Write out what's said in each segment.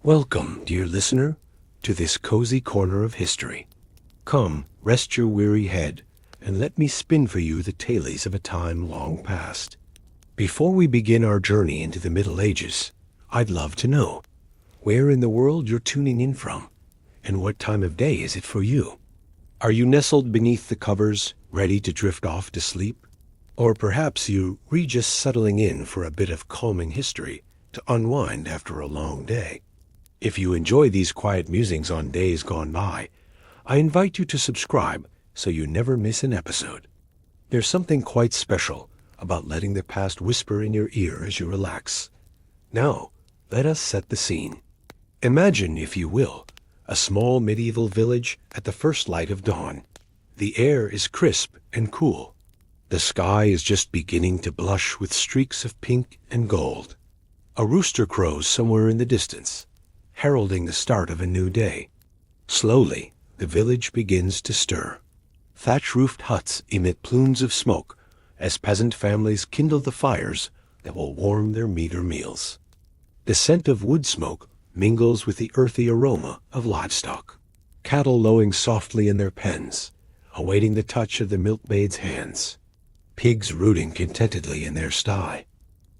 Welcome, dear listener, to this cozy corner of history. Come, rest your weary head, and let me spin for you the tales of a time long past. Before we begin our journey into the Middle Ages, I'd love to know where in the world you're tuning in from, and what time of day is it for you? Are you nestled beneath the covers, ready to drift off to sleep? Or perhaps you're just settling in for a bit of calming history to unwind after a long day. If you enjoy these quiet musings on days gone by, I invite you to subscribe so you never miss an episode. There's something quite special about letting the past whisper in your ear as you relax. Now, let us set the scene. Imagine, if you will, a small medieval village at the first light of dawn. The air is crisp and cool. The sky is just beginning to blush with streaks of pink and gold. A rooster crows somewhere in the distance, heralding the start of a new day. Slowly, the village begins to stir. Thatch-roofed huts emit plumes of smoke as peasant families kindle the fires that will warm their meager meals. The scent of wood smoke mingles with the earthy aroma of livestock, cattle lowing softly in their pens, awaiting the touch of the milkmaid's hands, pigs rooting contentedly in their sty.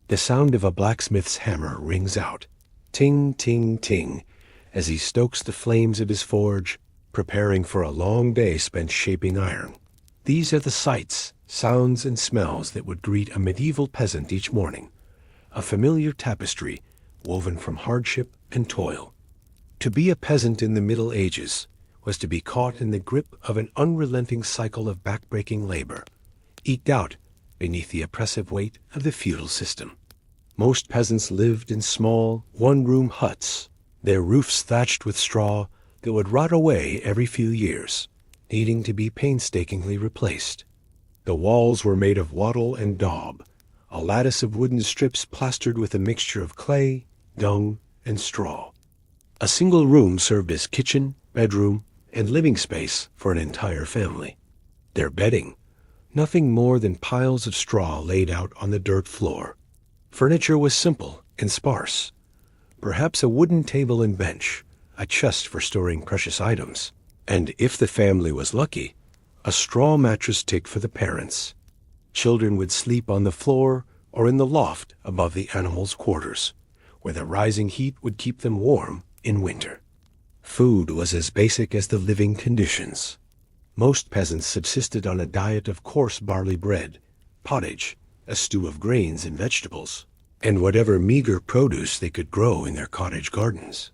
The sound of a blacksmith's hammer rings out, ting, ting, ting, as he stokes the flames of his forge, preparing for a long day spent shaping iron. These are the sights, sounds, and smells that would greet a medieval peasant each morning, a familiar tapestry woven from hardship and toil. To be a peasant in the Middle Ages was to be caught in the grip of an unrelenting cycle of backbreaking labor, eked out beneath the oppressive weight of the feudal system. Most peasants lived in small, one-room huts, their roofs thatched with straw that would rot away every few years, needing to be painstakingly replaced. The walls were made of wattle and daub, a lattice of wooden strips plastered with a mixture of clay, dung, and straw. A single room served as kitchen, bedroom, and living space for an entire family. Their bedding, nothing more than piles of straw laid out on the dirt floor. Furniture was simple and sparse. Perhaps a wooden table and bench, a chest for storing precious items, and if the family was lucky, a straw mattress tick for the parents. Children would sleep on the floor or in the loft above the animals' quarters, where the rising heat would keep them warm in winter. Food was as basic as the living conditions. Most peasants subsisted on a diet of coarse barley bread, pottage, a stew of grains and vegetables, and whatever meager produce they could grow in their cottage gardens.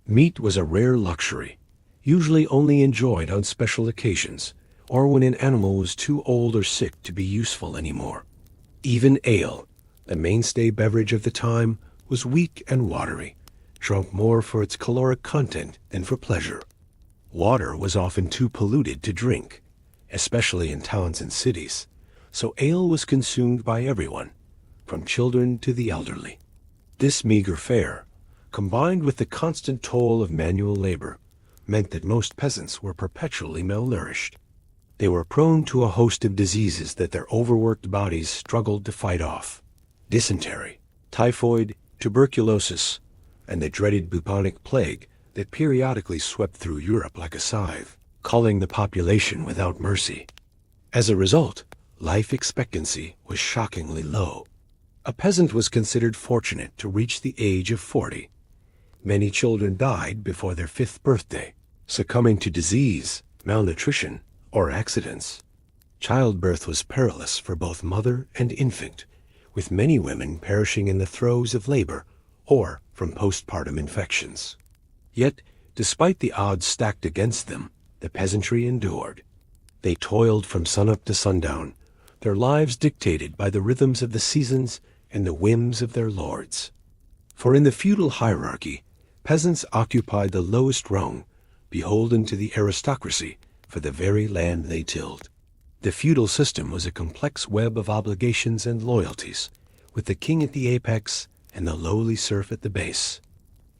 Meat was a rare luxury, usually only enjoyed on special occasions, or when an animal was too old or sick to be useful anymore. Even ale, the mainstay beverage of the time, was weak and watery, drunk more for its caloric content than for pleasure. Water was often too polluted to drink, especially in towns and cities, so ale was consumed by everyone, from children to the elderly. This meager fare, combined with the constant toll of manual labor, meant that most peasants were perpetually malnourished. They were prone to a host of diseases that their overworked bodies struggled to fight off: dysentery, typhoid, tuberculosis, and the dreaded bubonic plague that periodically swept through Europe like a scythe, culling the population without mercy. As a result, life expectancy was shockingly low. A peasant was considered fortunate to reach the age of 40. Many children died before their 5th birthday, succumbing to disease, malnutrition, or accidents. Childbirth was perilous for both mother and infant, with many women perishing in the throes of labor or from postpartum infections. Yet, despite the odds stacked against them, the peasantry endured. They toiled from sunup to sundown, their lives dictated by the rhythms of the seasons and the whims of their lords. For in the feudal hierarchy, peasants occupied the lowest rung, beholden to the aristocracy for the very land they tilled. The feudal system was a complex web of obligations and loyalties, with the king at the apex and the lowly serf at the base.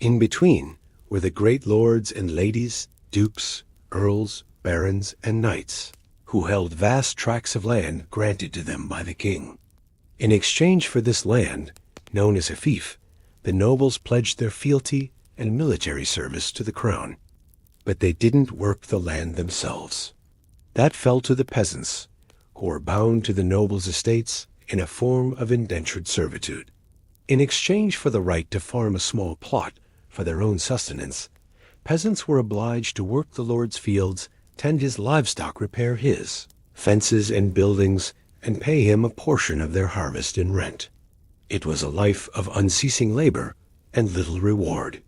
In between were the great lords and ladies, dukes, earls, barons, and knights, who held vast tracts of land granted to them by the king. In exchange for this land, known as a fief, the nobles pledged their fealty and military service to the crown. But they didn't work the land themselves. That fell to the peasants, who were bound to the nobles' estates in a form of indentured servitude. In exchange for the right to farm a small plot for their own sustenance, peasants were obliged to work the lord's fields, tend his livestock, repair his fences and buildings, and pay him a portion of their harvest in rent. It was a life of unceasing labor and little reward.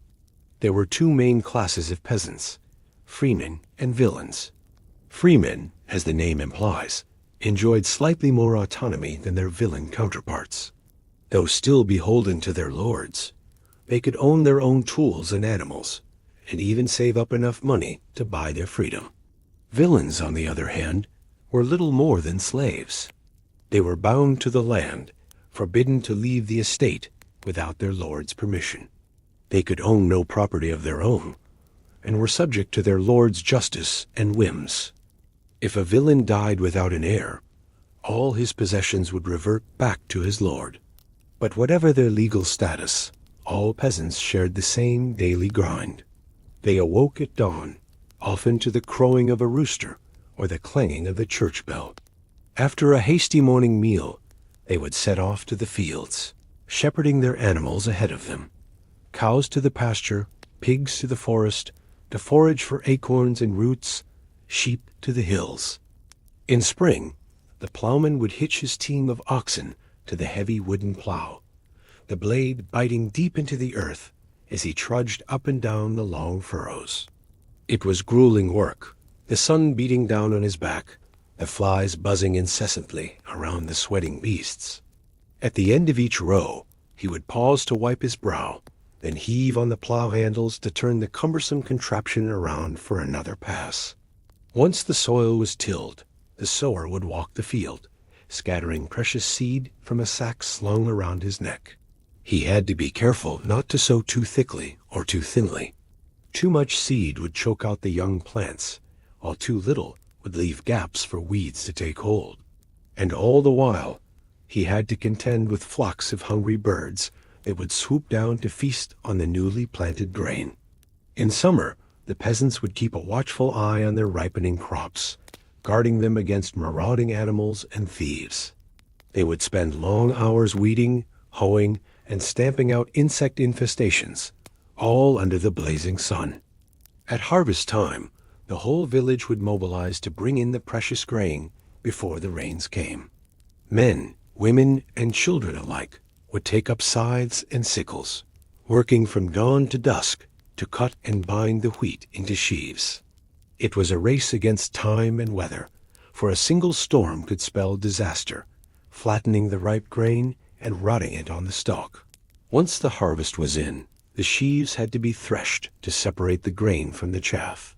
There were two main classes of peasants, freemen and villeins. Freemen, as the name implies, enjoyed slightly more autonomy than their villain counterparts. Though still beholden to their lords, they could own their own tools and animals, and even save up enough money to buy their freedom. Villains, on the other hand, were little more than slaves. They were bound to the land, forbidden to leave the estate without their lord's permission. They could own no property of their own, and were subject to their lord's justice and whims. If a villain died without an heir, all his possessions would revert back to his lord. But whatever their legal status, all peasants shared the same daily grind. They awoke at dawn, often to the crowing of a rooster or the clanging of the church bell. After a hasty morning meal, they would set off to the fields, shepherding their animals ahead of them. Cows to the pasture, pigs to the forest, to forage for acorns and roots, sheep to the hills. In spring, the plowman would hitch his team of oxen to the heavy wooden plow, the blade biting deep into the earth as he trudged up and down the long furrows. It was grueling work, the sun beating down on his back, the flies buzzing incessantly around the sweating beasts. At the end of each row, he would pause to wipe his brow, then heave on the plow handles to turn the cumbersome contraption around for another pass. Once the soil was tilled, the sower would walk the field, scattering precious seed from a sack slung around his neck. He had to be careful not to sow too thickly or too thinly. Too much seed would choke out the young plants, while too little would leave gaps for weeds to take hold. And all the while, he had to contend with flocks of hungry birds that would swoop down to feast on the newly planted grain. In summer, the peasants would keep a watchful eye on their ripening crops, guarding them against marauding animals and thieves. They would spend long hours weeding, hoeing, and stamping out insect infestations, all under the blazing sun. At harvest time, the whole village would mobilize to bring in the precious grain before the rains came. Men, women, and children alike would take up scythes and sickles, working from dawn to dusk to cut and bind the wheat into sheaves. It was a race against time and weather, for a single storm could spell disaster, flattening the ripe grain and rotting it on the stalk. Once the harvest was in, the sheaves had to be threshed to separate the grain from the chaff.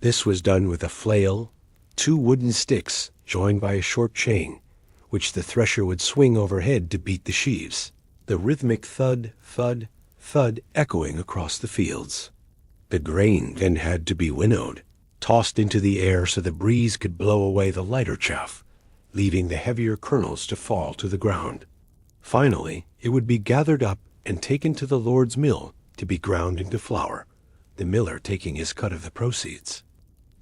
This was done with a flail, two wooden sticks joined by a short chain, which the thresher would swing overhead to beat the sheaves, the rhythmic thud, thud, thud echoing across the fields. The grain then had to be winnowed, tossed into the air so the breeze could blow away the lighter chaff, leaving the heavier kernels to fall to the ground. Finally, it would be gathered up and taken to the Lord's mill to be ground into flour, the miller taking his cut of the proceeds.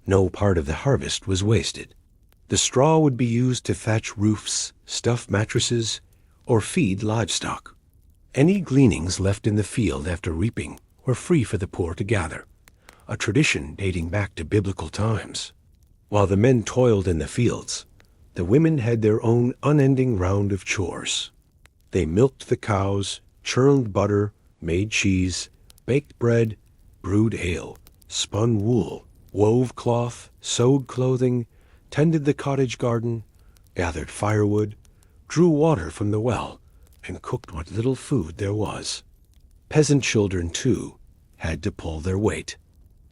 No part of the harvest was wasted. The straw would be used to thatch roofs, stuff mattresses, or feed livestock. Any gleanings left in the field after reaping were free for the poor to gather, a tradition dating back to biblical times. While the men toiled in the fields, the women had their own unending round of chores. They milked the cows, churned butter, made cheese, baked bread, brewed ale, spun wool, wove cloth, sewed clothing, tended the cottage garden, gathered firewood, drew water from the well, and cooked what little food there was. Peasant children, too, had to pull their weight.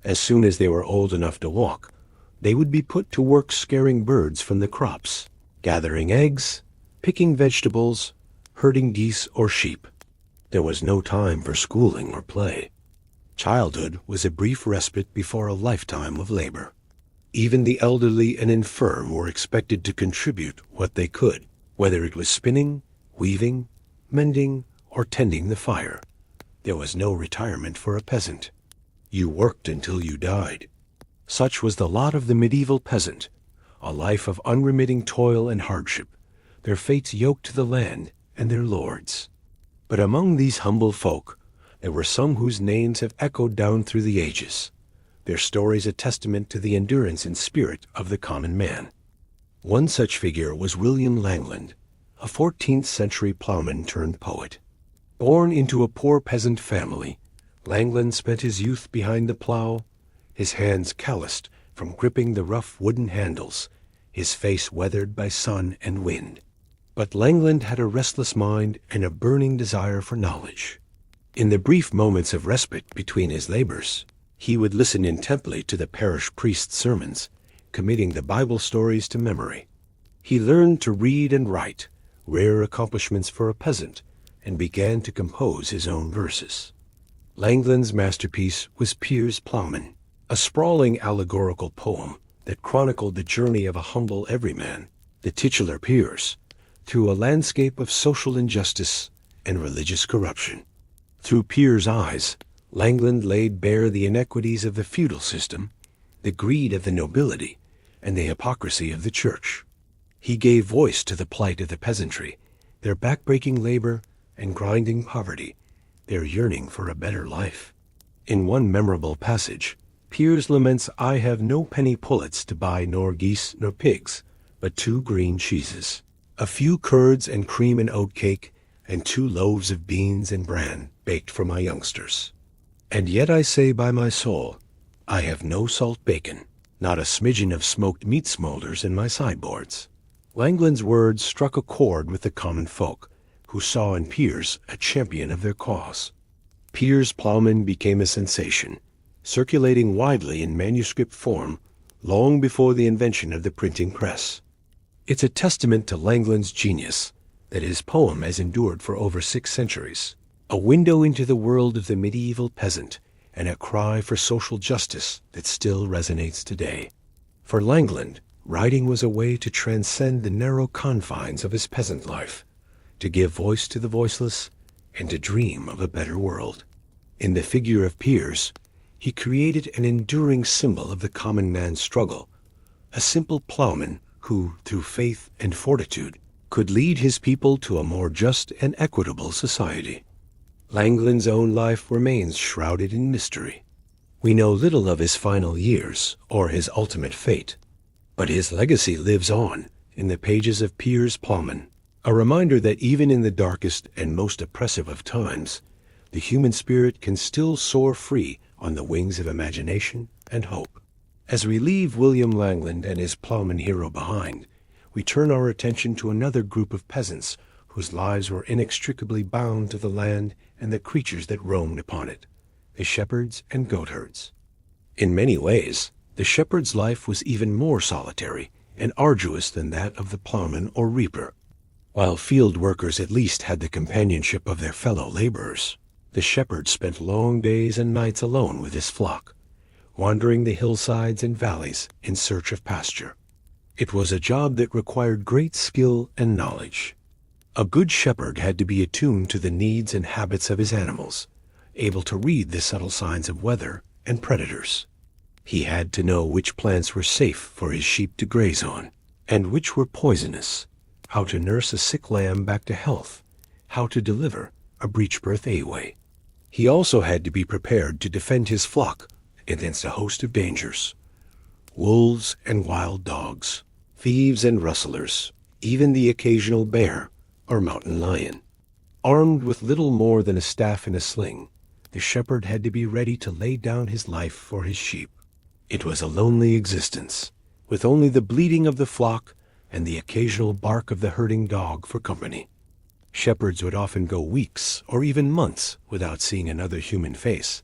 As soon as they were old enough to walk, they would be put to work scaring birds from the crops, gathering eggs, picking vegetables, herding geese or sheep. There was no time for schooling or play. Childhood was a brief respite before a lifetime of labor. Even the elderly and infirm were expected to contribute what they could, whether it was spinning, weaving, mending, or tending the fire. There was no retirement for a peasant. You worked until you died. Such was the lot of the medieval peasant, a life of unremitting toil and hardship, their fates yoked to the land and their lords. But among these humble folk, there were some whose names have echoed down through the ages, their stories a testament to the endurance and spirit of the common man. One such figure was William Langland, a 14th-century plowman turned poet. Born into a poor peasant family, Langland spent his youth behind the plow, his hands calloused from gripping the rough wooden handles, his face weathered by sun and wind. But Langland had a restless mind and a burning desire for knowledge. In the brief moments of respite between his labors, he would listen intently to the parish priest's sermons, committing the Bible stories to memory. He learned to read and write, rare accomplishments for a peasant, and began to compose his own verses. Langland's masterpiece was Piers Plowman, a sprawling allegorical poem that chronicled the journey of a humble everyman, the titular Piers, through a landscape of social injustice and religious corruption. Through Piers' eyes, Langland laid bare the inequities of the feudal system, the greed of the nobility, and the hypocrisy of the church. He gave voice to the plight of the peasantry, their backbreaking labor and grinding poverty, their yearning for a better life. In one memorable passage, Piers laments, "I have no penny pullets to buy nor geese nor pigs, but 2 green cheeses, a few curds and cream and oat cake, and 2 loaves of beans and bran baked for my youngsters. And yet I say by my soul, I have no salt bacon, not a smidgen of smoked meat smolders in my sideboards." Langland's words struck a chord with the common folk, who saw in Piers a champion of their cause. Piers Plowman became a sensation, circulating widely in manuscript form long before the invention of the printing press. It's a testament to Langland's genius that his poem has endured for over 6 centuries, a window into the world of the medieval peasant and a cry for social justice that still resonates today. For Langland, writing was a way to transcend the narrow confines of his peasant life, to give voice to the voiceless, and to dream of a better world. In the figure of Piers, he created an enduring symbol of the common man's struggle, a simple plowman who, through faith and fortitude, could lead his people to a more just and equitable society. Langland's own life remains shrouded in mystery. We know little of his final years or his ultimate fate, but his legacy lives on in the pages of Piers Plowman, a reminder that even in the darkest and most oppressive of times, the human spirit can still soar free on the wings of imagination and hope. As we leave William Langland and his plowman hero behind, we turn our attention to another group of peasants whose lives were inextricably bound to the land and the creatures that roamed upon it, the shepherds and goatherds. In many ways, the shepherd's life was even more solitary and arduous than that of the plowman or reaper. While field workers at least had the companionship of their fellow laborers, the shepherd spent long days and nights alone with his flock, wandering the hillsides and valleys in search of pasture. It was a job that required great skill and knowledge. A good shepherd had to be attuned to the needs and habits of his animals, able to read the subtle signs of weather and predators. He had to know which plants were safe for his sheep to graze on, and which were poisonous, how to nurse a sick lamb back to health, how to deliver a breech-birth away. He also had to be prepared to defend his flock against a host of dangers: wolves and wild dogs, thieves and rustlers, even the occasional bear or mountain lion. Armed with little more than a staff and a sling, the shepherd had to be ready to lay down his life for his sheep. It was a lonely existence, with only the bleating of the flock and the occasional bark of the herding dog for company. Shepherds would often go weeks or even months without seeing another human face,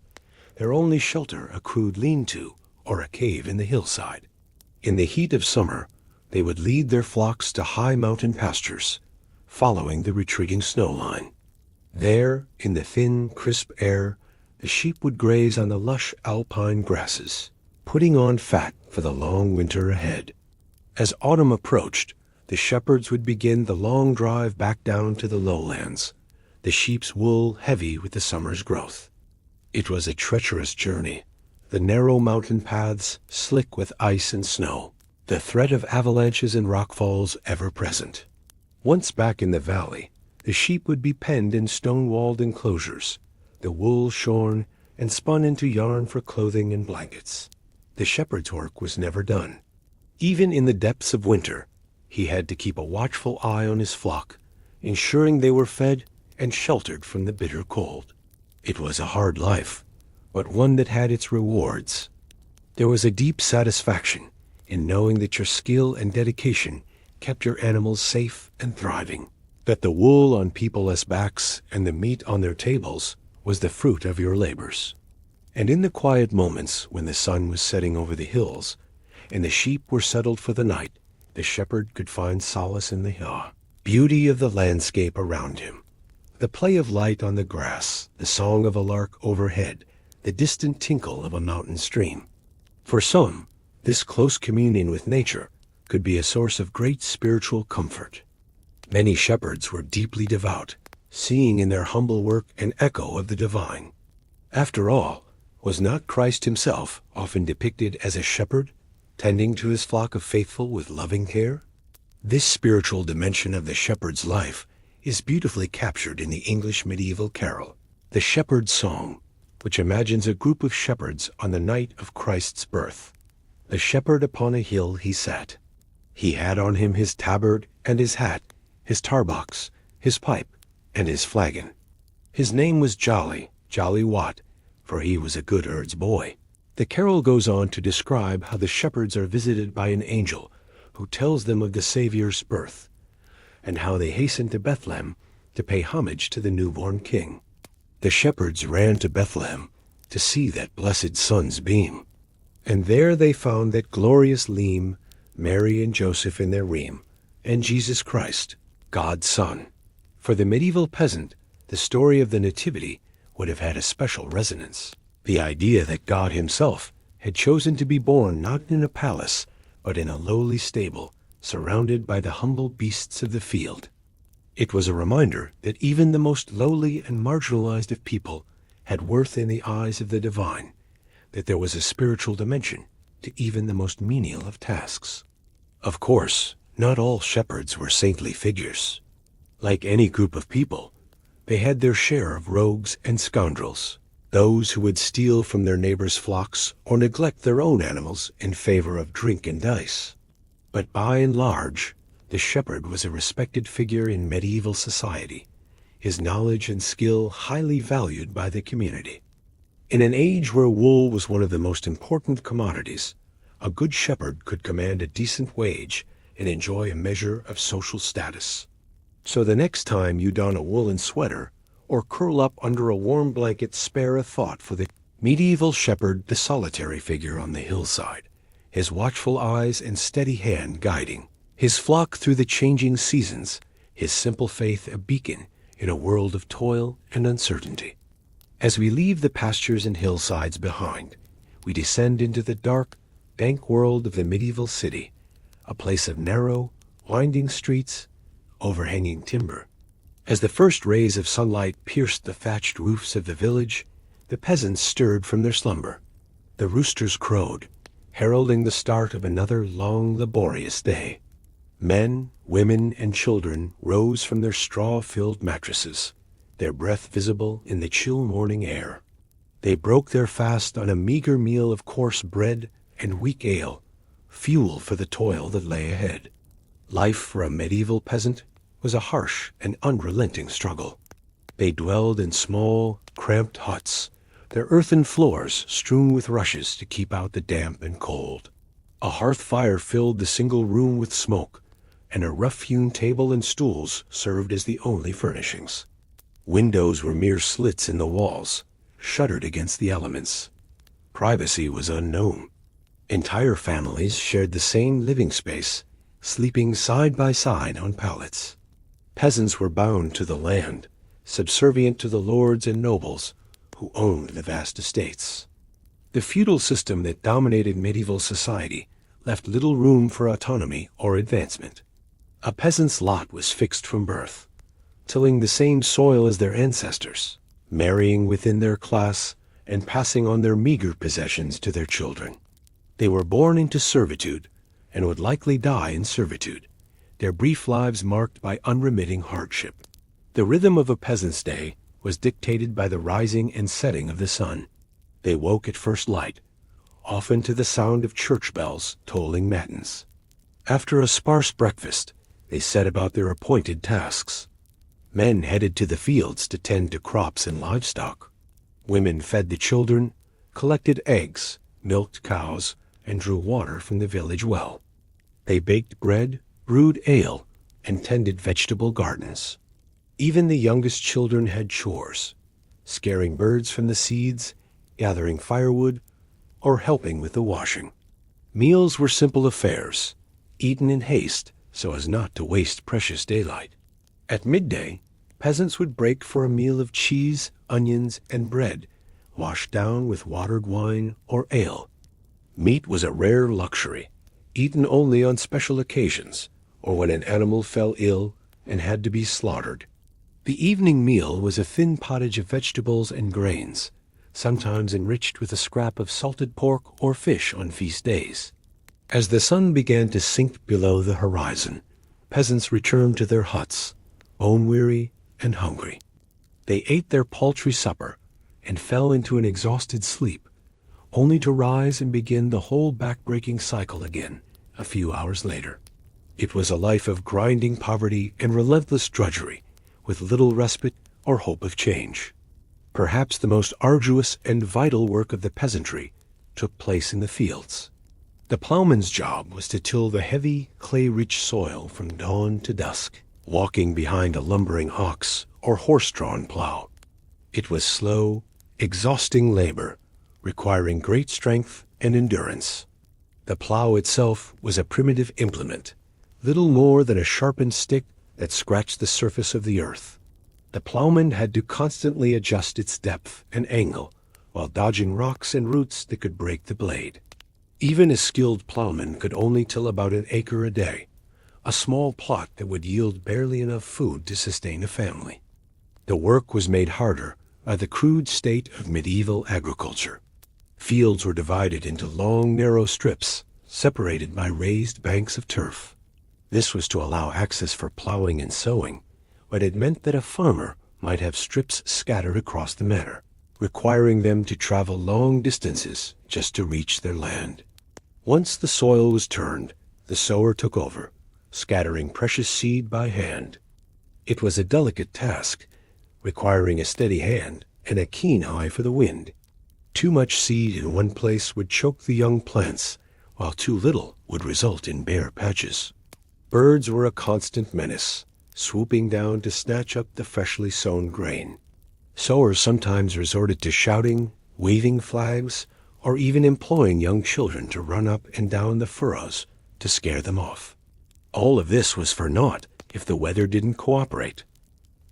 their only shelter a crude lean-to or a cave in the hillside. In the heat of summer, they would lead their flocks to high mountain pastures, following the retreating snow line. There, in the thin, crisp air, the sheep would graze on the lush alpine grasses, putting on fat for the long winter ahead. As autumn approached, the shepherds would begin the long drive back down to the lowlands, the sheep's wool heavy with the summer's growth. It was a treacherous journey, the narrow mountain paths slick with ice and snow, the threat of avalanches and rockfalls ever present. Once back in the valley, the sheep would be penned in stone-walled enclosures, the wool shorn and spun into yarn for clothing and blankets. The shepherd's work was never done. Even in the depths of winter, he had to keep a watchful eye on his flock, ensuring they were fed and sheltered from the bitter cold. It was a hard life, but one that had its rewards. There was a deep satisfaction in knowing that your skill and dedication kept your animals safe and thriving, that the wool on people's backs and the meat on their tables was the fruit of your labors. And in the quiet moments when the sun was setting over the hills and the sheep were settled for the night, the shepherd could find solace in the beauty of the landscape around him. The play of light on the grass, the song of a lark overhead, the distant tinkle of a mountain stream. For some, this close communion with nature could be a source of great spiritual comfort. Many shepherds were deeply devout, seeing in their humble work an echo of the divine. After all, was not Christ himself often depicted as a shepherd, tending to his flock of faithful with loving care? This spiritual dimension of the shepherd's life is beautifully captured in the English medieval carol, The Shepherd's Song, which imagines a group of shepherds on the night of Christ's birth. The shepherd upon a hill he sat. He had on him his tabard and his hat, his tarbox, his pipe, and his flagon. His name was Jolly Wat, for he was a good earl's boy. The carol goes on to describe how the shepherds are visited by an angel who tells them of the Savior's birth, and how they hasten to Bethlehem to pay homage to the newborn king. The shepherds ran to Bethlehem to see that blessed sun's beam, and there they found that glorious leam, Mary and Joseph in their ream, and Jesus Christ, God's Son. For the medieval peasant, the story of the Nativity would have had a special resonance. The idea that God himself had chosen to be born not in a palace, but in a lowly stable, surrounded by the humble beasts of the field. It was a reminder that even the most lowly and marginalized of people had worth in the eyes of the divine, that there was a spiritual dimension to even the most menial of tasks. Of course, not all shepherds were saintly figures. Like any group of people, they had their share of rogues and scoundrels, those who would steal from their neighbors' flocks or neglect their own animals in favor of drink and dice. But by and large, the shepherd was a respected figure in medieval society, his knowledge and skill highly valued by the community. In an age where wool was one of the most important commodities, a good shepherd could command a decent wage and enjoy a measure of social status. So the next time you don a woolen sweater or curl up under a warm blanket, spare a thought for the medieval shepherd, the solitary figure on the hillside, his watchful eyes and steady hand guiding his flock through the changing seasons, his simple faith a beacon in a world of toil and uncertainty. As we leave the pastures and hillsides behind, we descend into the dark, dank world of the medieval city, a place of narrow, winding streets, overhanging timber. As the first rays of sunlight pierced the thatched roofs of the village, the peasants stirred from their slumber. The roosters crowed, heralding the start of another long, laborious day. Men, women, and children rose from their straw-filled mattresses, their breath visible in the chill morning air. They broke their fast on a meager meal of coarse bread and weak ale, fuel for the toil that lay ahead. Life for a medieval peasant was a harsh and unrelenting struggle. They dwelled in small, cramped huts, their earthen floors strewn with rushes to keep out the damp and cold. A hearth fire filled the single room with smoke, and a rough-hewn table and stools served as the only furnishings. Windows were mere slits in the walls, shuttered against the elements. Privacy was unknown. Entire families shared the same living space, sleeping side by side on pallets. Peasants were bound to the land, subservient to the lords and nobles who owned the vast estates. The feudal system that dominated medieval society left little room for autonomy or advancement. A peasant's lot was fixed from birth. tilling the same soil as their ancestors, marrying within their class, and passing on their meager possessions to their children. They were born into servitude and would likely die in servitude, their brief lives marked by unremitting hardship. The rhythm of a peasant's day was dictated by the rising and setting of the sun. They woke at first light, often to the sound of church bells tolling matins. After a sparse breakfast, they set about their appointed tasks. Men headed to the fields to tend to crops and livestock. Women fed the children, collected eggs, milked cows, and drew water from the village well. They baked bread, brewed ale, and tended vegetable gardens. Even the youngest children had chores, scaring birds from the seeds, gathering firewood, or helping with the washing. Meals were simple affairs, eaten in haste so as not to waste precious daylight. At midday, peasants would break for a meal of cheese, onions, and bread, washed down with watered wine or ale. Meat was a rare luxury, eaten only on special occasions, or when an animal fell ill and had to be slaughtered. The evening meal was a thin pottage of vegetables and grains, sometimes enriched with a scrap of salted pork or fish on feast days. As the sun began to sink below the horizon, peasants returned to their huts, bone-weary and hungry. They ate their paltry supper and fell into an exhausted sleep, only to rise and begin the whole back-breaking cycle again a few hours later. It was a life of grinding poverty and relentless drudgery, with little respite or hope of change. Perhaps the most arduous and vital work of the peasantry took place in the fields. The plowman's job was to till the heavy, clay-rich soil from dawn to dusk, walking behind a lumbering ox or horse-drawn plow. It was slow, exhausting labor, requiring great strength and endurance. The plow itself was a primitive implement, little more than a sharpened stick that scratched the surface of the earth. The plowman had to constantly adjust its depth and angle while dodging rocks and roots that could break the blade. Even a skilled plowman could only till about an acre a day, a small plot that would yield barely enough food to sustain a family. The work was made harder by the crude state of medieval agriculture. Fields were divided into long, narrow strips, separated by raised banks of turf. This was to allow access for plowing and sowing, but it meant that a farmer might have strips scattered across the manor, requiring them to travel long distances just to reach their land. Once the soil was turned, the sower took over, scattering precious seed by hand. It was a delicate task, requiring a steady hand and a keen eye for the wind. Too much seed in one place would choke the young plants, while too little would result in bare patches. Birds were a constant menace, swooping down to snatch up the freshly sown grain. Sowers sometimes resorted to shouting, waving flags, or even employing young children to run up and down the furrows to scare them off. All of this was for naught if the weather didn't cooperate.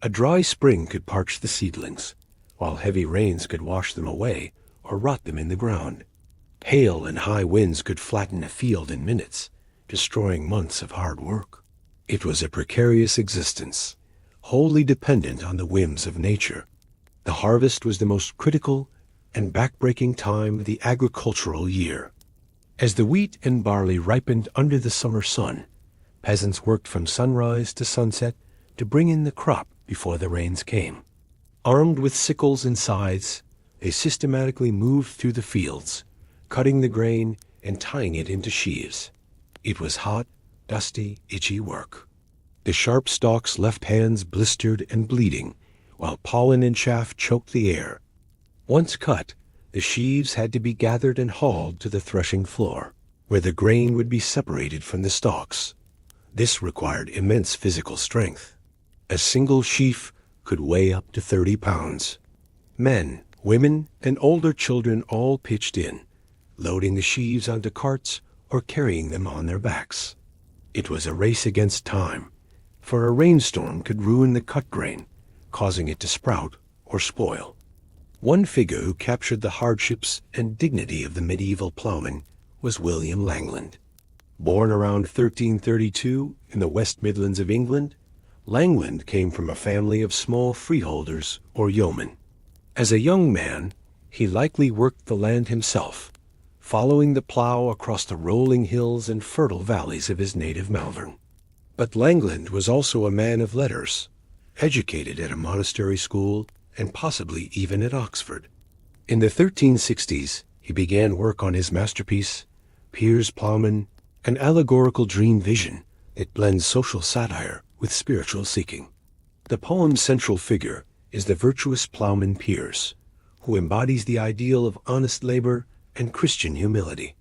A dry spring could parch the seedlings, while heavy rains could wash them away or rot them in the ground. Hail and high winds could flatten a field in minutes, destroying months of hard work. It was a precarious existence, wholly dependent on the whims of nature. The harvest was the most critical and back-breaking time of the agricultural year. As the wheat and barley ripened under the summer sun, peasants worked from sunrise to sunset to bring in the crop before the rains came. Armed with sickles and scythes, they systematically moved through the fields, cutting the grain and tying it into sheaves. It was hot, dusty, itchy work. The sharp stalks left hands blistered and bleeding, while pollen and chaff choked the air. Once cut, the sheaves had to be gathered and hauled to the threshing floor, where the grain would be separated from the stalks. This required immense physical strength. A single sheaf could weigh up to 30 pounds. Men, women, and older children all pitched in, loading the sheaves onto carts or carrying them on their backs. It was a race against time, for a rainstorm could ruin the cut grain, causing it to sprout or spoil. One figure who captured the hardships and dignity of the medieval plowman was William Langland. Born around 1332 in the West Midlands of England, Langland came from a family of small freeholders or yeomen. As a young man, he likely worked the land himself, following the plow across the rolling hills and fertile valleys of his native Malvern. But Langland was also a man of letters, educated at a monastery school and possibly even at Oxford. In the 1360s, he began work on his masterpiece, Piers Plowman, an allegorical dream vision that blends social satire with spiritual seeking. The poem's central figure is the virtuous plowman Piers, who embodies the ideal of honest labor and Christian humility.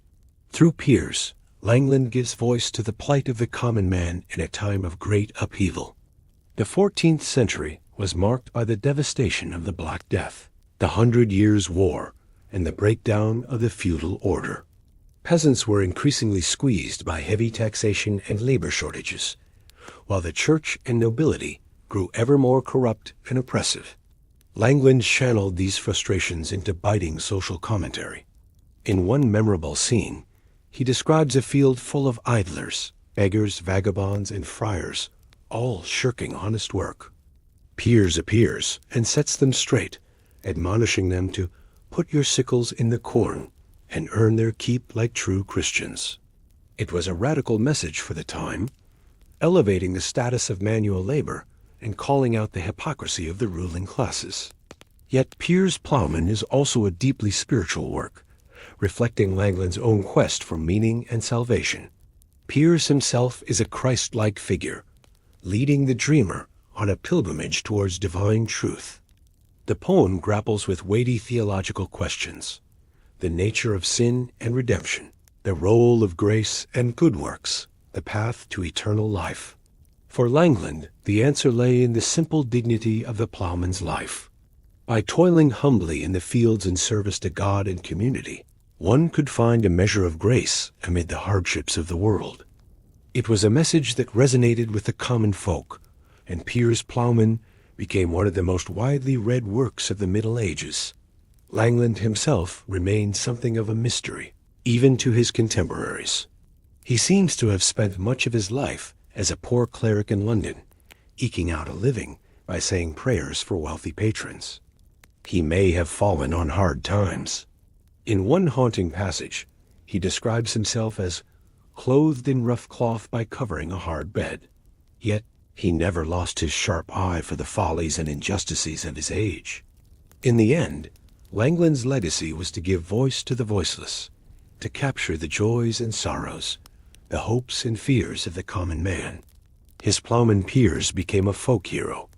Through Piers, Langland gives voice to the plight of the common man in a time of great upheaval. The 14th century was marked by the devastation of the Black Death, the 100 Years' War, and the breakdown of the feudal order. Peasants were increasingly squeezed by heavy taxation and labor shortages, while the church and nobility grew ever more corrupt and oppressive. Langland channeled these frustrations into biting social commentary. In one memorable scene, he describes a field full of idlers, beggars, vagabonds, and friars, all shirking honest work. Piers appears and sets them straight, admonishing them to put your sickles in the corn and earn their keep like true Christians. It was a radical message for the time, elevating the status of manual labor and calling out the hypocrisy of the ruling classes. Yet Piers Plowman is also a deeply spiritual work, reflecting Langland's own quest for meaning and salvation. Piers himself is a Christ-like figure, leading the dreamer on a pilgrimage towards divine truth. The poem grapples with weighty theological questions: the nature of sin and redemption, the role of grace and good works, the path to eternal life. For Langland, the answer lay in the simple dignity of the plowman's life. By toiling humbly in the fields in service to God and community, one could find a measure of grace amid the hardships of the world. It was a message that resonated with the common folk, and Piers Plowman became one of the most widely read works of the Middle Ages. Langland himself remained something of a mystery, even to his contemporaries. He seems to have spent much of his life as a poor cleric in London, eking out a living by saying prayers for wealthy patrons. He may have fallen on hard times. In one haunting passage, he describes himself as clothed in rough cloth by covering a hard bed. Yet he never lost his sharp eye for the follies and injustices of his age. In the end, Langland's legacy was to give voice to the voiceless, to capture the joys and sorrows, the hopes and fears of the common man. His plowman Piers became a folk hero,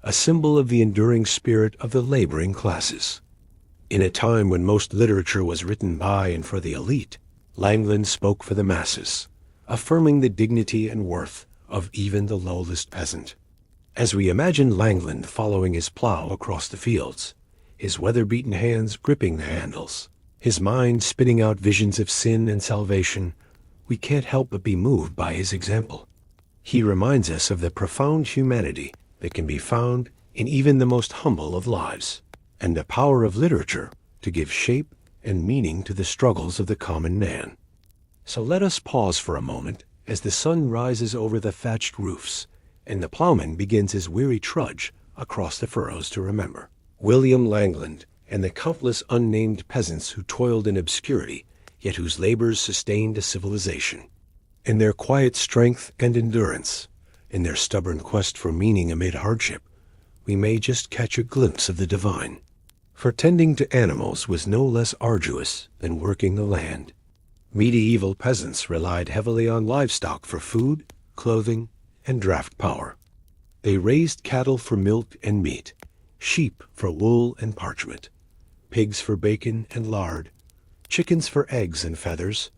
a symbol of the enduring spirit of the laboring classes. In a time when most literature was written by and for the elite, Langland spoke for the masses, affirming the dignity and worth of even the lowest peasant. As we imagine Langland following his plow across the fields, his weather-beaten hands gripping the handles, his mind spitting out visions of sin and salvation, we can't help but be moved by his example. He reminds us of the profound humanity that can be found in even the most humble of lives, and the power of literature to give shape and meaning to the struggles of the common man. So let us pause for a moment as the sun rises over the thatched roofs and the plowman begins his weary trudge across the furrows to remember William Langland and the countless unnamed peasants who toiled in obscurity, yet whose labors sustained a civilization. In their quiet strength and endurance, in their stubborn quest for meaning amid hardship, we may just catch a glimpse of the divine. For tending to animals was no less arduous than working the land. Medieval peasants relied heavily on livestock for food, clothing, and draft power. They raised cattle for milk and meat, sheep for wool and parchment, pigs for bacon and lard, chickens for eggs and feathers,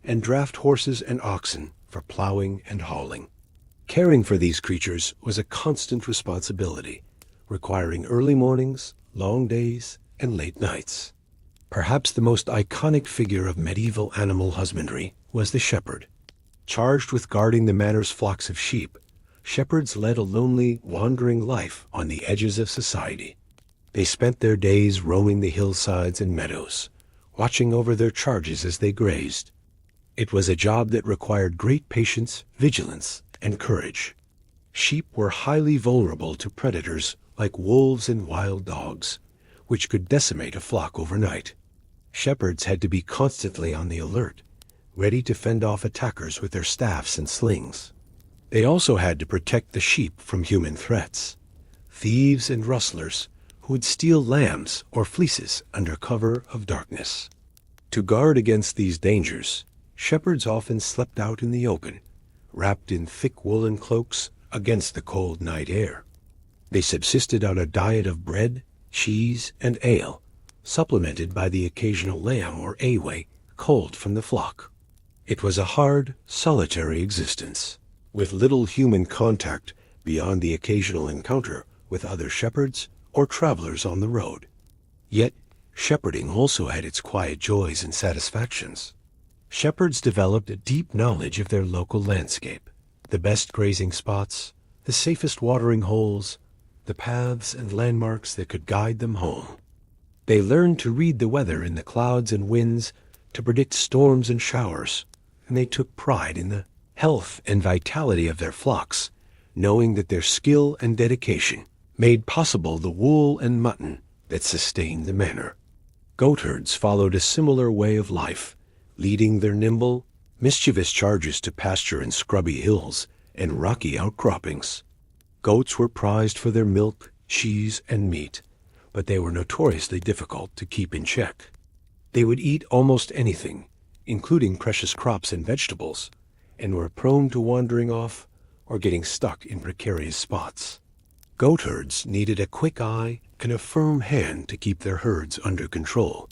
and draft horses and oxen for plowing and hauling. Caring for these creatures was a constant responsibility, requiring early mornings, long days, and late nights. Perhaps the most iconic figure of medieval animal husbandry was the shepherd. Charged with guarding the manor's flocks of sheep, shepherds led a lonely, wandering life on the edges of society. They spent their days roaming the hillsides and meadows, watching over their charges as they grazed. It was a job that required great patience, vigilance, and courage. Sheep were highly vulnerable to predators like wolves and wild dogs, which could decimate a flock overnight. Shepherds had to be constantly on the alert, ready to fend off attackers with their staffs and slings. They also had to protect the sheep from human threats, thieves and rustlers who would steal lambs or fleeces under cover of darkness. To guard against these dangers, shepherds often slept out in the open, wrapped in thick woolen cloaks against the cold night air. They subsisted on a diet of bread, cheese, and ale, supplemented by the occasional lamb or awe culled from the flock. It was a hard, solitary existence, with little human contact beyond the occasional encounter with other shepherds or travelers on the road. Yet, shepherding also had its quiet joys and satisfactions. Shepherds developed a deep knowledge of their local landscape, the best grazing spots, the safest watering holes, the paths and landmarks that could guide them home. They learned to read the weather in the clouds and winds, to predict storms and showers, and they took pride in the health and vitality of their flocks, knowing that their skill and dedication made possible the wool and mutton that sustained the manor. Goatherds followed a similar way of life, leading their nimble, mischievous charges to pasture in scrubby hills and rocky outcroppings. Goats were prized for their milk, cheese, and meat, but they were notoriously difficult to keep in check. They would eat almost anything, including precious crops and vegetables, and were prone to wandering off or getting stuck in precarious spots. Goatherds needed a quick eye and a firm hand to keep their herds under control.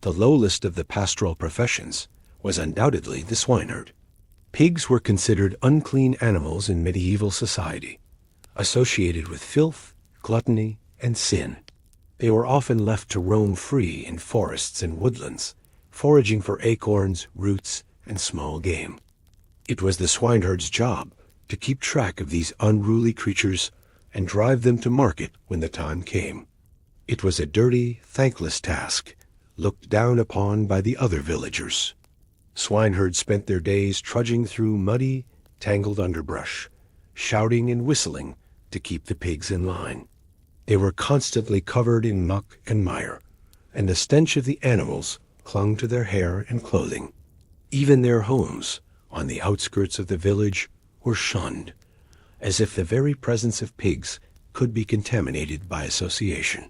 The lowest of the pastoral professions was undoubtedly the swineherd. Pigs were considered unclean animals in medieval society, associated with filth, gluttony, and sin. They were often left to roam free in forests and woodlands, foraging for acorns, roots, and small game. It was the swineherd's job to keep track of these unruly creatures and drive them to market when the time came. It was a dirty, thankless task, looked down upon by the other villagers. Swineherds spent their days trudging through muddy, tangled underbrush, shouting and whistling to keep the pigs in line. They were constantly covered in muck and mire, and the stench of the animals clung to their hair and clothing. Even their homes, on the outskirts of the village, were shunned, as if the very presence of pigs could be contaminated by association.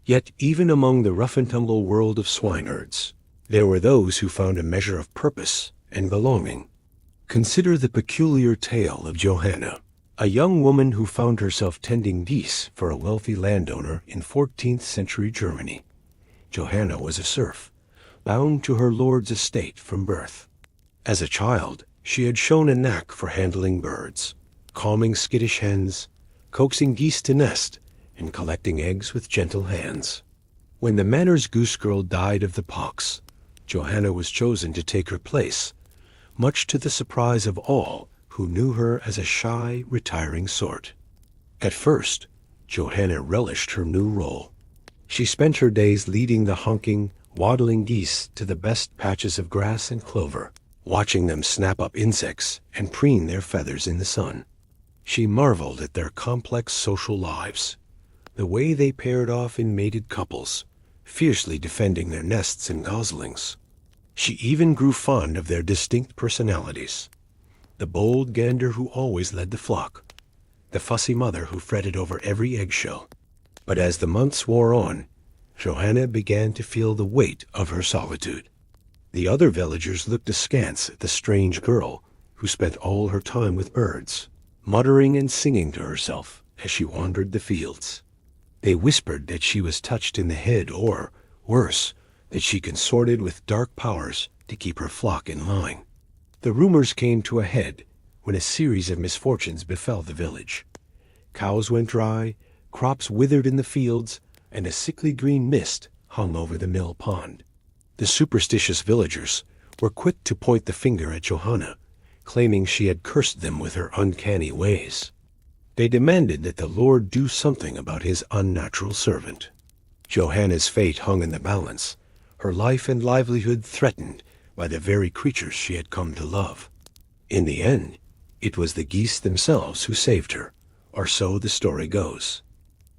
Yet even among the rough-and-tumble world of swineherds, there were those who found a measure of purpose and belonging. Consider the peculiar tale of Johanna, a young woman who found herself tending geese for a wealthy landowner in 14th century Germany. Johanna was a serf, bound to her lord's estate from birth. As a child, she had shown a knack for handling birds, calming skittish hens, coaxing geese to nest, and collecting eggs with gentle hands. When the manor's goose girl died of the pox, Johanna was chosen to take her place, much to the surprise of all who knew her as a shy, retiring sort. At first, Johanna relished her new role. She spent her days leading the honking, waddling geese to the best patches of grass and clover, watching them snap up insects and preen their feathers in the sun. She marveled at their complex social lives, the way they paired off in mated couples, fiercely defending their nests and goslings. She even grew fond of their distinct personalities. The bold gander who always led the flock, the fussy mother who fretted over every eggshell. But as the months wore on, Johanna began to feel the weight of her solitude. The other villagers looked askance at the strange girl who spent all her time with birds, muttering and singing to herself as she wandered the fields. They whispered that she was touched in the head or, worse, that she consorted with dark powers to keep her flock in line. The rumors came to a head when a series of misfortunes befell the village. Cows went dry, crops withered in the fields, and a sickly green mist hung over the mill pond. The superstitious villagers were quick to point the finger at Johanna, claiming she had cursed them with her uncanny ways. They demanded that the Lord do something about his unnatural servant. Johanna's fate hung in the balance, her life and livelihood threatened by the very creatures she had come to love. In the end, It was the geese themselves who saved her, or so the story goes.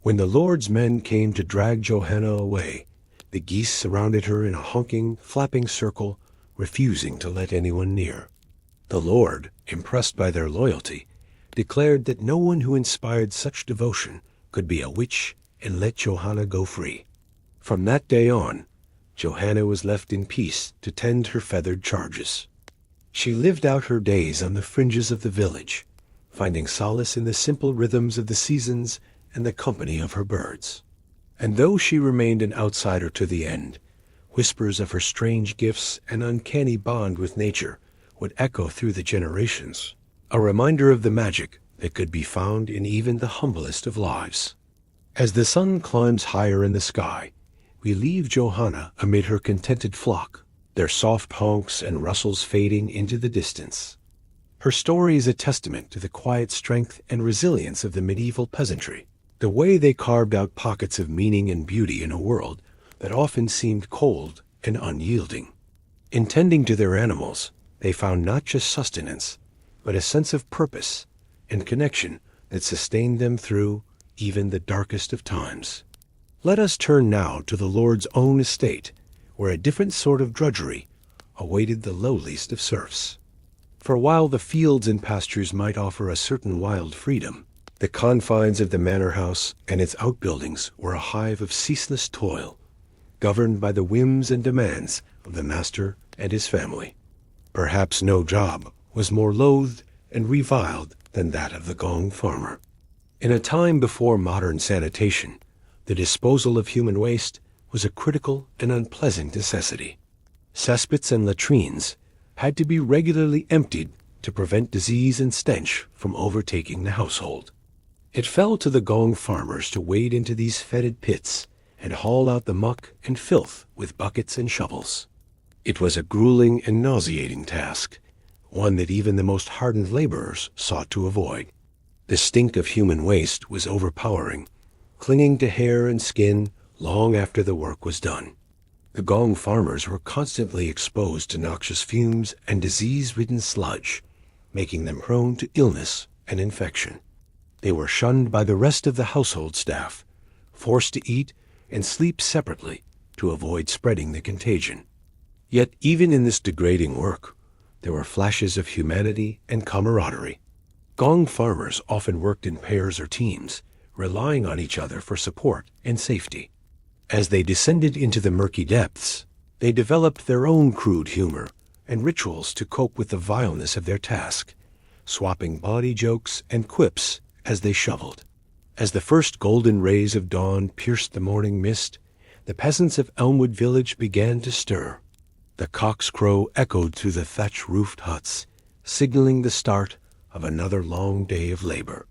When the Lord's men came to drag Johanna away, the geese surrounded her in a honking, flapping circle, refusing to let anyone near. The Lord, impressed by their loyalty, declared that no one who inspired such devotion could be a witch and let Johanna go free. From that day on, Johanna was left in peace to tend her feathered charges. She lived out her days on the fringes of the village, finding solace in the simple rhythms of the seasons and the company of her birds. And though she remained an outsider to the end, whispers of her strange gifts and uncanny bond with nature would echo through the generations, a reminder of the magic that could be found in even the humblest of lives. As the sun climbs higher in the sky, we leave Johanna amid her contented flock, their soft honks and rustles fading into the distance. Her story is a testament to the quiet strength and resilience of the medieval peasantry, the way they carved out pockets of meaning and beauty in a world that often seemed cold and unyielding. In tending to their animals, they found not just sustenance, but a sense of purpose and connection that sustained them through even the darkest of times. Let us turn now to the Lord's own estate, where a different sort of drudgery awaited the lowliest of serfs. For while the fields and pastures might offer a certain wild freedom, the confines of the manor house and its outbuildings were a hive of ceaseless toil, governed by the whims and demands of the master and his family. Perhaps no job was more loathed and reviled than that of the gong farmer. In a time before modern sanitation, the disposal of human waste was a critical and unpleasant necessity. Cesspits and latrines had to be regularly emptied to prevent disease and stench from overtaking the household. It fell to the gong farmers to wade into these fetid pits and haul out the muck and filth with buckets and shovels. It was a grueling and nauseating task, one that even the most hardened laborers sought to avoid. The stink of human waste was overpowering, clinging to hair and skin long after the work was done. The gong farmers were constantly exposed to noxious fumes and disease-ridden sludge, making them prone to illness and infection. They were shunned by the rest of the household staff, forced to eat and sleep separately to avoid spreading the contagion. Yet even in this degrading work, there were flashes of humanity and camaraderie. Gong farmers often worked in pairs or teams, relying on each other for support and safety. As they descended into the murky depths, they developed their own crude humor and rituals to cope with the vileness of their task, swapping bawdy jokes and quips as they shoveled. As the first golden rays of dawn pierced the morning mist, the peasants of Elmwood Village began to stir. The cock's crow echoed through the thatch-roofed huts, signaling the start of another long day of labor.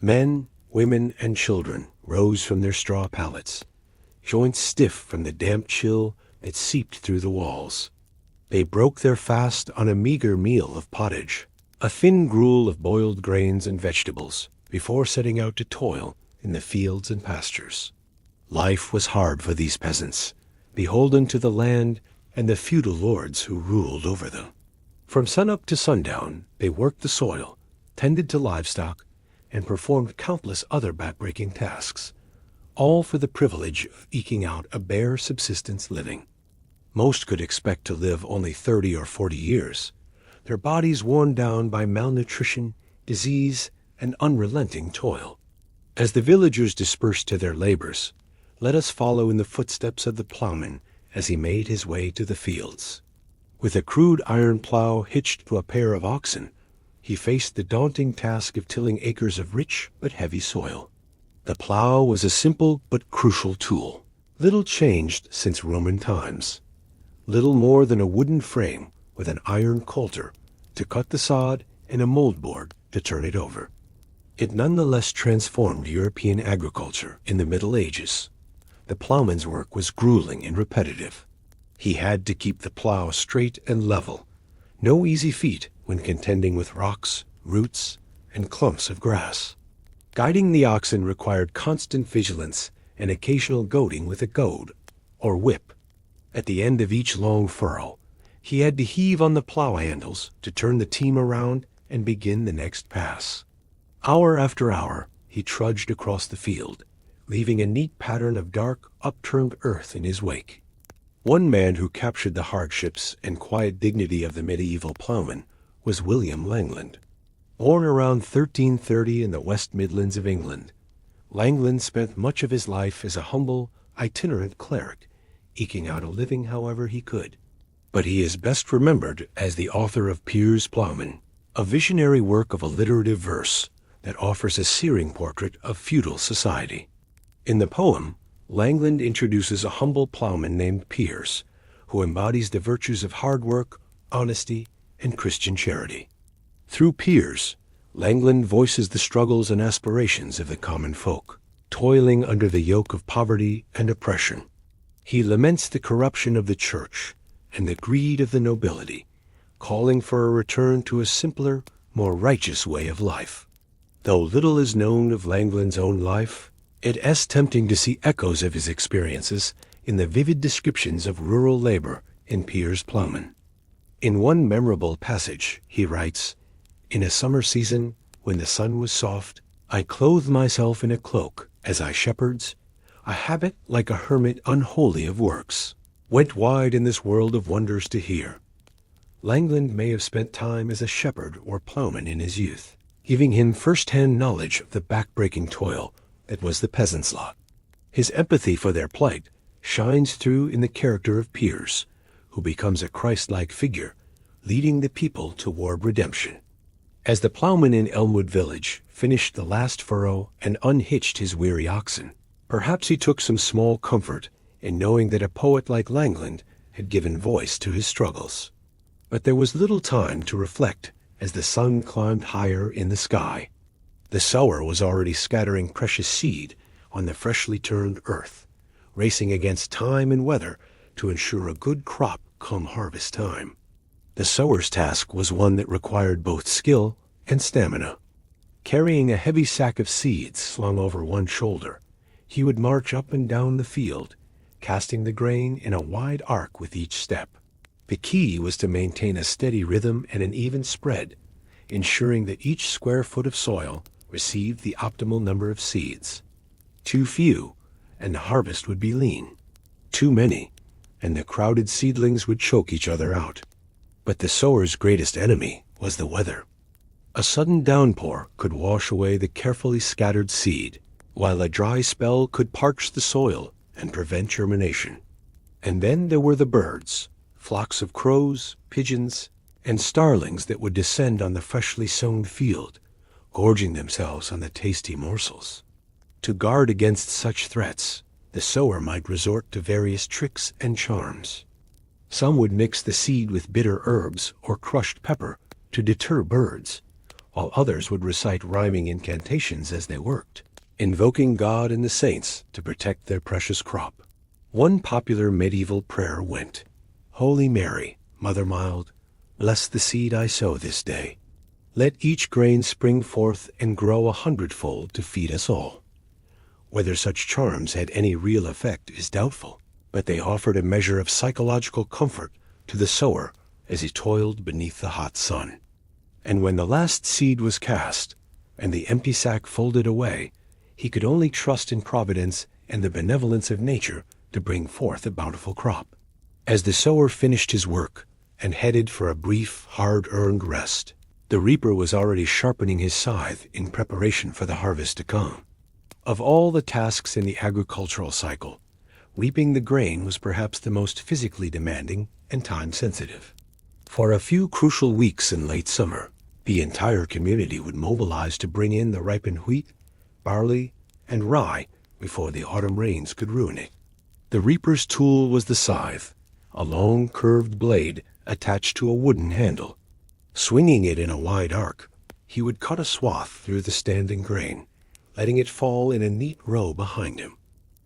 Men, women, and children rose from their straw pallets, joints stiff from the damp chill that seeped through the walls. They broke their fast on a meager meal of pottage, a thin gruel of boiled grains and vegetables, before setting out to toil in the fields and pastures. Life was hard for these peasants, beholden to the land and the feudal lords who ruled over them. From sunup to sundown, they worked the soil, tended to livestock, and performed countless other backbreaking tasks, all for the privilege of eking out a bare subsistence living. Most could expect to live only 30 or 40 years, their bodies worn down by malnutrition, disease, and unrelenting toil. As the villagers dispersed to their labors, let us follow in the footsteps of the plowman as he made his way to the fields. With a crude iron plow hitched to a pair of oxen, he faced the daunting task of tilling acres of rich but heavy soil. The plow was a simple but crucial tool, little changed since Roman times. Little more than a wooden frame with an iron coulter to cut the sod and a mold board to turn it over. It nonetheless transformed European agriculture in the Middle Ages. The plowman's work was grueling and repetitive. He had to keep the plow straight and level, no easy feat when contending with rocks, roots, and clumps of grass. Guiding the oxen required constant vigilance and occasional goading with a goad, or whip. At the end of each long furrow, he had to heave on the plow handles to turn the team around and begin the next pass. Hour after hour, he trudged across the field, leaving a neat pattern of dark, upturned earth in his wake. One man who captured the hardships and quiet dignity of the medieval plowman was William Langland. Born around 1330 in the West Midlands of England, Langland spent much of his life as a humble, itinerant cleric, eking out a living however he could. But he is best remembered as the author of Piers Plowman, a visionary work of alliterative verse that offers a searing portrait of feudal society. In the poem, Langland introduces a humble plowman named Piers, who embodies the virtues of hard work, honesty, and Christian charity. Through Piers, Langland voices the struggles and aspirations of the common folk, toiling under the yoke of poverty and oppression. He laments the corruption of the church and the greed of the nobility, calling for a return to a simpler, more righteous way of life. Though little is known of Langland's own life, it is tempting to see echoes of his experiences in the vivid descriptions of rural labor in Piers Plowman. In one memorable passage, he writes, "In a summer season, when the sun was soft, I clothed myself in a cloak, as I shepherds, a habit like a hermit unholy of works, went wide in this world of wonders to hear." Langland may have spent time as a shepherd or plowman in his youth, giving him first-hand knowledge of the back-breaking toil that was the peasant's lot. His empathy for their plight shines through in the character of Piers, who becomes a Christ-like figure, leading the people toward redemption. As the plowman in Elmwood Village finished the last furrow and unhitched his weary oxen, perhaps he took some small comfort in knowing that a poet like Langland had given voice to his struggles. But there was little time to reflect as the sun climbed higher in the sky. The sower was already scattering precious seed on the freshly turned earth, racing against time and weather to ensure a good crop come harvest time. The sower's task was one that required both skill and stamina. Carrying a heavy sack of seeds slung over one shoulder, he would march up and down the field, casting the grain in a wide arc with each step. The key was to maintain a steady rhythm and an even spread, ensuring that each square foot of soil received the optimal number of seeds. Too few, and the harvest would be lean. Too many, and the crowded seedlings would choke each other out. But the sower's greatest enemy was the weather. A sudden downpour could wash away the carefully scattered seed, while a dry spell could parch the soil and prevent germination. And then there were the birds, flocks of crows, pigeons, and starlings that would descend on the freshly sown field, gorging themselves on the tasty morsels. To guard against such threats, the sower might resort to various tricks and charms. Some would mix the seed with bitter herbs or crushed pepper to deter birds, while others would recite rhyming incantations as they worked, invoking God and the saints to protect their precious crop. One popular medieval prayer went, "Holy Mary, Mother mild, bless the seed I sow this day. Let each grain spring forth and grow 100-fold to feed us all." Whether such charms had any real effect is doubtful, but they offered a measure of psychological comfort to the sower as he toiled beneath the hot sun. And when the last seed was cast, and the empty sack folded away, he could only trust in Providence and the benevolence of nature to bring forth a bountiful crop. As the sower finished his work and headed for a brief, hard-earned rest, the reaper was already sharpening his scythe in preparation for the harvest to come. Of all the tasks in the agricultural cycle, reaping the grain was perhaps the most physically demanding and time-sensitive. For a few crucial weeks in late summer, the entire community would mobilize to bring in the ripened wheat, barley, and rye before the autumn rains could ruin it. The reaper's tool was the scythe, a long curved blade attached to a wooden handle. Swinging it in a wide arc, he would cut a swath through the standing grain, letting it fall in a neat row behind him.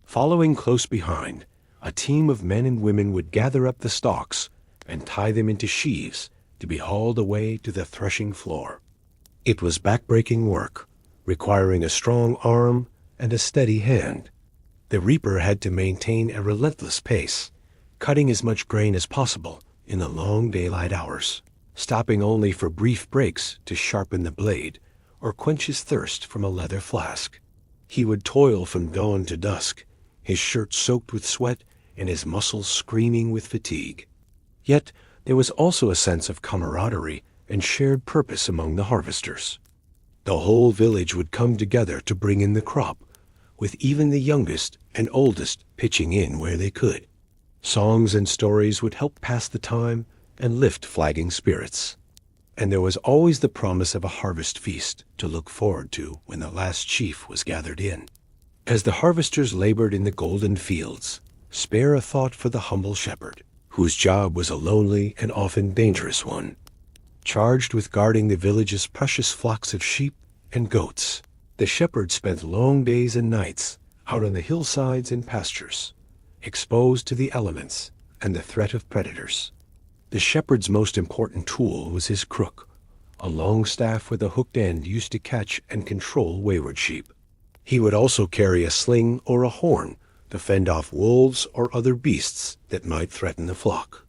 Following close behind, a team of men and women would gather up the stalks and tie them into sheaves to be hauled away to the threshing floor. It was back-breaking work, requiring a strong arm and a steady hand. The reaper had to maintain a relentless pace, cutting as much grain as possible in the long daylight hours. stopping only for brief breaks to sharpen the blade or quench his thirst from a leather flask. He would toil from dawn to dusk, his shirt soaked with sweat and his muscles screaming with fatigue. Yet there was also a sense of camaraderie and shared purpose among the harvesters. The whole village would come together to bring in the crop, with even the youngest and oldest pitching in where they could. Songs and stories would help pass the time and lift flagging spirits. And there was always the promise of a harvest feast to look forward to when the last sheaf was gathered in. As the harvesters labored in the golden fields, spare a thought for the humble shepherd, whose job was a lonely and often dangerous one, charged with guarding the village's precious flocks of sheep and goats. The shepherd spent long days and nights out on the hillsides and pastures, exposed to the elements and the threat of predators. The shepherd's most important tool was his crook, a long staff with a hooked end used to catch and control wayward sheep. He would also carry a sling or a horn to fend off wolves or other beasts that might threaten the flock.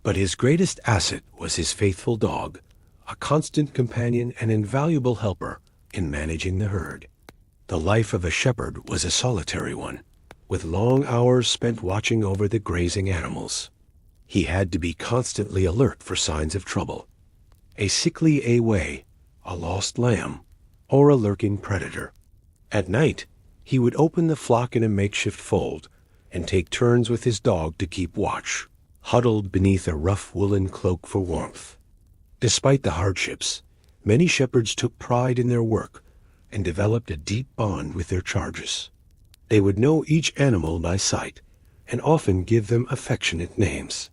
But his greatest asset was his faithful dog, a constant companion and invaluable helper in managing the herd. The life of a shepherd was a solitary one, with long hours spent watching over the grazing animals. He had to be constantly alert for signs of trouble. A sickly away, a lost lamb, or a lurking predator. At night, he would open the flock in a makeshift fold and take turns with his dog to keep watch, huddled beneath a rough woolen cloak for warmth. Despite the hardships, many shepherds took pride in their work and developed a deep bond with their charges. They would know each animal by sight and often give them affectionate names.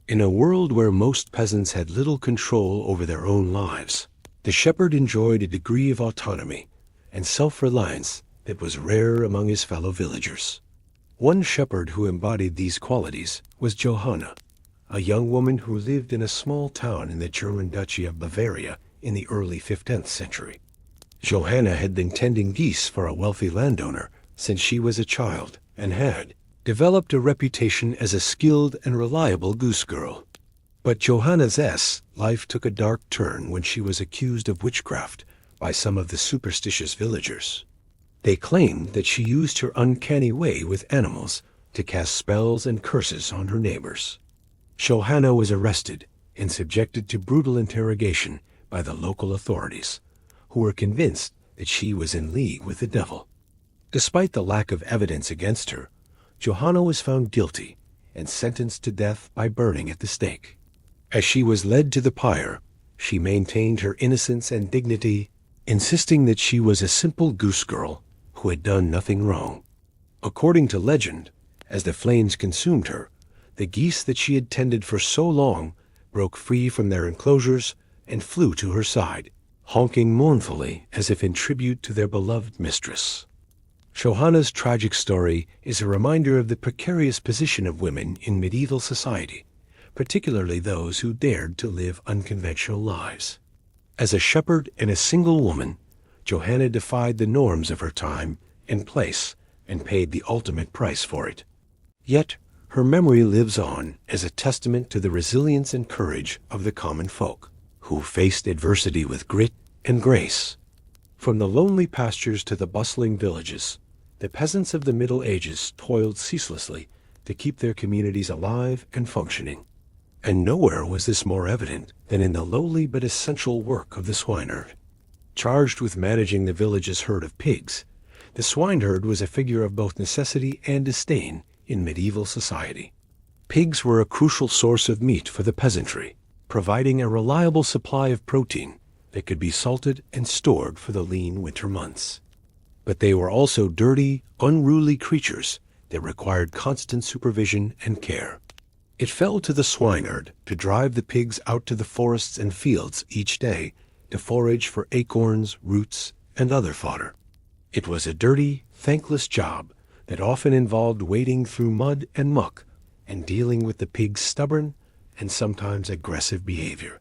In a world where most peasants had little control over their own lives, the shepherd enjoyed a degree of autonomy and self-reliance that was rare among his fellow villagers. One shepherd who embodied these qualities was Johanna, a young woman who lived in a small town in the German duchy of Bavaria in the early 15th century. Johanna had been tending geese for a wealthy landowner since she was a child and had developed a reputation as a skilled and reliable goose girl. But Johanna's life took a dark turn when she was accused of witchcraft by some of the superstitious villagers. They claimed that she used her uncanny way with animals to cast spells and curses on her neighbors. Johanna was arrested and subjected to brutal interrogation by the local authorities, who were convinced that she was in league with the devil. Despite the lack of evidence against her, Johanna was found guilty and sentenced to death by burning at the stake. As she was led to the pyre, she maintained her innocence and dignity, insisting that she was a simple goose girl who had done nothing wrong. According to legend, as the flames consumed her, the geese that she had tended for so long broke free from their enclosures and flew to her side, honking mournfully as if in tribute to their beloved mistress. Johanna's tragic story is a reminder of the precarious position of women in medieval society, particularly those who dared to live unconventional lives. As a shepherd and a single woman, Johanna defied the norms of her time and place and paid the ultimate price for it. Yet, her memory lives on as a testament to the resilience and courage of the common folk, who faced adversity with grit and grace. From the lonely pastures to the bustling villages, the peasants of the Middle Ages toiled ceaselessly to keep their communities alive and functioning. And nowhere was this more evident than in the lowly but essential work of the swineherd. Charged with managing the village's herd of pigs, the swineherd was a figure of both necessity and disdain in medieval society. Pigs were a crucial source of meat for the peasantry, providing a reliable supply of protein that could be salted and stored for the lean winter months. But they were also dirty, unruly creatures that required constant supervision and care. It fell to the swineherd to drive the pigs out to the forests and fields each day to forage for acorns, roots, and other fodder. It was a dirty, thankless job that often involved wading through mud and muck and dealing with the pig's stubborn and sometimes aggressive behavior.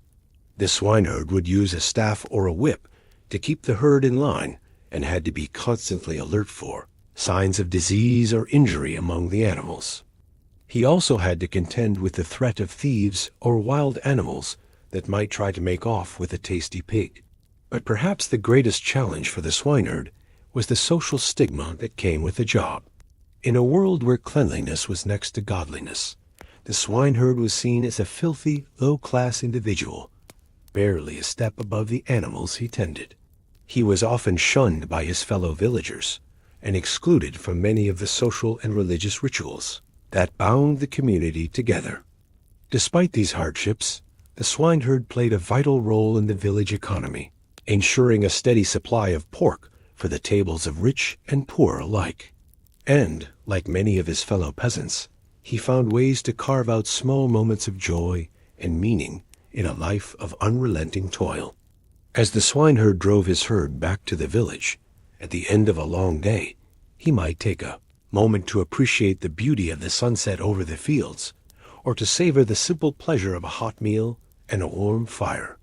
The swineherd would use a staff or a whip to keep the herd in line and had to be constantly alert for signs of disease or injury among the animals. He also had to contend with the threat of thieves or wild animals that might try to make off with a tasty pig. But perhaps the greatest challenge for the swineherd was the social stigma that came with the job. In a world where cleanliness was next to godliness, the swineherd was seen as a filthy, low-class individual, barely a step above the animals he tended. He was often shunned by his fellow villagers and excluded from many of the social and religious rituals that bound the community together. Despite these hardships, the swineherd played a vital role in the village economy, ensuring a steady supply of pork for the tables of rich and poor alike. And, like many of his fellow peasants, he found ways to carve out small moments of joy and meaning in a life of unrelenting toil. As the swineherd drove his herd back to the village, at the end of a long day, he might take a moment to appreciate the beauty of the sunset over the fields, or to savor the simple pleasure of a hot meal and a warm fire.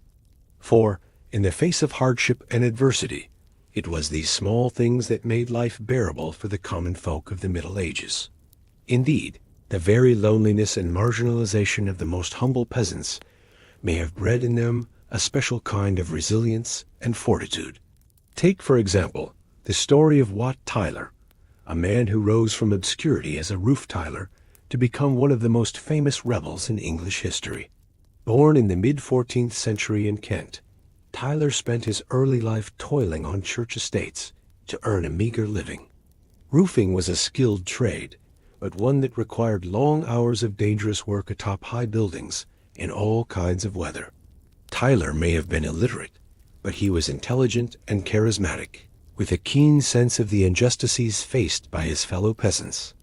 For, in the face of hardship and adversity, it was these small things that made life bearable for the common folk of the Middle Ages. Indeed, the very loneliness and marginalization of the most humble peasants may have bred in them a special kind of resilience and fortitude. Take, for example, the story of Wat Tyler, a man who rose from obscurity as a roof tiler to become one of the most famous rebels in English history. Born in the mid-14th century in Kent, Tyler spent his early life toiling on church estates to earn a meager living. Roofing was a skilled trade, but one that required long hours of dangerous work atop high buildings in all kinds of weather. Tyler may have been illiterate, but he was intelligent and charismatic, with a keen sense of the injustices faced by his fellow peasants.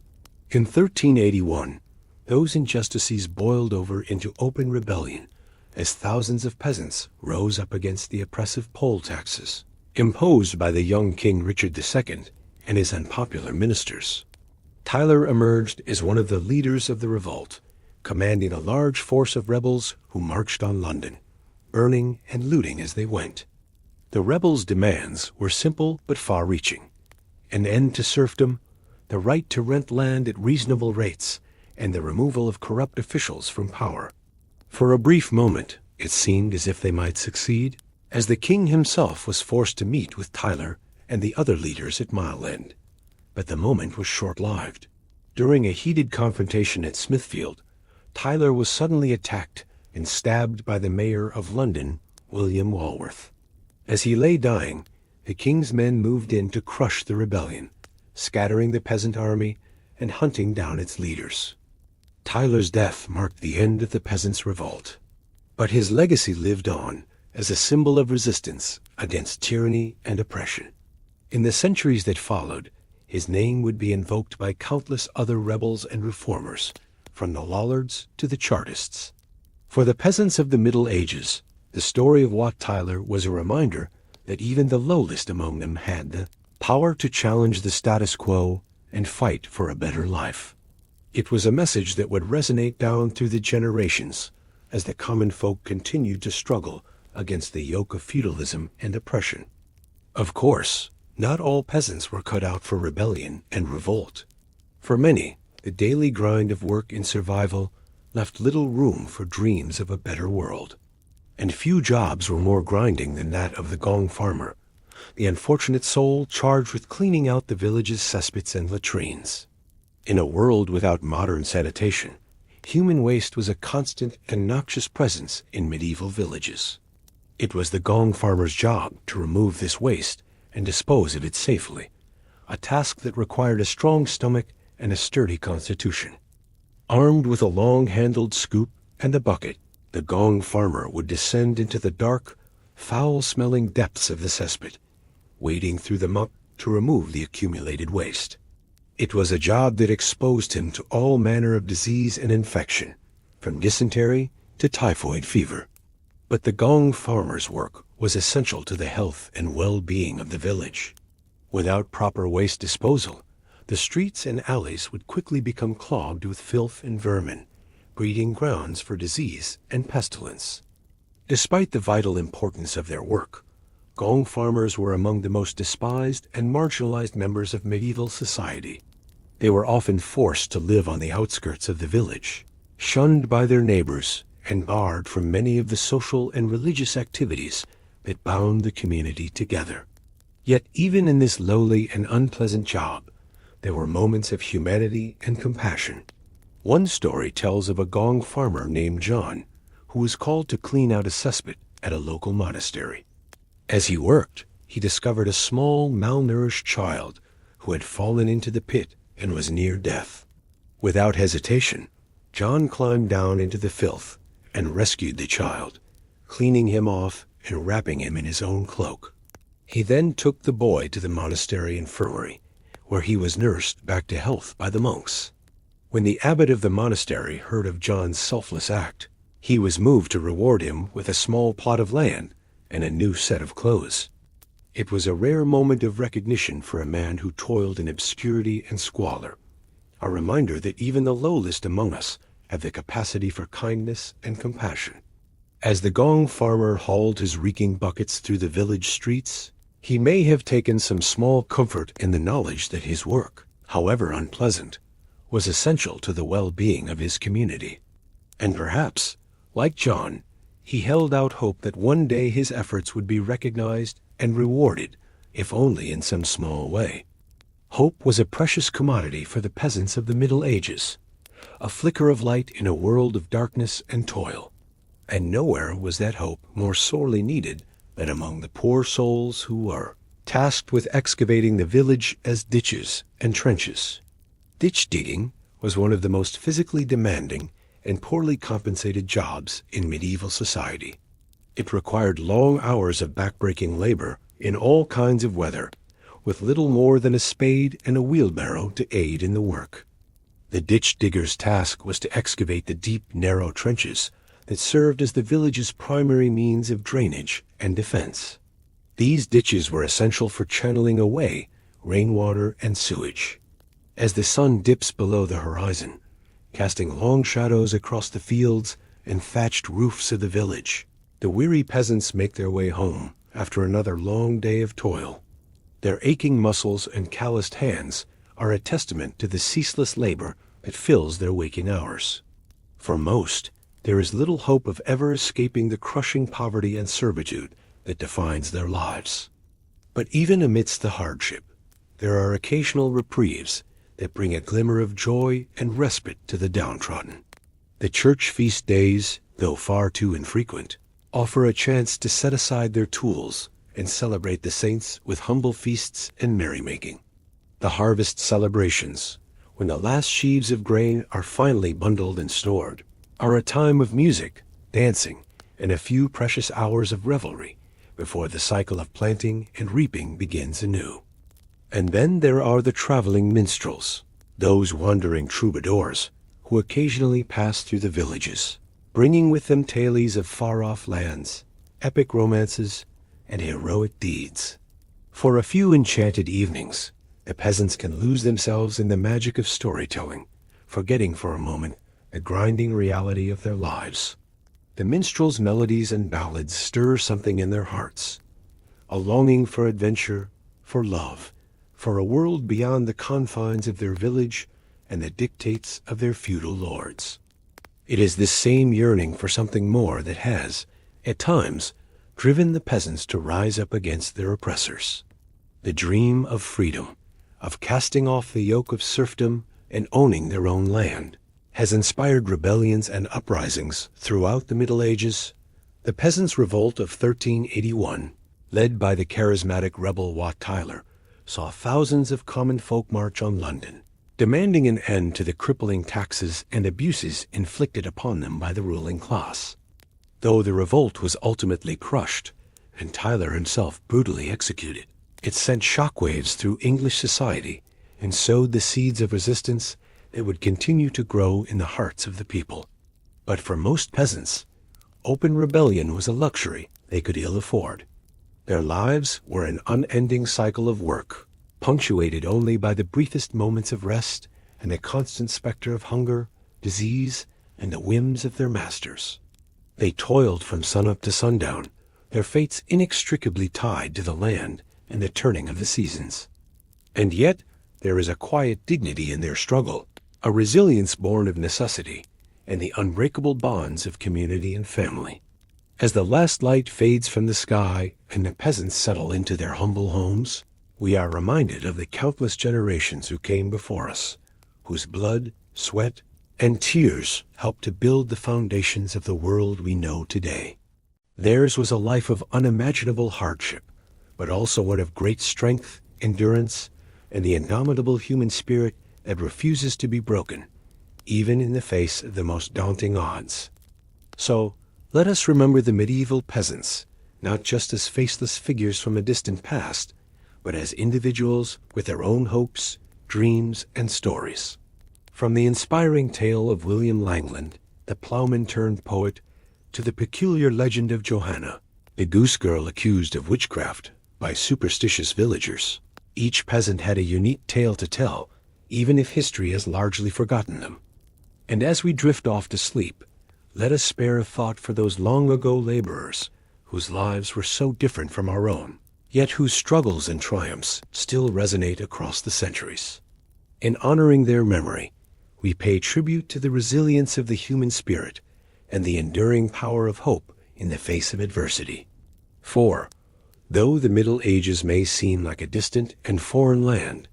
In 1381, those injustices boiled over into open rebellion as thousands of peasants rose up against the oppressive poll taxes imposed by the young King Richard II and his unpopular ministers. Tyler emerged as one of the leaders of the revolt, commanding a large force of rebels who marched on London, burning and looting as they went. The rebels' demands were simple but far-reaching: an end to serfdom, the right to rent land at reasonable rates, and the removal of corrupt officials from power. For a brief moment, it seemed as if they might succeed, as the king himself was forced to meet with Tyler and the other leaders at Mile End. But the moment was short-lived. During a heated confrontation at Smithfield, Tyler was suddenly attacked and stabbed by the mayor of London, William Walworth. As he lay dying, the king's men moved in to crush the rebellion, scattering the peasant army and hunting down its leaders. Tyler's death marked the end of the peasants' revolt, but his legacy lived on as a symbol of resistance against tyranny and oppression. In the centuries that followed, his name would be invoked by countless other rebels and reformers, from the Lollards to the Chartists. For the peasants of the Middle Ages, the story of Wat Tyler was a reminder that even the lowest among them had the power to challenge the status quo and fight for a better life. It was a message that would resonate down through the generations as the common folk continued to struggle against the yoke of feudalism and oppression. Of course, not all peasants were cut out for rebellion and revolt. For many, the daily grind of work and survival left little room for dreams of a better world. And few jobs were more grinding than that of the gong farmer, the unfortunate soul charged with cleaning out the village's cesspits and latrines. In a world without modern sanitation, human waste was a constant and noxious presence in medieval villages. It was the gong farmer's job to remove this waste and dispose of it safely, a task that required a strong stomach and a sturdy constitution. Armed with a long-handled scoop and a bucket, the gong farmer would descend into the dark, foul-smelling depths of the cesspit, wading through the muck to remove the accumulated waste. It was a job that exposed him to all manner of disease and infection, from dysentery to typhoid fever. But the gong farmer's work was essential to the health and well-being of the village. Without proper waste disposal, the streets and alleys would quickly become clogged with filth and vermin, breeding grounds for disease and pestilence. Despite the vital importance of their work, gong farmers were among the most despised and marginalized members of medieval society. They were often forced to live on the outskirts of the village, shunned by their neighbors and barred from many of the social and religious activities that bound the community together. Yet even in this lowly and unpleasant job, there were moments of humanity and compassion. One story tells of a Gong farmer named John, who was called to clean out a cesspit at a local monastery. As he worked, he discovered a small, malnourished child who had fallen into the pit and was near death. Without hesitation, John climbed down into the filth and rescued the child, cleaning him off and wrapping him in his own cloak. He then took the boy to the monastery infirmary, where he was nursed back to health by the monks. When the abbot of the monastery heard of John's selfless act, he was moved to reward him with a small plot of land and a new set of clothes. It was a rare moment of recognition for a man who toiled in obscurity and squalor, a reminder that even the lowliest among us have the capacity for kindness and compassion. As the Gong farmer hauled his reeking buckets through the village streets, he may have taken some small comfort in the knowledge that his work, however unpleasant, was essential to the well-being of his community. And perhaps, like John, he held out hope that one day his efforts would be recognized and rewarded, if only in some small way. Hope was a precious commodity for the peasants of the Middle Ages, a flicker of light in a world of darkness and toil. And nowhere was that hope more sorely needed than among the poor souls who were tasked with excavating the village as ditches and trenches. Ditch digging was one of the most physically demanding and poorly compensated jobs in medieval society. It required long hours of backbreaking labor in all kinds of weather, with little more than a spade and a wheelbarrow to aid in the work. The ditch digger's task was to excavate the deep, narrow trenches that served as the village's primary means of drainage and defense. These ditches were essential for channeling away rainwater and sewage. As the sun dips below the horizon, casting long shadows across the fields and thatched roofs of the village, the weary peasants make their way home after another long day of toil. Their aching muscles and calloused hands are a testament to the ceaseless labor that fills their waking hours. For most, there is little hope of ever escaping the crushing poverty and servitude that defines their lives. But even amidst the hardship, there are occasional reprieves that bring a glimmer of joy and respite to the downtrodden. The church feast days, though far too infrequent, offer a chance to set aside their tools and celebrate the saints with humble feasts and merrymaking. The harvest celebrations, when the last sheaves of grain are finally bundled and stored, are a time of music, dancing, and a few precious hours of revelry before the cycle of planting and reaping begins anew. And then there are the traveling minstrels, those wandering troubadours who occasionally pass through the villages, bringing with them tales of far-off lands, epic romances, and heroic deeds. For a few enchanted evenings, the peasants can lose themselves in the magic of storytelling, forgetting for a moment the grinding reality of their lives. The minstrels' melodies and ballads stir something in their hearts, a longing for adventure, for love, for a world beyond the confines of their village and the dictates of their feudal lords. It is this same yearning for something more that has, at times, driven the peasants to rise up against their oppressors. The dream of freedom, of casting off the yoke of serfdom and owning their own land, has inspired rebellions and uprisings throughout the Middle Ages. The Peasants' Revolt of 1381, led by the charismatic rebel Wat Tyler, saw thousands of common folk march on London, demanding an end to the crippling taxes and abuses inflicted upon them by the ruling class. Though the revolt was ultimately crushed, and Tyler himself brutally executed, it sent shockwaves through English society and sowed the seeds of resistance that would continue to grow in the hearts of the people. But for most peasants, open rebellion was a luxury they could ill afford. Their lives were an unending cycle of work, punctuated only by the briefest moments of rest and a constant specter of hunger, disease, and the whims of their masters. They toiled from sunup to sundown, their fates inextricably tied to the land and the turning of the seasons. And yet there is a quiet dignity in their struggle, a resilience born of necessity, and the unbreakable bonds of community and family. As the last light fades from the sky and the peasants settle into their humble homes, we are reminded of the countless generations who came before us, whose blood, sweat, and tears helped to build the foundations of the world we know today. Theirs was a life of unimaginable hardship, but also one of great strength, endurance, and the indomitable human spirit that refuses to be broken, even in the face of the most daunting odds. So, let us remember the medieval peasants, not just as faceless figures from a distant past, but as individuals with their own hopes, dreams, and stories. From the inspiring tale of William Langland, the plowman-turned-poet, to the peculiar legend of Johanna, the goose girl accused of witchcraft by superstitious villagers, each peasant had a unique tale to tell, even if history has largely forgotten them. And as we drift off to sleep, let us spare a thought for those long-ago laborers whose lives were so different from our own, yet whose struggles and triumphs still resonate across the centuries. In honoring their memory, we pay tribute to the resilience of the human spirit and the enduring power of hope in the face of adversity. For, though the Middle Ages may seem like a distant and foreign land,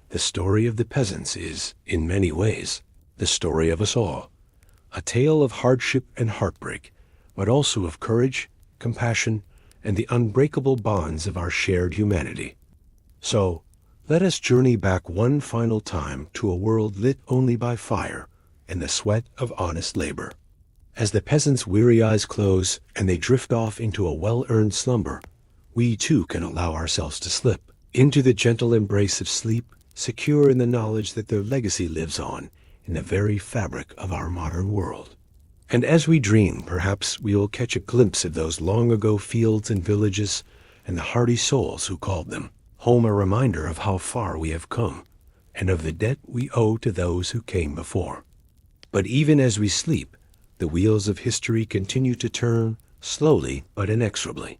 the story of the peasants is, in many ways, the story of us all, a tale of hardship and heartbreak, but also of courage, compassion, and the unbreakable bonds of our shared humanity. So, let us journey back one final time to a world lit only by fire and the sweat of honest labor. As the peasants' weary eyes close and they drift off into a well-earned slumber, we too can allow ourselves to slip into the gentle embrace of sleep, secure in the knowledge that their legacy lives on in the very fabric of our modern world. And as we dream, perhaps we will catch a glimpse of those long-ago fields and villages and the hardy souls who called them home, a reminder of how far we have come and of the debt we owe to those who came before. But even as we sleep, the wheels of history continue to turn, slowly but inexorably.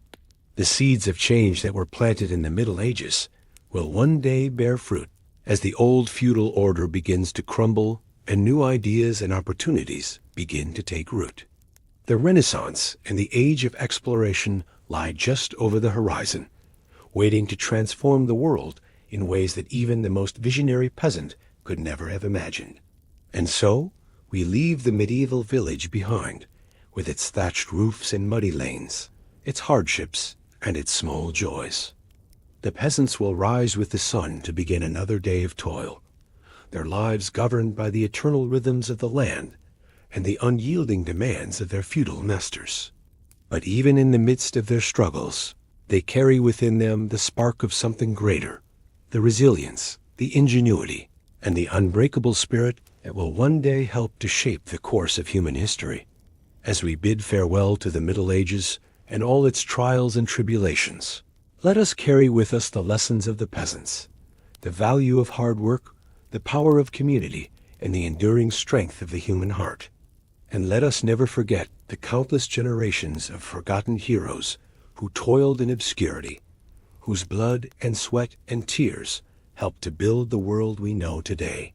The seeds of change that were planted in the Middle Ages will one day bear fruit as the old feudal order begins to crumble and new ideas and opportunities begin to take root. The Renaissance and the age of exploration lie just over the horizon, waiting to transform the world in ways that even the most visionary peasant could never have imagined. And so, we leave the medieval village behind, with its thatched roofs and muddy lanes, its hardships and its small joys. The peasants will rise with the sun to begin another day of toil, their lives governed by the eternal rhythms of the land and the unyielding demands of their feudal masters. But even in the midst of their struggles, they carry within them the spark of something greater, the resilience, the ingenuity, and the unbreakable spirit that will one day help to shape the course of human history. As we bid farewell to the Middle Ages and all its trials and tribulations, let us carry with us the lessons of the peasants, the value of hard work, the power of community, and the enduring strength of the human heart. And let us never forget the countless generations of forgotten heroes who toiled in obscurity, whose blood and sweat and tears helped to build the world we know today.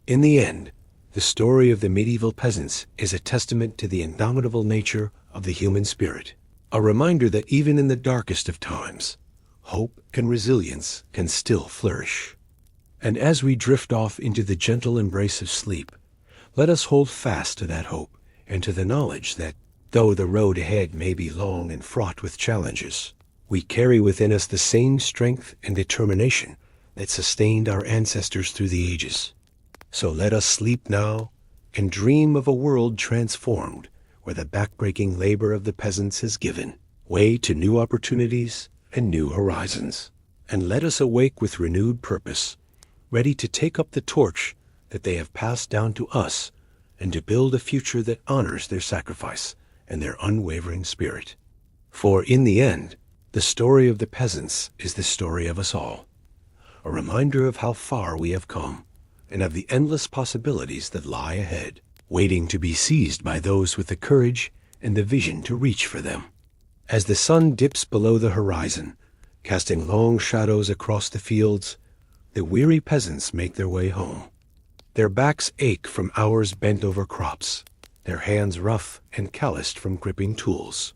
In the end, the story of the medieval peasants is a testament to the indomitable nature of the human spirit, a reminder that even in the darkest of times, hope and resilience can still flourish. And as we drift off into the gentle embrace of sleep, let us hold fast to that hope and to the knowledge that, though the road ahead may be long and fraught with challenges, we carry within us the same strength and determination that sustained our ancestors through the ages. So let us sleep now and dream of a world transformed, where the backbreaking labor of the peasants has given way to new opportunities and new horizons. And let us awake with renewed purpose, ready to take up the torch that they have passed down to us and to build a future that honors their sacrifice and their unwavering spirit. For in the end, the story of the peasants is the story of us all, a reminder of how far we have come and of the endless possibilities that lie ahead, waiting to be seized by those with the courage and the vision to reach for them. As the sun dips below the horizon, casting long shadows across the fields, the weary peasants make their way home. Their backs ache from hours bent over crops, their hands rough and calloused from gripping tools.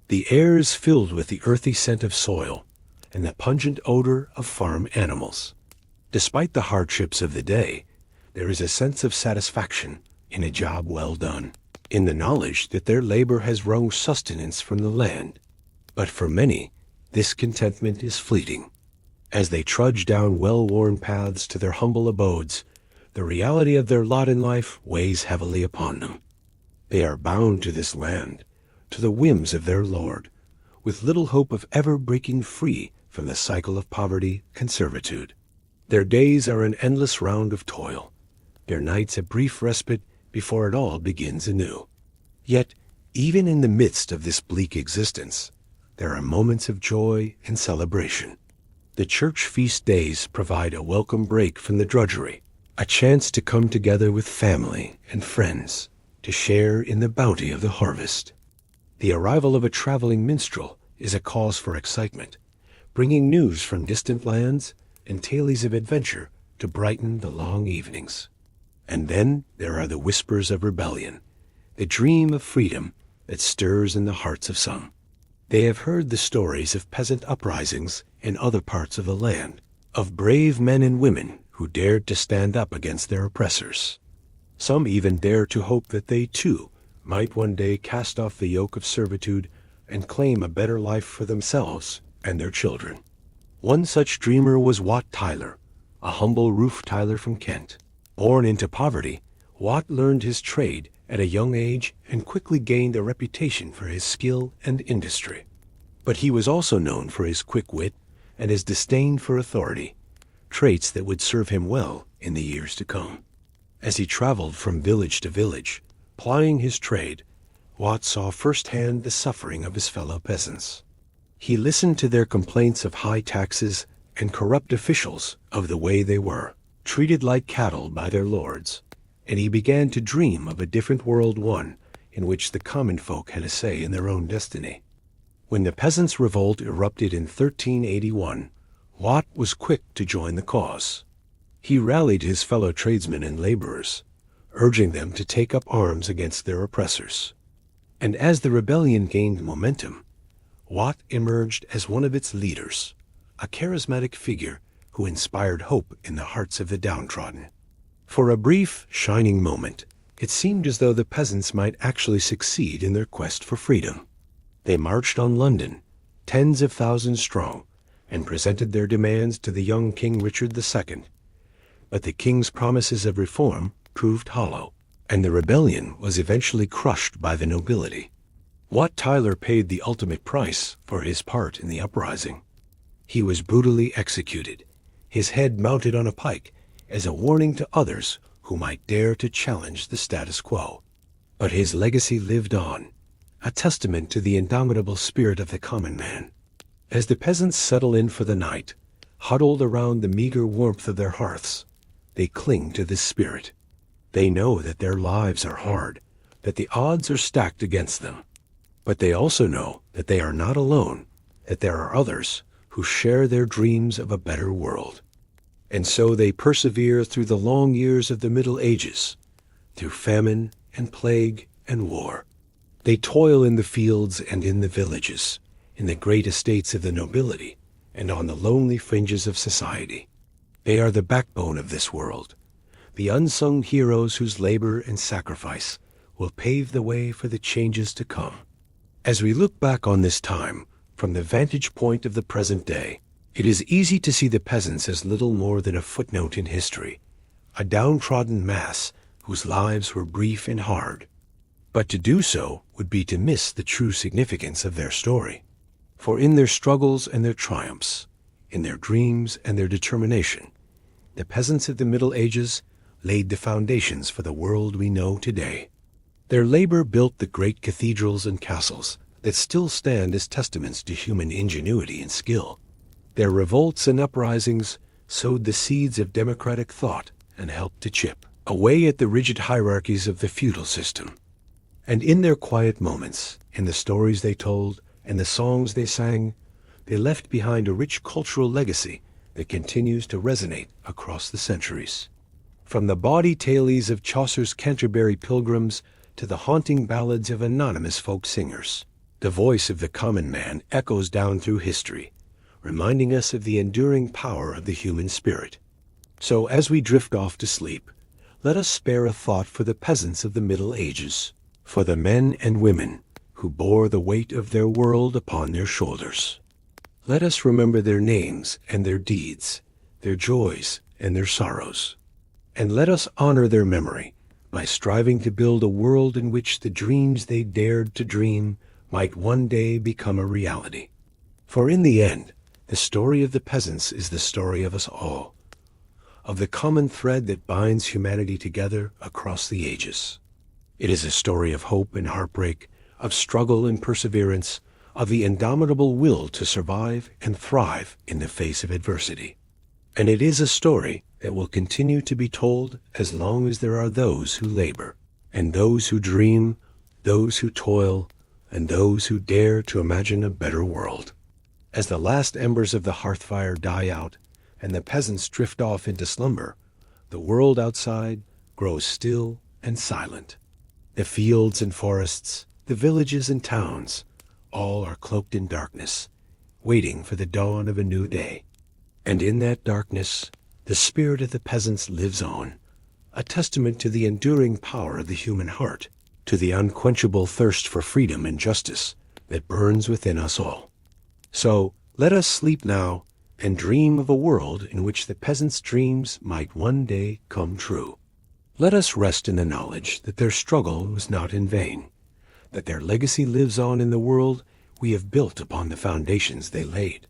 The air is filled with the earthy scent of soil and the pungent odor of farm animals. Despite the hardships of the day, there is a sense of satisfaction in a job well done, in the knowledge that their labor has wrung sustenance from the land. But for many, this contentment is fleeting. As they trudge down well-worn paths to their humble abodes, the reality of their lot in life weighs heavily upon them. They are bound to this land, to the whims of their Lord, with little hope of ever breaking free from the cycle of poverty and servitude. Their days are an endless round of toil, their nights a brief respite before it all begins anew. Yet, even in the midst of this bleak existence, there are moments of joy and celebration. The church feast days provide a welcome break from the drudgery, a chance to come together with family and friends, to share in the bounty of the harvest. The arrival of a traveling minstrel is a cause for excitement, bringing news from distant lands and tales of adventure to brighten the long evenings. And then there are the whispers of rebellion, the dream of freedom that stirs in the hearts of some. They have heard the stories of peasant uprisings in other parts of the land, of brave men and women who dared to stand up against their oppressors. Some even dare to hope that they, too, might one day cast off the yoke of servitude and claim a better life for themselves and their children. One such dreamer was Wat Tyler, a humble roof tiler from Kent. Born into poverty, Wat learned his trade at a young age and quickly gained a reputation for his skill and industry. But he was also known for his quick wit and his disdain for authority, traits that would serve him well in the years to come. As he traveled from village to village, plying his trade, Wat saw firsthand the suffering of his fellow peasants. He listened to their complaints of high taxes and corrupt officials of the way they were, treated like cattle by their lords, and he began to dream of a different world, one in which the common folk had a say in their own destiny. When the peasants' revolt erupted in 1381, Wat was quick to join the cause. He rallied his fellow tradesmen and laborers, urging them to take up arms against their oppressors. And as the rebellion gained momentum, Wat emerged as one of its leaders, a charismatic figure who inspired hope in the hearts of the downtrodden. For a brief, shining moment, it seemed as though the peasants might actually succeed in their quest for freedom. They marched on London, tens of thousands strong, and presented their demands to the young King Richard II. But the king's promises of reform proved hollow, and the rebellion was eventually crushed by the nobility. Wat Tyler paid the ultimate price for his part in the uprising. He was brutally executed, his head mounted on a pike as a warning to others who might dare to challenge the status quo. But his legacy lived on, a testament to the indomitable spirit of the common man. As the peasants settle in for the night, huddled around the meager warmth of their hearths, they cling to this spirit. They know that their lives are hard, that the odds are stacked against them. But they also know that they are not alone, that there are others who share their dreams of a better world. And so they persevere through the long years of the Middle Ages, through famine and plague and war. They toil in the fields and in the villages, in the great estates of the nobility, and on the lonely fringes of society. They are the backbone of this world, the unsung heroes whose labor and sacrifice will pave the way for the changes to come. As we look back on this time, from the vantage point of the present day, it is easy to see the peasants as little more than a footnote in history, a downtrodden mass whose lives were brief and hard. But to do so would be to miss the true significance of their story. For in their struggles and their triumphs, in their dreams and their determination, the peasants of the Middle Ages laid the foundations for the world we know today. Their labor built the great cathedrals and castles that still stand as testaments to human ingenuity and skill. Their revolts and uprisings sowed the seeds of democratic thought and helped to chip away at the rigid hierarchies of the feudal system. And in their quiet moments, in the stories they told and the songs they sang, they left behind a rich cultural legacy that continues to resonate across the centuries. From the bawdy tales of Chaucer's Canterbury Pilgrims to the haunting ballads of anonymous folk singers. The voice of the common man echoes down through history, reminding us of the enduring power of the human spirit. So as we drift off to sleep, let us spare a thought for the peasants of the Middle Ages, for the men and women who bore the weight of their world upon their shoulders. Let us remember their names and their deeds, their joys and their sorrows. And let us honor their memory by striving to build a world in which the dreams they dared to dream might one day become a reality. For in the end, the story of the peasants is the story of us all, of the common thread that binds humanity together across the ages. It is a story of hope and heartbreak, of struggle and perseverance, of the indomitable will to survive and thrive in the face of adversity. And it is a story that will continue to be told as long as there are those who labor, and those who dream, those who toil, and those who dare to imagine a better world. As the last embers of the hearth fire die out, and the peasants drift off into slumber, the world outside grows still and silent. The fields and forests, the villages and towns, all are cloaked in darkness, waiting for the dawn of a new day. And in that darkness, the spirit of the peasants lives on, a testament to the enduring power of the human heart, to the unquenchable thirst for freedom and justice that burns within us all. So let us sleep now and dream of a world in which the peasants' dreams might one day come true. Let us rest in the knowledge that their struggle was not in vain, that their legacy lives on in the world we have built upon the foundations they laid.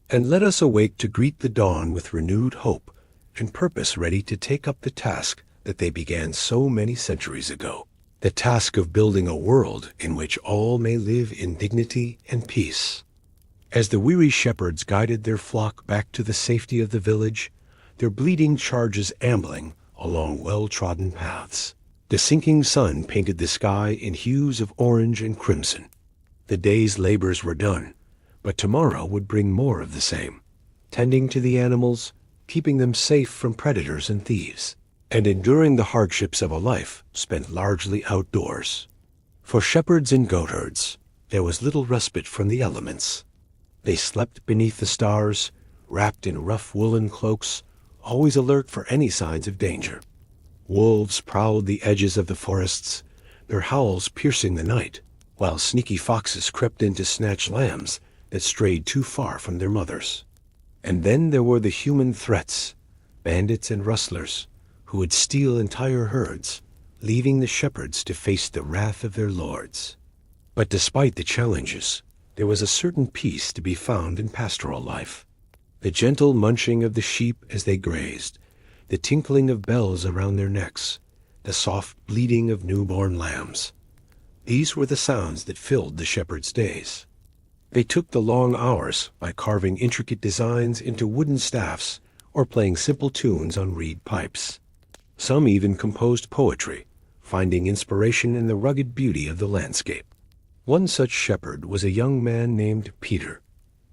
And let us awake to greet the dawn with renewed hope and purpose, ready to take up the task that they began so many centuries ago, the task of building a world in which all may live in dignity and peace. As the weary shepherds guided their flock back to the safety of the village, their bleeding charges ambling along well-trodden paths, the sinking sun painted the sky in hues of orange and crimson. The day's labors were done, but tomorrow would bring more of the same, tending to the animals, keeping them safe from predators and thieves, and enduring the hardships of a life spent largely outdoors. For shepherds and goatherds, there was little respite from the elements. They slept beneath the stars, wrapped in rough woolen cloaks, always alert for any signs of danger. Wolves prowled the edges of the forests, their howls piercing the night, while sneaky foxes crept in to snatch lambs that strayed too far from their mothers. And then there were the human threats, bandits and rustlers, who would steal entire herds, leaving the shepherds to face the wrath of their lords. But despite the challenges, there was a certain peace to be found in pastoral life. The gentle munching of the sheep as they grazed, the tinkling of bells around their necks, the soft bleating of newborn lambs. These were the sounds that filled the shepherds' days. They took the long hours by carving intricate designs into wooden staffs or playing simple tunes on reed pipes. Some even composed poetry, finding inspiration in the rugged beauty of the landscape. One such shepherd was a young man named Peter.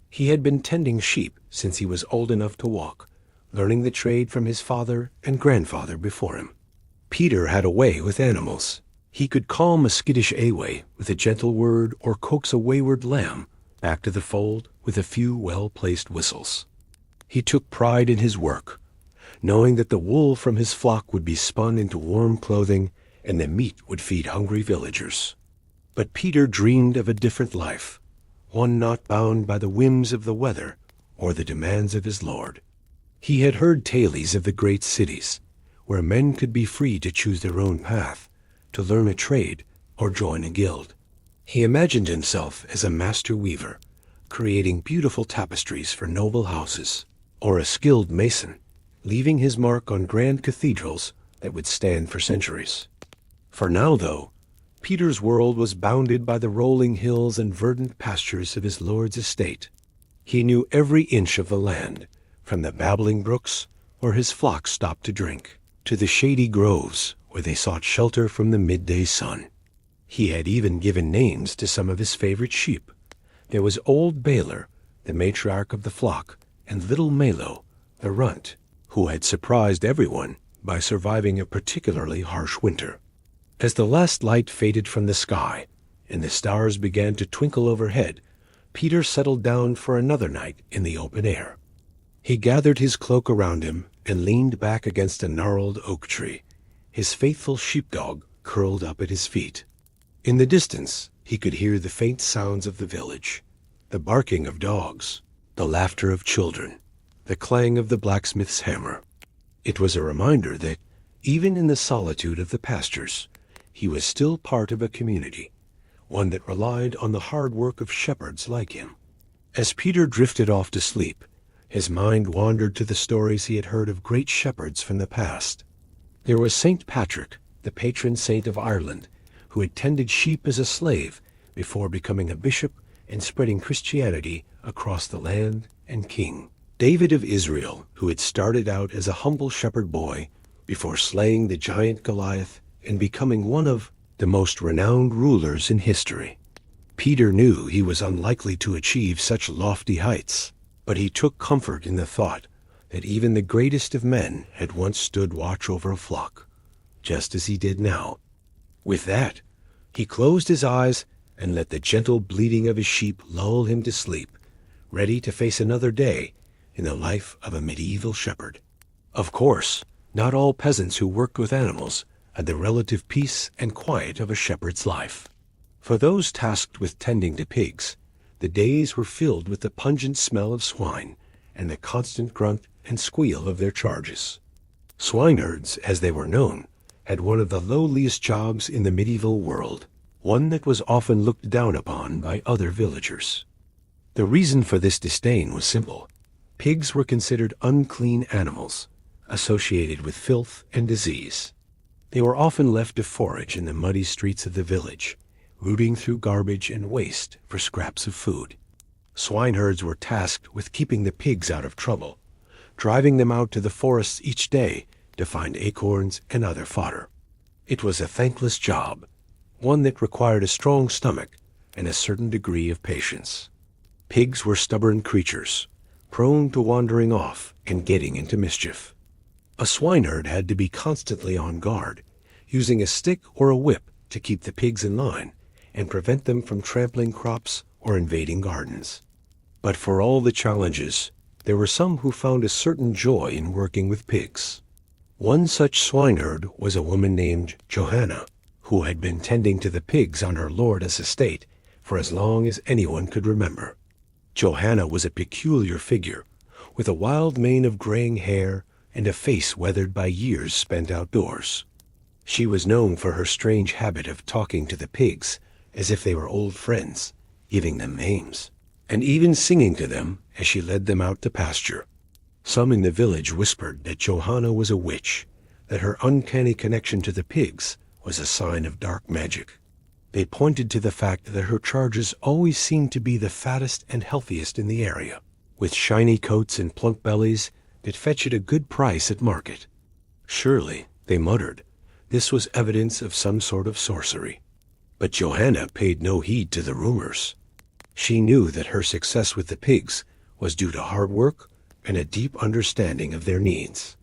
He had been tending sheep since he was old enough to walk, learning the trade from his father and grandfather before him. Peter had a way with animals. He could calm a skittish away with a gentle word or coax a wayward lamb back to the fold with a few well-placed whistles. He took pride in his work, knowing that the wool from his flock would be spun into warm clothing and the meat would feed hungry villagers. But Peter dreamed of a different life, one not bound by the whims of the weather or the demands of his lord. He had heard tales of the great cities, where men could be free to choose their own path, to learn a trade or join a guild. He imagined himself as a master weaver, creating beautiful tapestries for noble houses, or a skilled mason, leaving his mark on grand cathedrals that would stand for centuries. For now, though, Peter's world was bounded by the rolling hills and verdant pastures of his lord's estate. He knew every inch of the land, from the babbling brooks where his flock stopped to drink, to the shady groves where they sought shelter from the midday sun. He had even given names to some of his favorite sheep. There was old Baylor, the matriarch of the flock, and little Malo, the runt, who had surprised everyone by surviving a particularly harsh winter. As the last light faded from the sky and the stars began to twinkle overhead, Peter settled down for another night in the open air. He gathered his cloak around him and leaned back against a gnarled oak tree, his faithful sheepdog curled up at his feet. In the distance, he could hear the faint sounds of the village, the barking of dogs, the laughter of children, the clang of the blacksmith's hammer. It was a reminder that, even in the solitude of the pastures, he was still part of a community, one that relied on the hard work of shepherds like him. As Peter drifted off to sleep, his mind wandered to the stories he had heard of great shepherds from the past. There was St. Patrick, the patron saint of Ireland, who had tended sheep as a slave before becoming a bishop and spreading Christianity across the land and king. David of Israel, who had started out as a humble shepherd boy before slaying the giant Goliath and becoming one of the most renowned rulers in history. Peter knew he was unlikely to achieve such lofty heights, but he took comfort in the thought that even the greatest of men had once stood watch over a flock, just as he did now. With that, he closed his eyes and let the gentle bleating of his sheep lull him to sleep, ready to face another day in the life of a medieval shepherd. Of course, not all peasants who worked with animals had the relative peace and quiet of a shepherd's life. For those tasked with tending to pigs, the days were filled with the pungent smell of swine and the constant grunt and squeal of their charges. Swineherds, as they were known, had one of the lowliest jobs in the medieval world, one that was often looked down upon by other villagers. The reason for this disdain was simple. Pigs were considered unclean animals, associated with filth and disease. They were often left to forage in the muddy streets of the village, rooting through garbage and waste for scraps of food. Swineherds were tasked with keeping the pigs out of trouble, driving them out to the forests each day to find acorns and other fodder. It was a thankless job, one that required a strong stomach and a certain degree of patience. Pigs were stubborn creatures, prone to wandering off and getting into mischief. A swineherd had to be constantly on guard, using a stick or a whip to keep the pigs in line and prevent them from trampling crops or invading gardens. But for all the challenges, there were some who found a certain joy in working with pigs. One such swineherd was a woman named Johanna, who had been tending to the pigs on her lord's estate for as long as anyone could remember. Johanna was a peculiar figure, with a wild mane of graying hair and a face weathered by years spent outdoors. She was known for her strange habit of talking to the pigs as if they were old friends, giving them names, and even singing to them as she led them out to pasture. Some in the village whispered that Johanna was a witch, that her uncanny connection to the pigs was a sign of dark magic. They pointed to the fact that her charges always seemed to be the fattest and healthiest in the area, with shiny coats and plump bellies that fetch at a good price at market. Surely, they muttered, this was evidence of some sort of sorcery. But Johanna paid no heed to the rumors. She knew that her success with the pigs was due to hard work and a deep understanding of their needs.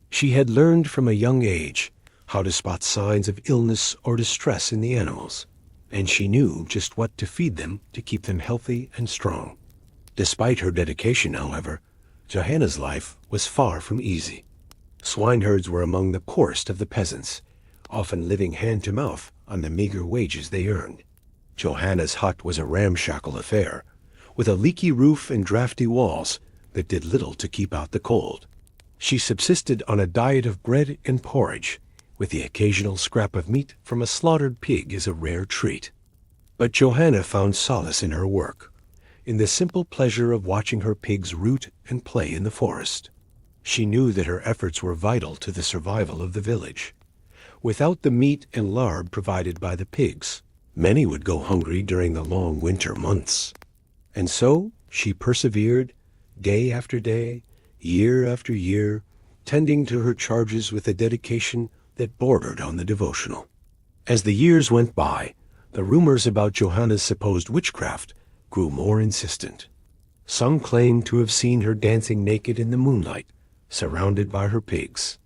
She had learned from a young age how to spot signs of illness or distress in the animals, and she knew just what to feed them to keep them healthy and strong. Despite her dedication, however, Johanna's life was far from easy. Swineherds were among the poorest of the peasants, often living hand to mouth on the meager wages they earned. Johanna's hut was a ramshackle affair, with a leaky roof and drafty walls that did little to keep out the cold. She subsisted on a diet of bread and porridge, with the occasional scrap of meat from a slaughtered pig as a rare treat. But Johanna found solace in her work, in the simple pleasure of watching her pigs root and play in the forest. She knew that her efforts were vital to the survival of the village. Without the meat and lard provided by the pigs, many would go hungry during the long winter months. And so she persevered, day after day, year after year, tending to her charges with a dedication that bordered on the devotional. As the years went by, the rumors about Johanna's supposed witchcraft grew more insistent. Some claimed to have seen her dancing naked in the moonlight, surrounded by her pigs.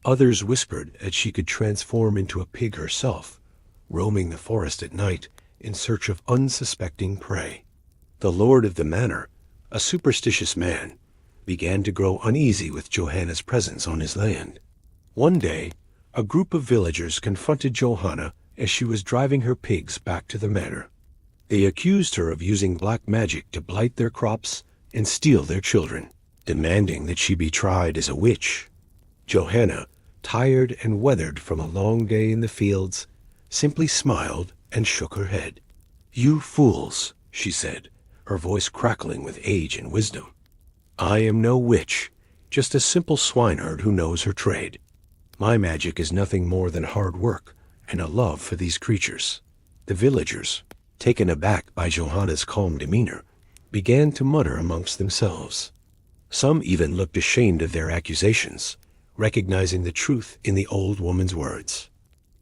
Others whispered that she could transform into a pig herself, roaming the forest at night in search of unsuspecting prey. The lord of the manor, a superstitious man, began to grow uneasy with Johanna's presence on his land. One day, a group of villagers confronted Johanna as she was driving her pigs back to the manor. They accused her of using black magic to blight their crops and steal their children, demanding that she be tried as a witch. Johanna, tired and weathered from a long day in the fields, simply smiled and shook her head. "You fools," she said, her voice crackling with age and wisdom. "I am no witch, just a simple swineherd who knows her trade. My magic is nothing more than hard work and a love for these creatures." The villagers, taken aback by Johanna's calm demeanor, began to mutter amongst themselves. Some even looked ashamed of their accusations, recognizing the truth in the old woman's words.